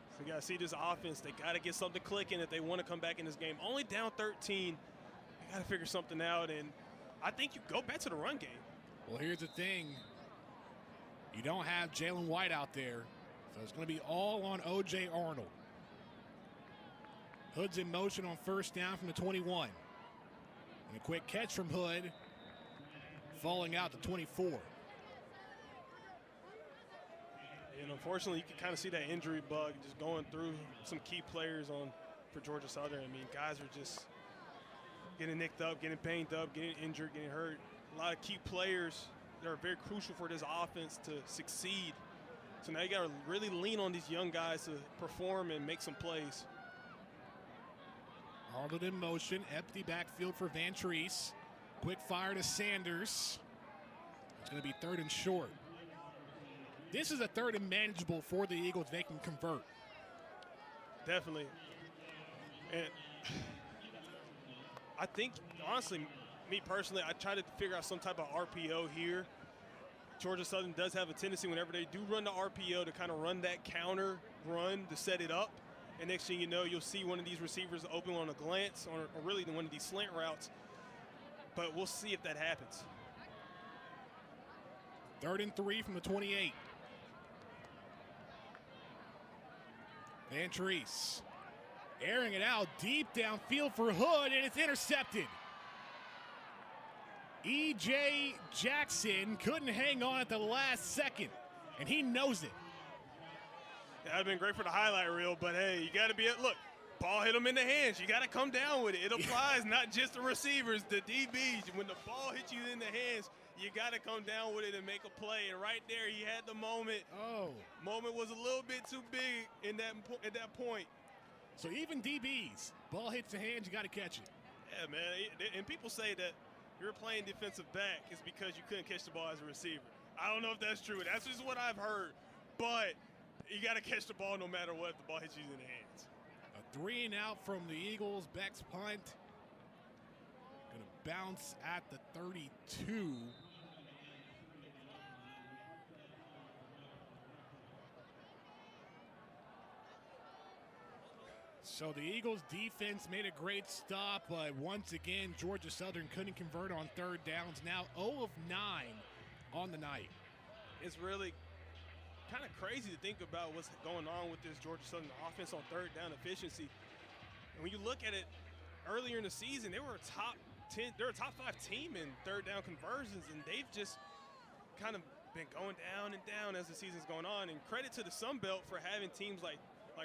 So you got to see this offense. They got to get something clicking if they want to come back in this game. Only down 13. They got to figure something out, and I think you go back to the run game. Well, here's the thing. You don't have Jalen White out there, so it's going to be all on O.J. Arnold. Hood's in motion on first down from the 21. And a quick catch from Hood, falling out to 24. And unfortunately, you can kind of see that injury bug just going through some key players for Georgia Southern. I mean, guys are just getting nicked up, getting banged up, getting injured, getting hurt. A lot of key players that are very crucial for this offense to succeed. So now you got to really lean on these young guys to perform and make some plays. Arnold in motion, empty backfield for Van Treese. Quick fire to Sanders. It's going to be 3rd and short. This is a 3rd and manageable for the Eagles. They can convert. Definitely. And I think, honestly, me personally, I try to figure out some type of RPO here. Georgia Southern does have a tendency whenever they do run the RPO to kind of run that counter run to set it up. And next thing you know, you'll see one of these receivers open on a glance or really one of these slant routes. But we'll see if that happens. 3rd and 3 from the 28. Van Treese airing it out deep downfield for Hood, and it's intercepted. E.J. Jackson couldn't hang on at the last second, and he knows it. That would have been great for the highlight reel, but hey, you got to be – look, ball hit him in the hands. You got to come down with it. It applies not just to receivers, the DBs. When the ball hits you in the hands, you got to come down with it and make a play. And right there, he had the moment. Moment was a little bit too big at that point. So even DBs, ball hits the hands, you got to catch it. Yeah, man. And people say that you're playing defensive back is because you couldn't catch the ball as a receiver. I don't know if that's true. That's just what I've heard. But you got to catch the ball no matter what if the ball hits you in the hands. A 3 and out from the Eagles. Beck's punt. Going to bounce at the 32. So the Eagles defense made a great stop, but once again, Georgia Southern couldn't convert on 3rd downs. Now 0 of 9 on the night. It's really kind of crazy to think about what's going on with this Georgia Southern offense on 3rd down efficiency. And when you look at it earlier in the season, they were a top 10, they're a top 5 team in 3rd down conversions, and they've just kind of been going down and down as the season's going on. And credit to the Sun Belt for having teams like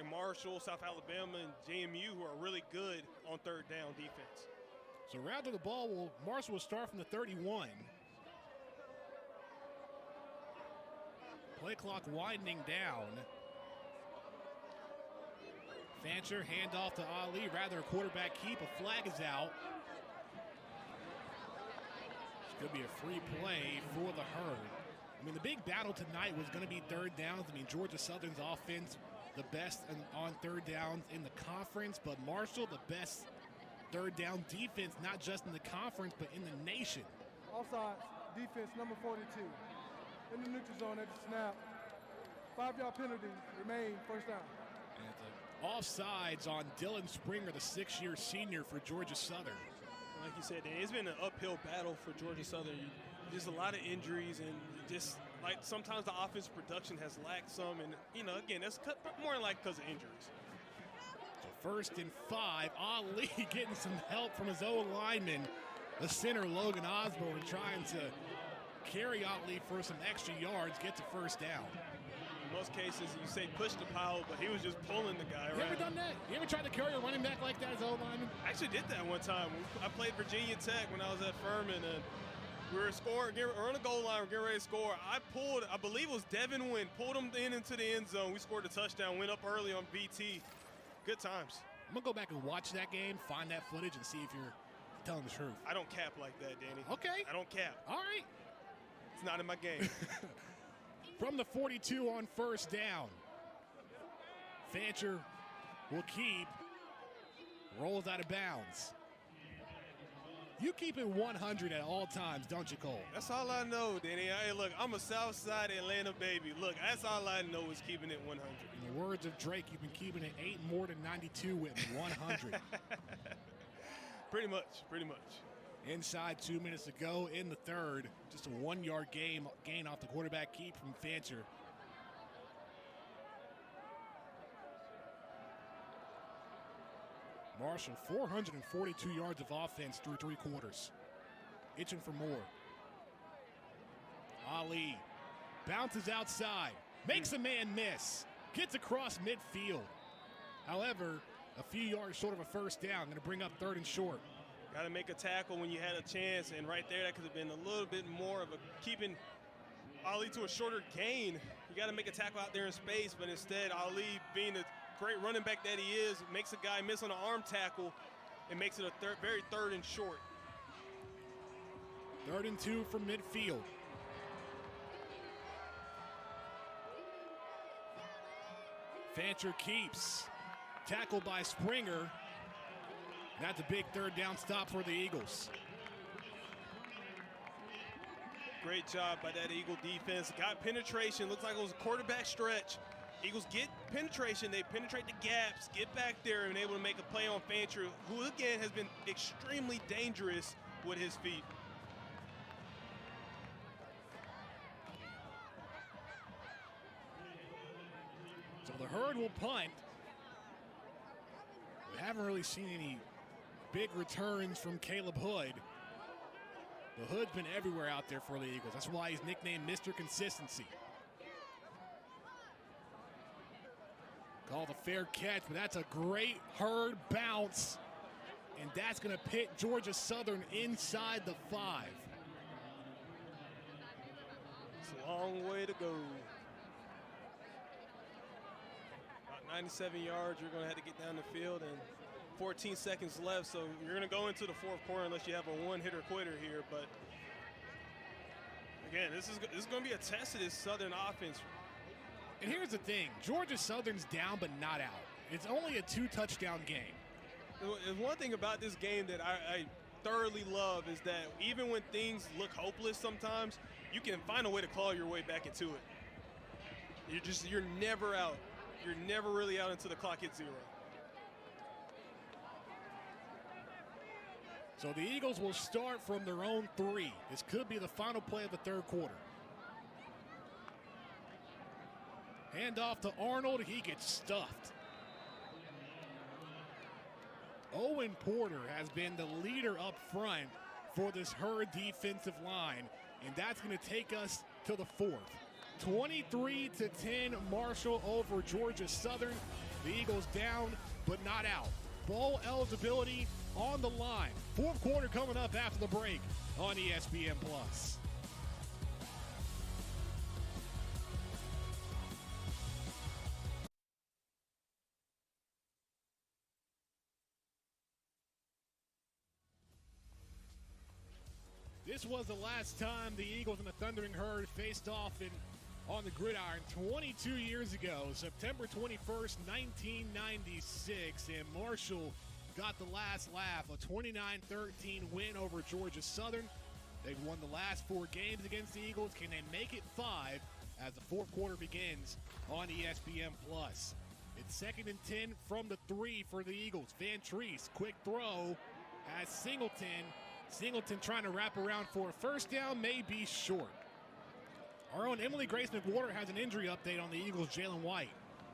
Marshall, South Alabama, and JMU who are really good on 3rd down defense. So rather the ball, Marshall will start from the 31. Play clock winding down. Fancher, handoff to Ali, rather a quarterback keep. A flag is out. It's going to be a free play for the Herd. I mean, the big battle tonight was going to be 3rd downs. I mean, Georgia Southern's offense, the best on 3rd downs in the conference, but Marshall, the best 3rd down defense, not just in the conference, but in the nation. Offsides, defense number 42. In the neutral zone at the snap. 5-yard penalty, remain 1st down. And offsides on Dylan Springer, the 6-year senior for Georgia Southern. Like you said, it's been an uphill battle for Georgia Southern. Just a lot of injuries, and just like sometimes the offensive production has lacked some, and again, that's more like because of injuries. So 1st and 5, Ali getting some help from his own lineman, the center Logan Osborne, trying to carry Ali for some extra yards, get to 1st down. In most cases, you say push the pile, but he was just pulling the guy You around. ever done that? You ever tried to carry a running back like that as old lineman? I actually did that one time. I played Virginia Tech when I was at Furman, and we were scoring, we're on the goal line, we're getting ready to score. I believe it was Devin Wynn, pulled him into the end zone. We scored a touchdown, went up early on BT. Good times. I'm going to go back and watch that game, find that footage, and see if you're telling the truth. I don't cap like that, Danny. Okay. I don't cap. All right. It's not in my game. From the 42 on 1st down. Fancher will keep. Rolls out of bounds. You keep it 100 at all times, don't you, Cole? That's all I know, Danny. Hey, look, I'm a Southside Atlanta baby. Look, that's all I know is keeping it 100. In the words of Drake, you've been keeping it 8 more than 92 with 100. Pretty much. Inside 2 minutes to go in the 3rd. Just a 1-yard gain off the quarterback keep from Fancher. Marshall, 442 yards of offense through 3 quarters. Itching for more. Ali bounces outside. Makes a man miss. Gets across midfield. However, a few yards short of a first down. Going to bring up 3rd and short. Got to make a tackle when you had a chance, and right there that could have been a little bit more of a keeping Ali to a shorter gain. You got to make a tackle out there in space, but instead Ali, being the great running back that he is, makes a guy miss on an arm tackle and makes it a very 3rd and short. 3rd and 2 from midfield. Fancher keeps. Tackled by Springer. That's a big 3rd down stop for the Eagles. Great job by that Eagle defense. Got penetration. Looks like it was a quarterback stretch. Eagles get penetration. They penetrate the gaps, get back there, and able to make a play on Fancher, who again has been extremely dangerous with his feet. So the Herd will punt. We haven't really seen any big returns from Caleb Hood. The Hood's been everywhere out there for the Eagles. That's why he's nicknamed Mr. Consistency. Called a fair catch, but that's a great Herd bounce. And that's going to pit Georgia Southern inside the 5. It's a long way to go. About 97 yards, you're going to have to get down the field, and 14 seconds left, so you're going to go into the 4th quarter unless you have a one-hitter quitter here. But again, this is going to be a test of this Southern offense. And here's the thing, Georgia Southern's down but not out. It's only a 2-touchdown game. There's one thing about this game that I thoroughly love is that even when things look hopeless sometimes, you can find a way to claw your way back into it. You're never out. You're never really out until the clock hits 0. So the Eagles will start from their own 3. This could be the final play of the 3rd quarter. Hand off to Arnold. He gets stuffed. Owen Porter has been the leader up front for this Herd defensive line, and that's going to take us to the 4th. 23-10 Marshall over Georgia Southern. The Eagles down but not out. Bowl eligibility on the line. 4th quarter coming up after the break on ESPN+. This was the last time the Eagles and the Thundering Herd faced off on the gridiron 22 years ago, September 21st, 1996, and Marshall got the last laugh, a 29-13 win over Georgia Southern. They've won the last 4 games against the Eagles. Can they make it 5 as the 4th quarter begins on ESPN+? It's 2nd and 10 from the 3 for the Eagles. Van Treese, quick throw, has Singleton. Singleton trying to wrap around for a first down, may be short. Our own Emily Grace McWhorter has an injury update on the Eagles' Jalen White.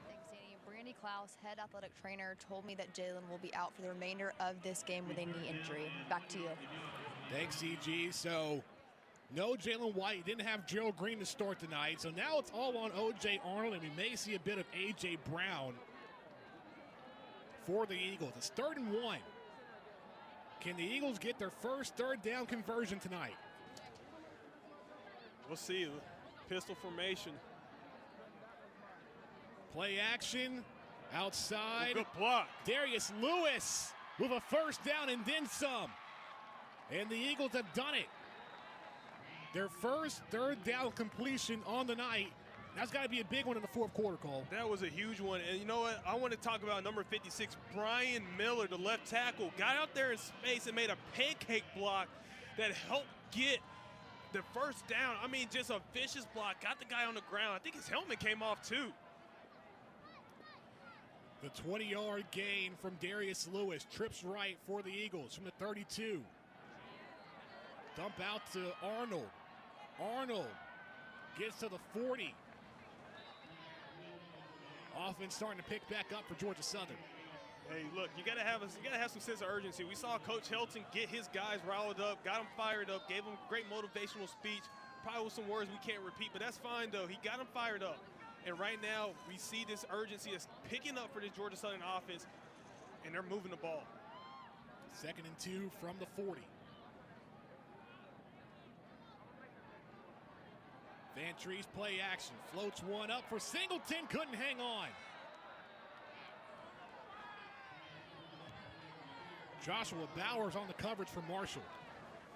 Thanks, Danny. Brandy Klaus, head athletic trainer, told me that Jalen will be out for the remainder of this game with a knee injury. Back to you. Thanks, CG. So, no Jalen White. Didn't have Gerald Green to start tonight. So now it's all on O.J. Arnold, and we may see a bit of A.J. Brown for the Eagles. It's 3rd and 1. Can the Eagles get their first 3rd down conversion tonight? We'll see. Pistol formation. Play action. Outside. Good block. Darius Lewis with a first down and then some. And the Eagles have done it. Their first 3rd down completion on the night. That's got to be a big one in the 4th quarter, Cole. That was a huge one. And you know what? I want to talk about number 56, Brian Miller, the left tackle. Got out there in space and made a pancake block that helped get the first down. I mean, just a vicious block. Got the guy on the ground. I think his helmet came off, too. The 20-yard gain from Darius Lewis. Trips right for the Eagles from the 32. Dump out to Arnold. Arnold gets to the 40. Offense starting to pick back up for Georgia Southern. Hey, look, you gotta have some sense of urgency. We saw Coach Helton get his guys riled up, got them fired up, gave them a great motivational speech, probably with some words we can't repeat, but that's fine though. He got them fired up. And right now, we see this urgency is picking up for this Georgia Southern offense, and they're moving the ball. 2nd and 2 from the 40. Vantrease play action, floats one up for Singleton, couldn't hang on. Joshua Bowers on the coverage for Marshall.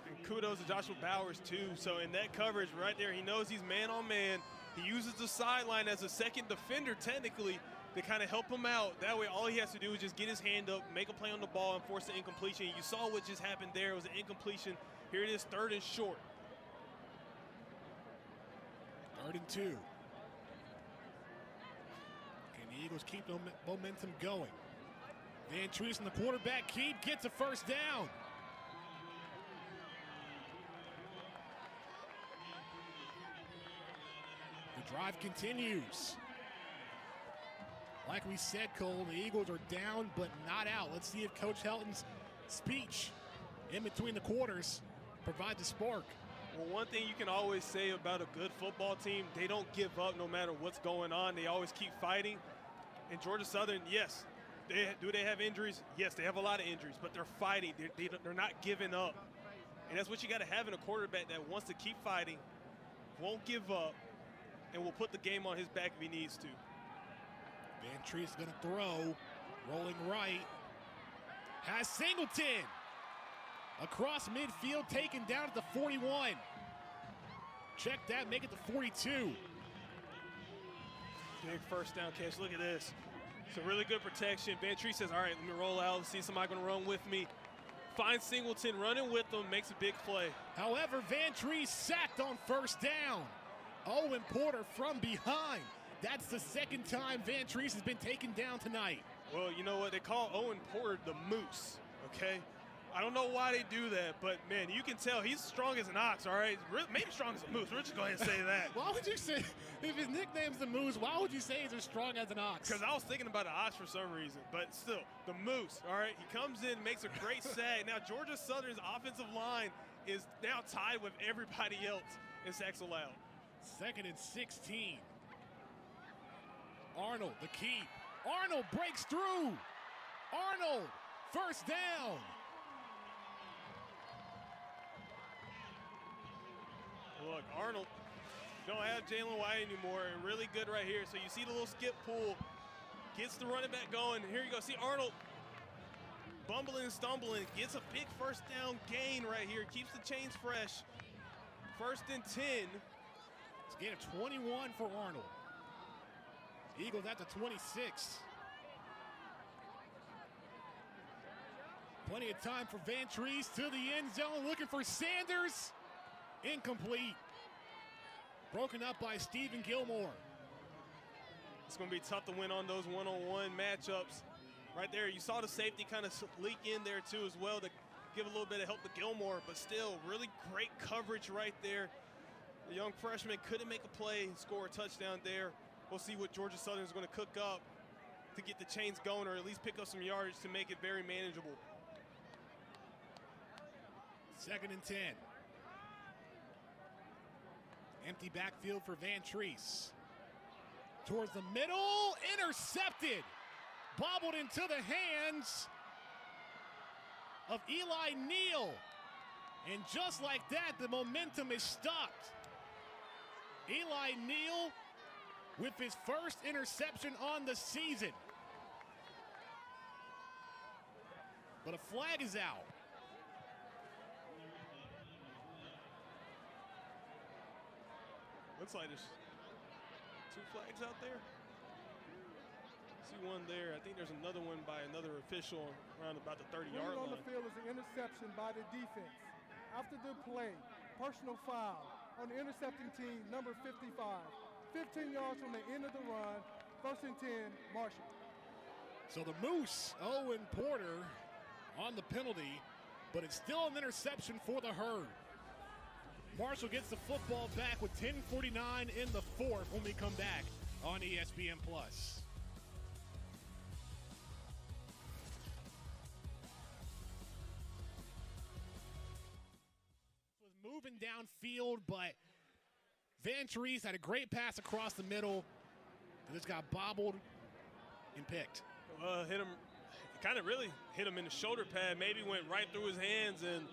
And kudos to Joshua Bowers too. So in that coverage right there, he knows he's man on man. He uses the sideline as a second defender technically to kind of help him out. That way all he has to do is just get his hand up, make a play on the ball, and force the incompletion. You saw what just happened there. It was an incompletion. Here it is, 3rd and short. 3rd and 2. Can the Eagles keep the momentum going? Vantrease in the quarterback keep, gets a first down. The drive continues. Like we said, Cole, the Eagles are down but not out. Let's see if Coach Helton's speech in between the quarters provides a spark. Well, one thing you can always say about a good football team, they don't give up no matter what's going on. They always keep fighting. And Georgia Southern, yes, do they have injuries? Yes, they have a lot of injuries, but they're fighting. They're not giving up. And that's what you got to have in a quarterback that wants to keep fighting, won't give up, and will put the game on his back if he needs to. Vantrease is going to throw, rolling right. Has Singleton across midfield, taken down at the 41. Check that, make it the 42. Big first down catch. Look at this. It's a really good protection. Vantrease says, all right, let me roll out, see somebody going to run with me. Finds Singleton running with them, makes a big play. However, Vantrease sacked on 1st down. Owen Porter from behind. That's the 2nd time Vantrease has been taken down tonight. Well, you know what? They call Owen Porter the Moose, okay? I don't know why they do that, but, man, you can tell he's strong as an ox, all right? Maybe strong as a moose. We're just going to say that. Why would you say, if his nickname's the Moose, why would you say he's as strong as an ox? Because I was thinking about an ox for some reason, but still, the Moose, all right? He comes in, makes a great sack. Now, Georgia Southern's offensive line is now tied with everybody else in sacks allowed. 2nd and 16. Arnold, the keep. Arnold breaks through. Arnold, 1st down. Look, Arnold don't have Jalen White anymore, and really good right here. So you see the little skip pull, gets the running back going. Here you go. See Arnold bumbling and stumbling, gets a big 1st down gain right here, keeps the chains fresh. 1st and 10. It's a gain of 21 for Arnold. Eagles at the 26. Plenty of time for Vantrease to the end zone, looking for Sanders. Incomplete. Broken up by Stephen Gilmore. It's going to be tough to win on those one-on-one matchups. Right there, you saw the safety kind of leak in there too as well to give a little bit of help to Gilmore, but still really great coverage right there. The young freshman couldn't make a play, score a touchdown there. We'll see what Georgia Southern is going to cook up to get the chains going, or at least pick up some yardage to make it very manageable. 2nd and 10. Empty backfield for Vantrease. Towards the middle, intercepted. Bobbled into the hands of Eli Neal. And just like that, the momentum is stopped. Eli Neal with his 1st interception on the season. But a flag is out. Looks like there's 2 flags out there. See one there. I think there's another one by another official around about the 30-yard line. On the field is an interception by the defense. After the play, personal foul on the intercepting team, number 55. 15 yards from the end of the run, 1st and 10, Marshall. So the Moose, Owen Porter, on the penalty, but it's still an interception for the Herd. Marshall gets the football back with 10:49 in the 4th when we come back on ESPN+. Was moving downfield, but Vantrease had a great pass across the middle. It just got bobbled and picked. Hit him, kind of really hit him in the shoulder pad, maybe went right through his hands. And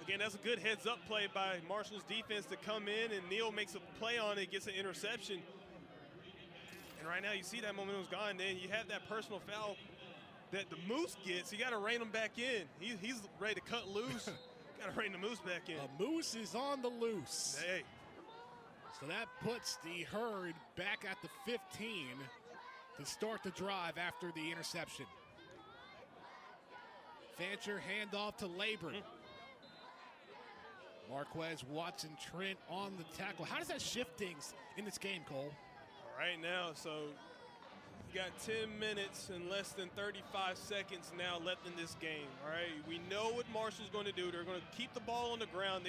again, that's a good heads-up play by Marshall's defense to come in, and Neal makes a play on it, gets an interception. And right now you see that momentum's gone. Then you have that personal foul that the Moose gets. You got to rein him back in. He's ready to cut loose. Got to rein the Moose back in. The Moose is on the loose. Hey. So that puts the Herd back at the 15 to start the drive after the interception. Fancher handoff to Laburn. Marquez, Watson, Trent on the tackle. How does that shift things in this game, Cole? Right now, so you got 10 minutes and less than 35 seconds now left in this game, all right? We know what Marshall's going to do. They're going to keep the ball on the ground.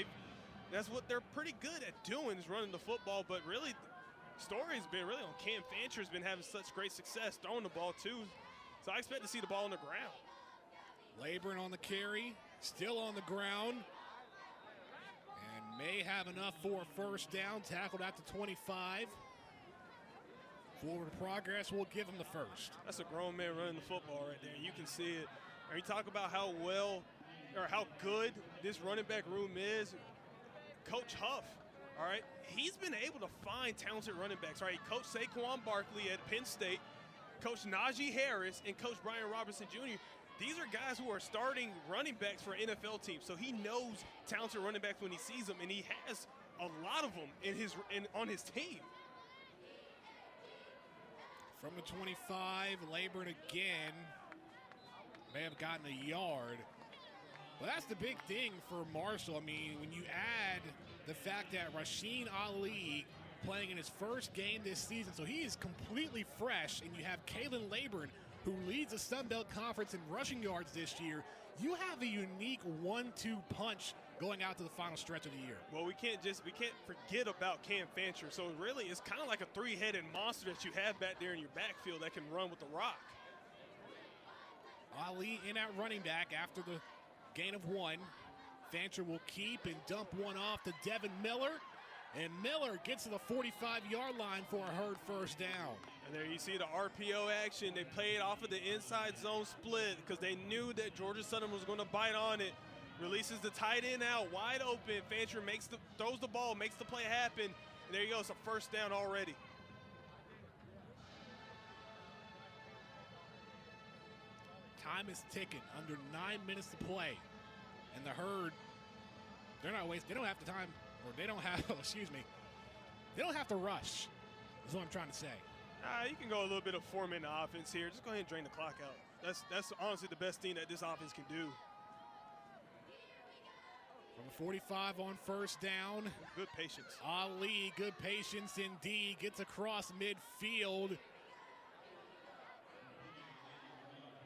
That's what they're pretty good at doing, is running the football. But really, the story's been really on Cam Fancher's been having such great success throwing the ball, too. So I expect to see the ball on the ground. Laburn on the carry, still on the ground. And may have enough for a first down, tackled at the 25. Forward progress will give him the first. That's a grown man running the football right there. You can see it. And you talk about how well or how good this running back room is. Coach Huff, all right, he's been able to find talented running backs. All right, Coach Saquon Barkley at Penn State, Coach Najee Harris, and Coach Brian Robertson Jr. These are guys who are starting running backs for NFL teams. So he knows talented running backs when he sees them, and he has a lot of them on his team. From the 25, Laburn again. May have gotten a yard. But that's the big thing for Marshall. I mean, when you add the fact that Rasheen Ali playing in his first game this season, so he is completely fresh, and you have Kalen Laburn, who leads the Sun Belt Conference in rushing yards this year, you have a unique 1-2 punch going out to the final stretch of the year. Well, we can't forget about Cam Fancher. So really, it's kind of like a three-headed monster that you have back there in your backfield that can run with the rock. Ali in at running back after the gain of 1. Fancher will keep and dump one off to Devin Miller. And Miller gets to the 45-yard line for a Herd first down. And there you see the RPO action. They played off of the inside zone split because they knew that Georgia Southern was going to bite on it. Releases the tight end out, wide open. Fancher throws the ball, makes the play happen. And there you go, it's a first down already. Time is ticking, under 9 minutes to play. And the Herd, they don't have the time, or they don't have, they don't have to rush, is what I'm trying to say. You can go a little bit of 4-minute offense here. Just go ahead and drain the clock out. That's honestly the best thing that this offense can do. From the 45 on first down. Good patience. Ali, good patience indeed, gets across midfield.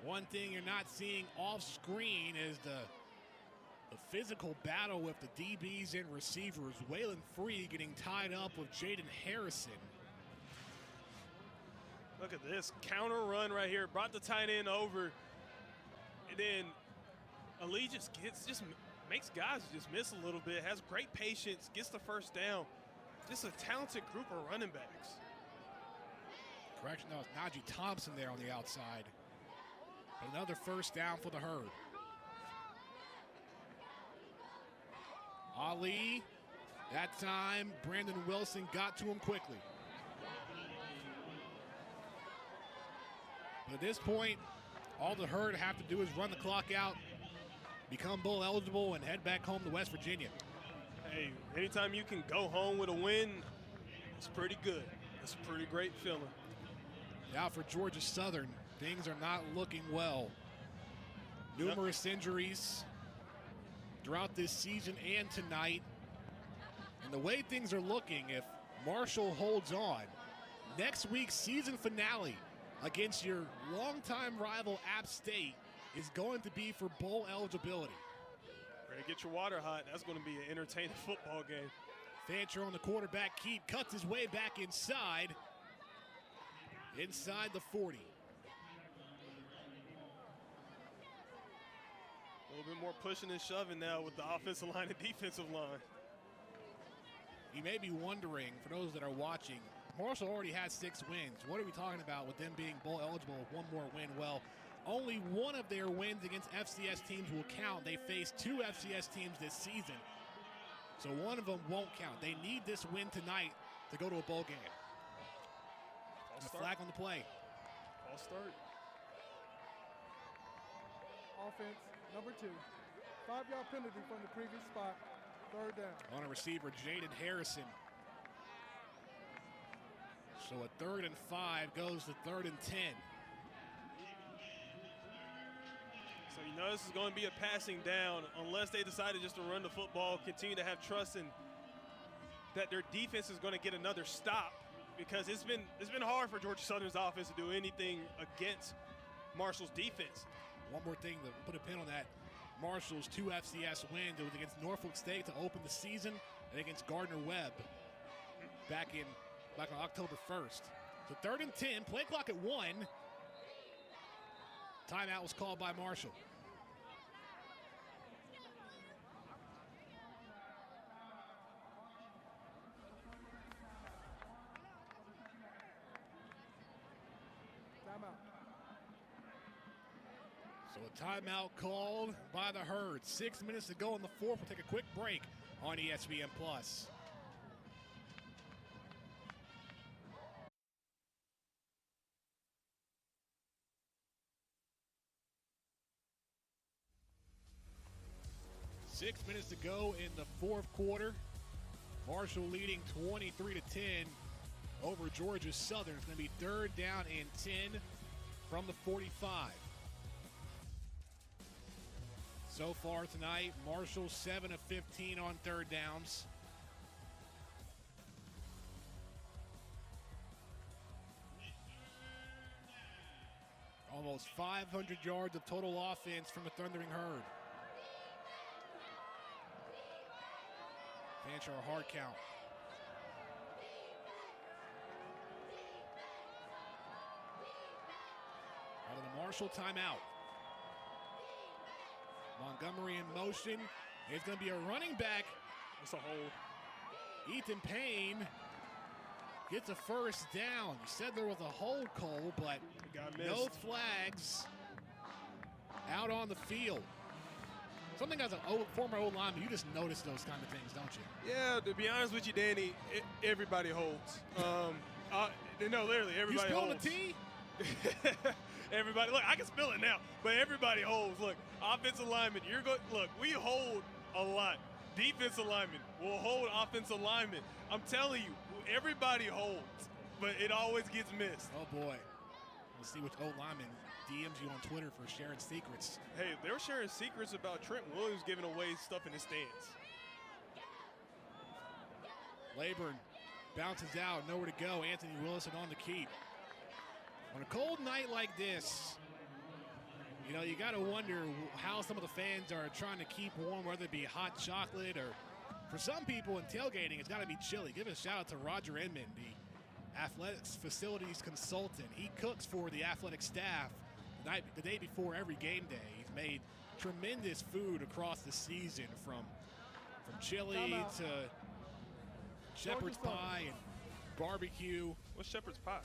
One thing you're not seeing off screen is the physical battle with the DBs and receivers. Waylon Free getting tied up with Jaden Harrison. Look at this counter run right here. Brought the tight end over. And then Ali just makes guys just miss a little bit. Has great patience. Gets the first down. Just a talented group of running backs. Correction, that was Najee Thompson there on the outside. Another first down for the Herd. Ali, that time, Brandon Wilson got to him quickly. But at this point, all the Herd have to do is run the clock out, become bowl eligible, and head back home to West Virginia. Hey, anytime you can go home with a win, it's pretty good. It's a pretty great feeling. Now for Georgia Southern, things are not looking well. Numerous injuries throughout this season and tonight. And the way things are looking, if Marshall holds on, next week's season finale against your longtime rival App State is going to be for bowl eligibility. Ready to get your water hot. That's going to be an entertaining football game. Fancher on the quarterback keep, cuts his way back inside the 40. A little bit more pushing and shoving now with the offensive line and defensive line. You may be wondering, for those that are watching, Marshall already has 6 wins. What are we talking about with them being bowl eligible with one more win? Well, only one of their wins against FCS teams will count. They faced 2 FCS teams this season, so one of them won't count. They need this win tonight to go to a bowl game. And a flag on the play. I'll start. Offense, number 2. 5-yard penalty from the previous spot. 3rd down. On a receiver, Jaden Harrison. So a 3rd and 5 goes to 3rd and 10. So you know this is going to be a passing down unless they decided just to run the football, continue to have trust in that their defense is going to get another stop, because it's been hard for Georgia Southern's offense to do anything against Marshall's defense. One more thing to put a pin on that. Marshall's 2 FCS wins. It was against Norfolk State to open the season and against Gardner-Webb back on October 1st. So 3rd and 10, play clock at 1. Timeout was called by Marshall. Timeout. So a timeout called by the Herd. 6 minutes to go in the 4th. We'll take a quick break on ESPN+. 6 minutes to go in the 4th quarter. Marshall leading 23-10 over Georgia Southern. It's going to be 3rd down and 10 from the 45. So far tonight, Marshall 7 of 15 on 3rd downs. Almost 500 yards of total offense from the Thundering Herd. Fancher a hard count. Out of the Marshall timeout. Montgomery in motion. It's going to be a running back. It's a hold. Ethan Payne gets a 1st down. You said there was a hold, Cole, but no flags out on the field. Something as a former old lineman, you just notice those kind of things, don't you? Yeah, to be honest with you, Danny, everybody holds. No, literally, everybody holds. You spilled the tea? Everybody, look, I can spill it now, but everybody holds. Look, offensive lineman, look, we hold a lot. Defensive lineman will hold offensive lineman. I'm telling you, everybody holds, but it always gets missed. Oh, boy. We'll see which old lineman DMs you on Twitter for sharing secrets. Hey, they were sharing secrets about Trent Williams giving away stuff in the stands. Layburn bounces out, nowhere to go. Anthony Willison on the keep. On a cold night like this, you know, you got to wonder how some of the fans are trying to keep warm, whether it be hot chocolate or for some people in tailgating, it's got to be chilly. Give a shout out to Roger Inman, the athletics facilities consultant. He cooks for the athletic staff the day before every game day. He's made tremendous food across the season, from chili to shepherd's pie and barbecue. What's shepherd's pie?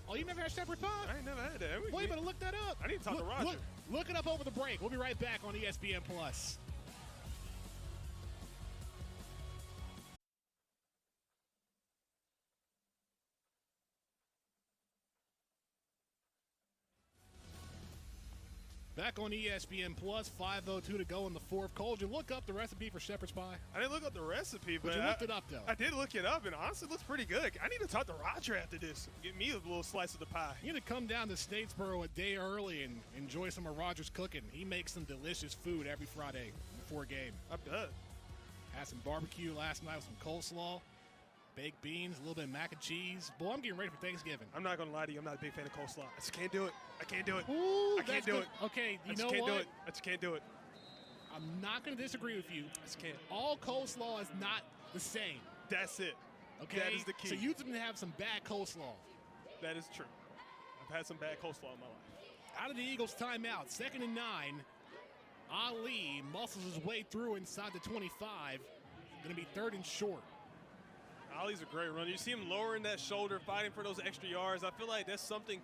Oh, you never had shepherd's pie? I ain't never had that. Well, you better look that up. I need to talk to Roger. Look it up over the break. We'll be right back on ESPN+. Back on ESPN+, 5:02 to go in the 4th. Cole, did you look up the recipe for shepherd's pie? I didn't look up the recipe, but you looked it up, though. I did look it up, and honestly, it looks pretty good. I need to talk to Roger after this. Get me a little slice of the pie. You need to come down to Statesboro a day early and enjoy some of Roger's cooking. He makes some delicious food every Friday before a game. I bet. Had some barbecue last night with some coleslaw, baked beans, a little bit of mac and cheese. Boy, I'm getting ready for Thanksgiving. I'm not going to lie to you. I'm not a big fan of coleslaw. I just can't do it. I can't do it. Ooh, I can't do it. Okay, you know what? I just can't do it. I'm not going to disagree with you. I just can't. All coleslaw is not the same. That's it. Okay? That is the key. So you didn't have some bad coleslaw. That is true. I've had some bad coleslaw in my life. Out of the Eagles' timeout, 2nd and 9. Ali muscles his way through inside the 25. Going to be 3rd and short. Ollie's a great runner. You see him lowering that shoulder, fighting for those extra yards. I feel like that's something,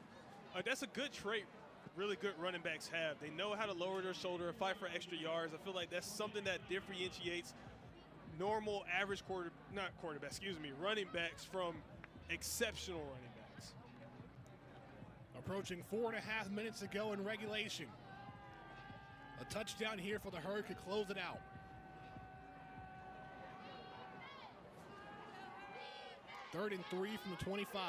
that's a good trait really good running backs have. They know how to lower their shoulder and fight for extra yards. I feel like that's something that differentiates normal, average running backs from exceptional running backs. Approaching 4.5 minutes to go in regulation. A touchdown here for the Herd could close it out. Third and 3 from the 25.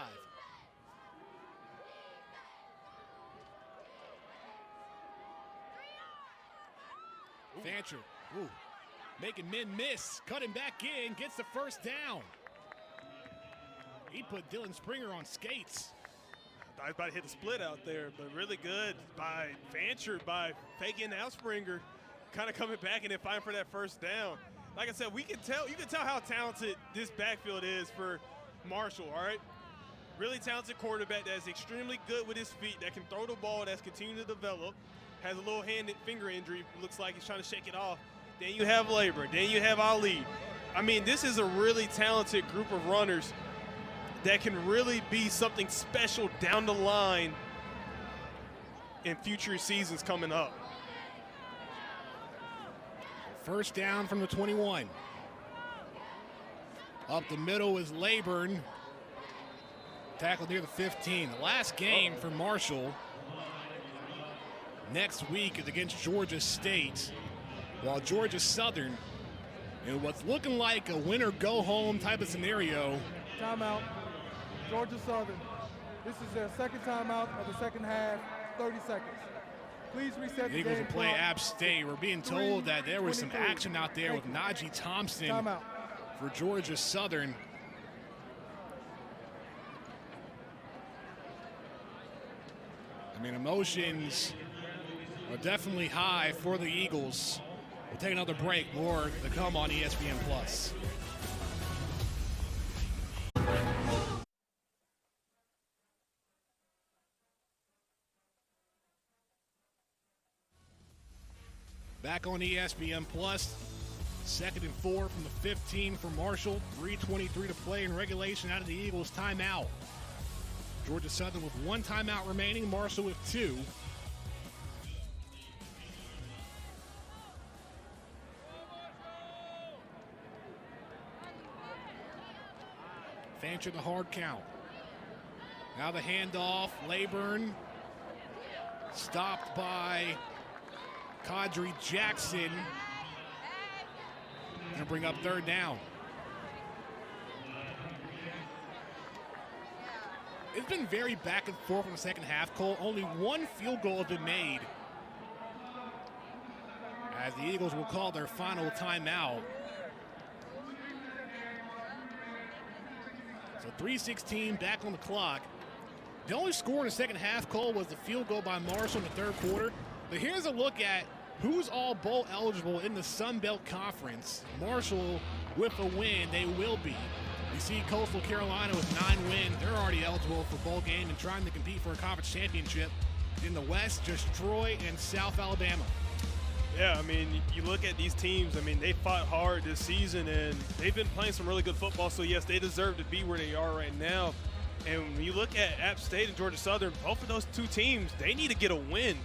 Fancher, making men miss, cutting back in, gets the first down. He put Dylan Springer on skates. I was about to hit the split out there, but really good by Fancher, by faking out Springer, kind of coming back and then fighting for that first down. Like I said, you can tell how talented this backfield is for Marshall, all right? Really talented quarterback that is extremely good with his feet, that can throw the ball, that's continuing to develop, has a little hand and finger injury, looks like he's trying to shake it off. Then you have Labor, then you have Ali. I mean, this is a really talented group of runners that can really be something special down the line in future seasons coming up. First down from the 21. Up the middle is Leyburn. Tackled near the 15. The last game for Marshall next week is against Georgia State, while Georgia Southern, in what's looking like a win-or-go-home type of scenario. Timeout. Georgia Southern. This is their second timeout of the second half, 30 seconds. Please reset the Eagles game will play clock. App State. We're being told that there was some action out there with Najee Thompson Timeout. for Georgia Southern. I mean, emotions are definitely high for the Eagles. We'll take another break. More to come on ESPN Plus. Back on ESPN Plus. 2nd and 4 from the 15 for Marshall. 3:23 to play in regulation out of the Eagles' timeout. Georgia Southern with 1 timeout remaining. Marshall with 2. Fancher the hard count. Now the handoff. Leyburn stopped by Kadri Jackson. Gonna bring up 3rd down. It's been very back and forth in the second half, Cole. Only 1 field goal has been made, as the Eagles will call their final timeout. So 3:16 back on the clock. The only score in the second half, Cole, was the field goal by Marshall in the 3rd quarter. But here's a look at who's all bowl eligible in the Sun Belt Conference. Marshall, with a win, they will be. You see Coastal Carolina with 9 wins. They're already eligible for bowl game and trying to compete for a conference championship. In the West, just Troy and South Alabama. Yeah, I mean, you look at these teams, I mean, they fought hard this season, and they've been playing some really good football, so yes, they deserve to be where they are right now. And when you look at App State and Georgia Southern, both of those 2 teams, they need to get a win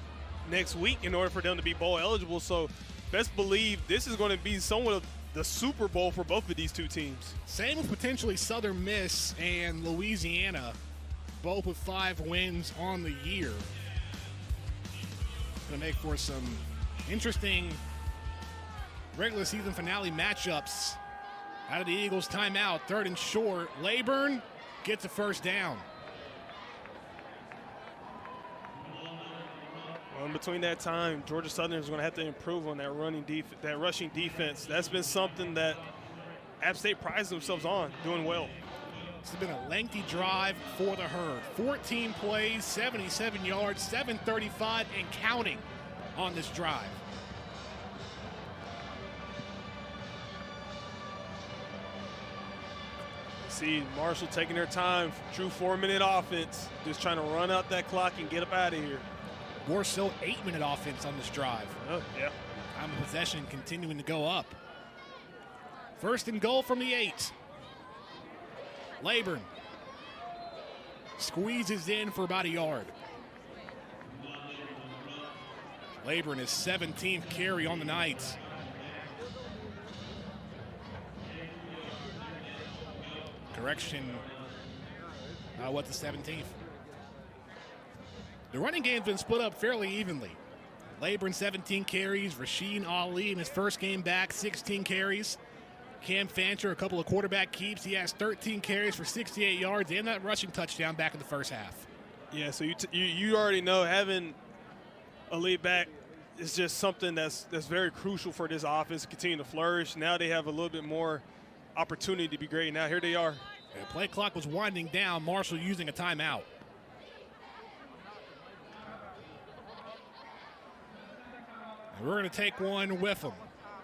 next week in order for them to be bowl eligible. So best believe this is going to be somewhat of the Super Bowl for both of these 2 teams. Same with potentially Southern Miss and Louisiana, both with 5 wins on the year. Going to make for some interesting regular season finale matchups. Out of the Eagles' timeout, 3rd and short. Leyburn gets a first down. Well, in between that time, Georgia Southern is going to have to improve on that rushing defense. That's been something that App State prides themselves on, doing well. This has been a lengthy drive for the Herd. 14 plays, 77 yards, 735 and counting on this drive. See Marshall taking their time, true 4-minute offense, just trying to run out that clock and get up out of here. More so 8-minute offense on this drive. Oh, yeah. Time of possession continuing to go up. 1st and goal from the 8. Laburn squeezes in for about a yard. Laburn is 17th carry on the night. Correction, what, the 17th? The running game's been split up fairly evenly. Laburn 17 carries, Rasheen Ali in his first game back 16 carries. Cam Fancher, a couple of quarterback keeps. He has 13 carries for 68 yards and that rushing touchdown back in the first half. Yeah, so you already know having a lead back is just something that's very crucial for this offense to continue to flourish. Now they have a little bit more opportunity to be great. Now here they are. The play clock was winding down. Marshall using a timeout. And we're going to take one with them.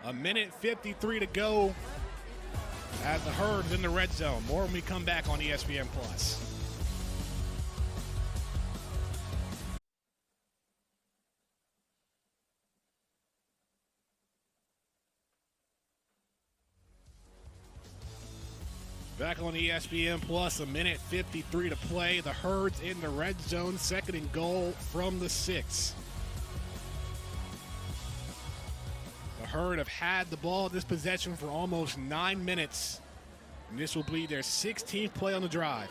1:53 to go as the Herd's in the red zone. More when we come back on ESPN+. Back on ESPN+, 1:53 to play. The Herd's in the red zone, 2nd and goal from the 6. The Herd have had the ball this possession for almost 9 minutes, and this will be their 16th play on the drive.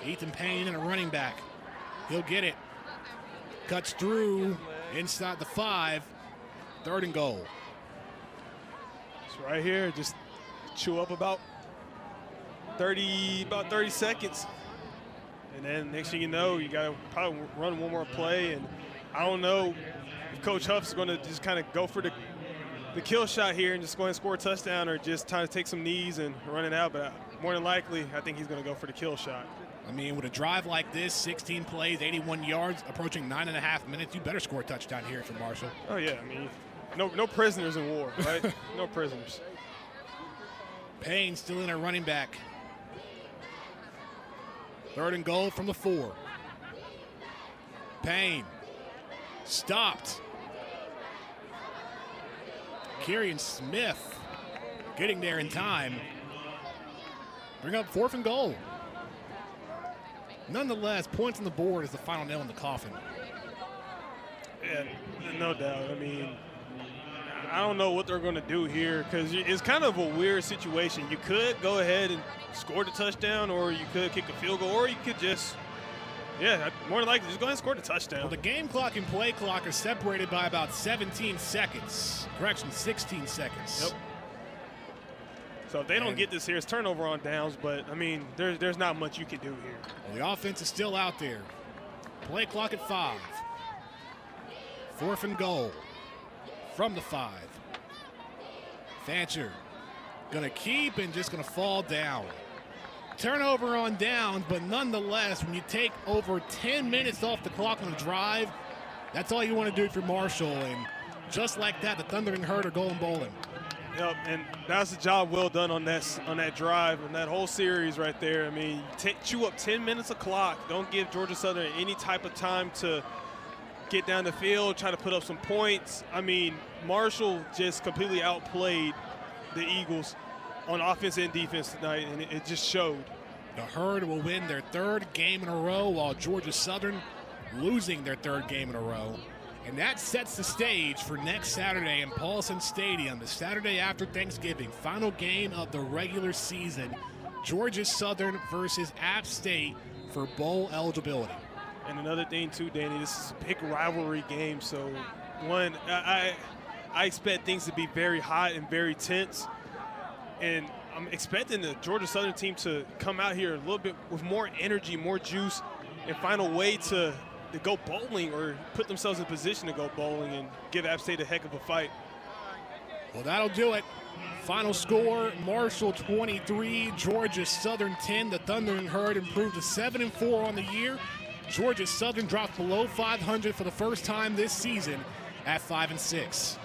Ethan Payne and a running back. He'll get it. Cuts through inside the 5, 3rd and goal. Right here, just chew up about 30 seconds. And then next thing you know, you got to probably run one more play. And I don't know if Coach Huff's going to just kind of go for the kill shot here and just go ahead and score a touchdown or just try to take some knees and run it out. But more than likely, I think he's going to go for the kill shot. I mean, with a drive like this, 16 plays, 81 yards, approaching 9.5 minutes, you better score a touchdown here for Marshall. Oh, yeah. I mean, no prisoners in war, right? No prisoners. Payne still in at running back. 3rd and goal from the 4. Payne stopped. Kieran Smith getting there in time. Bring up 4th and goal. Nonetheless, points on the board is the final nail in the coffin. Yeah, no doubt. I mean, I don't know what they're going to do here because it's kind of a weird situation. You could go ahead and score the touchdown, or you could kick a field goal, or you could just, more than likely, just go ahead and score the touchdown. Well, the game clock and play clock are separated by about 17 seconds. Correction, 16 seconds. Yep. So if they don't get this here, it's turnover on downs, but, I mean, there's not much you can do here. Well, the offense is still out there. Play clock at 5. 4th and goal. From the 5. Fancher going to keep and just going to fall down. Turnover on downs, but nonetheless, when you take over 10 minutes off the clock on a drive, that's all you want to do for Marshall. And just like that, the Thundering Herd are going bowling. Yep, and that's a job well done on that drive and that whole series right there. I mean, chew up 10 minutes of clock. Don't give Georgia Southern any type of time to get down the field, try to put up some points. I mean, Marshall just completely outplayed the Eagles on offense and defense tonight, and it just showed. The Herd will win their 3rd game in a row, while Georgia Southern losing their 3rd game in a row. And that sets the stage for next Saturday in Paulson Stadium, the Saturday after Thanksgiving, final game of the regular season. Georgia Southern versus App State for bowl eligibility. And another thing too, Danny, this is a big rivalry game. So, one, I expect things to be very hot and very tense. And I'm expecting the Georgia Southern team to come out here a little bit with more energy, more juice, and find a way to go bowling or put themselves in position to go bowling and give App State a heck of a fight. Well, that'll do it. Final score, Marshall 23, Georgia Southern 10. The Thundering Herd improved to 7-4 on the year. Georgia Southern dropped below 500 for the first time this season at 5-6.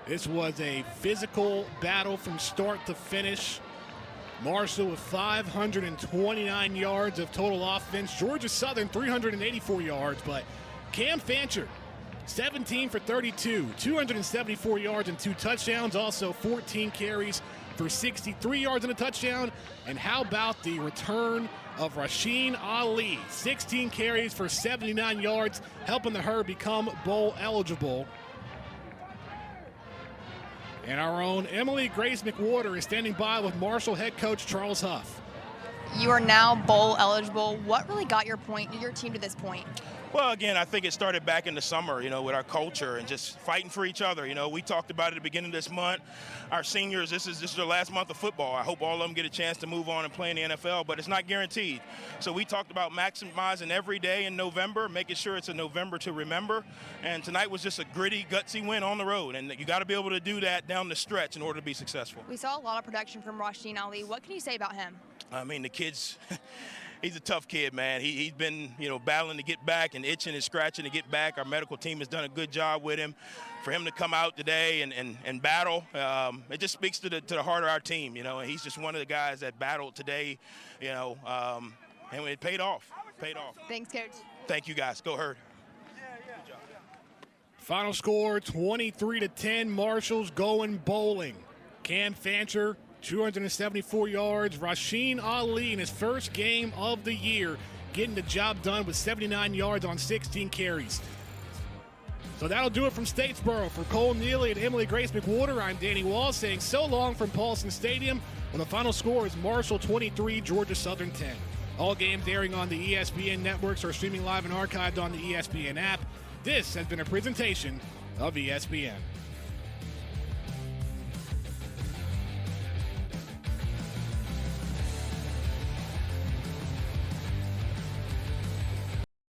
This was a physical battle from start to finish. Marshall with 529 yards of total offense. Georgia Southern 384 yards, but Cam Fancher 17 for 32, 274 yards and 2 touchdowns. Also 14 carries for 63 yards and a touchdown. And how about the return of Rasheen Ali? 16 carries for 79 yards, helping the Herd become bowl eligible. And our own Emily Grace McWhorter is standing by with Marshall head coach Charles Huff. You are now bowl eligible. What really got your team to this point? Well, again, I think it started back in the summer, with our culture and just fighting for each other. We talked about it at the beginning of this month. Our seniors, this is their last month of football. I hope all of them get a chance to move on and play in the NFL, but it's not guaranteed. So we talked about maximizing every day in November, making sure it's a November to remember. And tonight was just a gritty, gutsy win on the road. And you got to be able to do that down the stretch in order to be successful. We saw a lot of production from Rasheen Ali. What can you say about him? I mean, the kid's he's a tough kid, man. He's been, battling to get back and itching and scratching to get back. Our medical team has done a good job with him. For him to come out today and battle, it just speaks to the heart of our team, and he's just one of the guys that battled today, and it paid off. Thanks, Coach. Thank you, guys. Go Herd. Final score, 23-10, Marshall's going bowling. Cam Fancher, 274 yards. Rasheen Ali in his first game of the year, getting the job done with 79 yards on 16 carries. So that'll do it from Statesboro. For Cole Neely and Emily Grace McWhorter, I'm Danny Wall saying so long from Paulson Stadium, when the final score is Marshall 23, Georgia Southern 10. All games airing on the ESPN networks or streaming live and archived on the ESPN app. This has been a presentation of ESPN.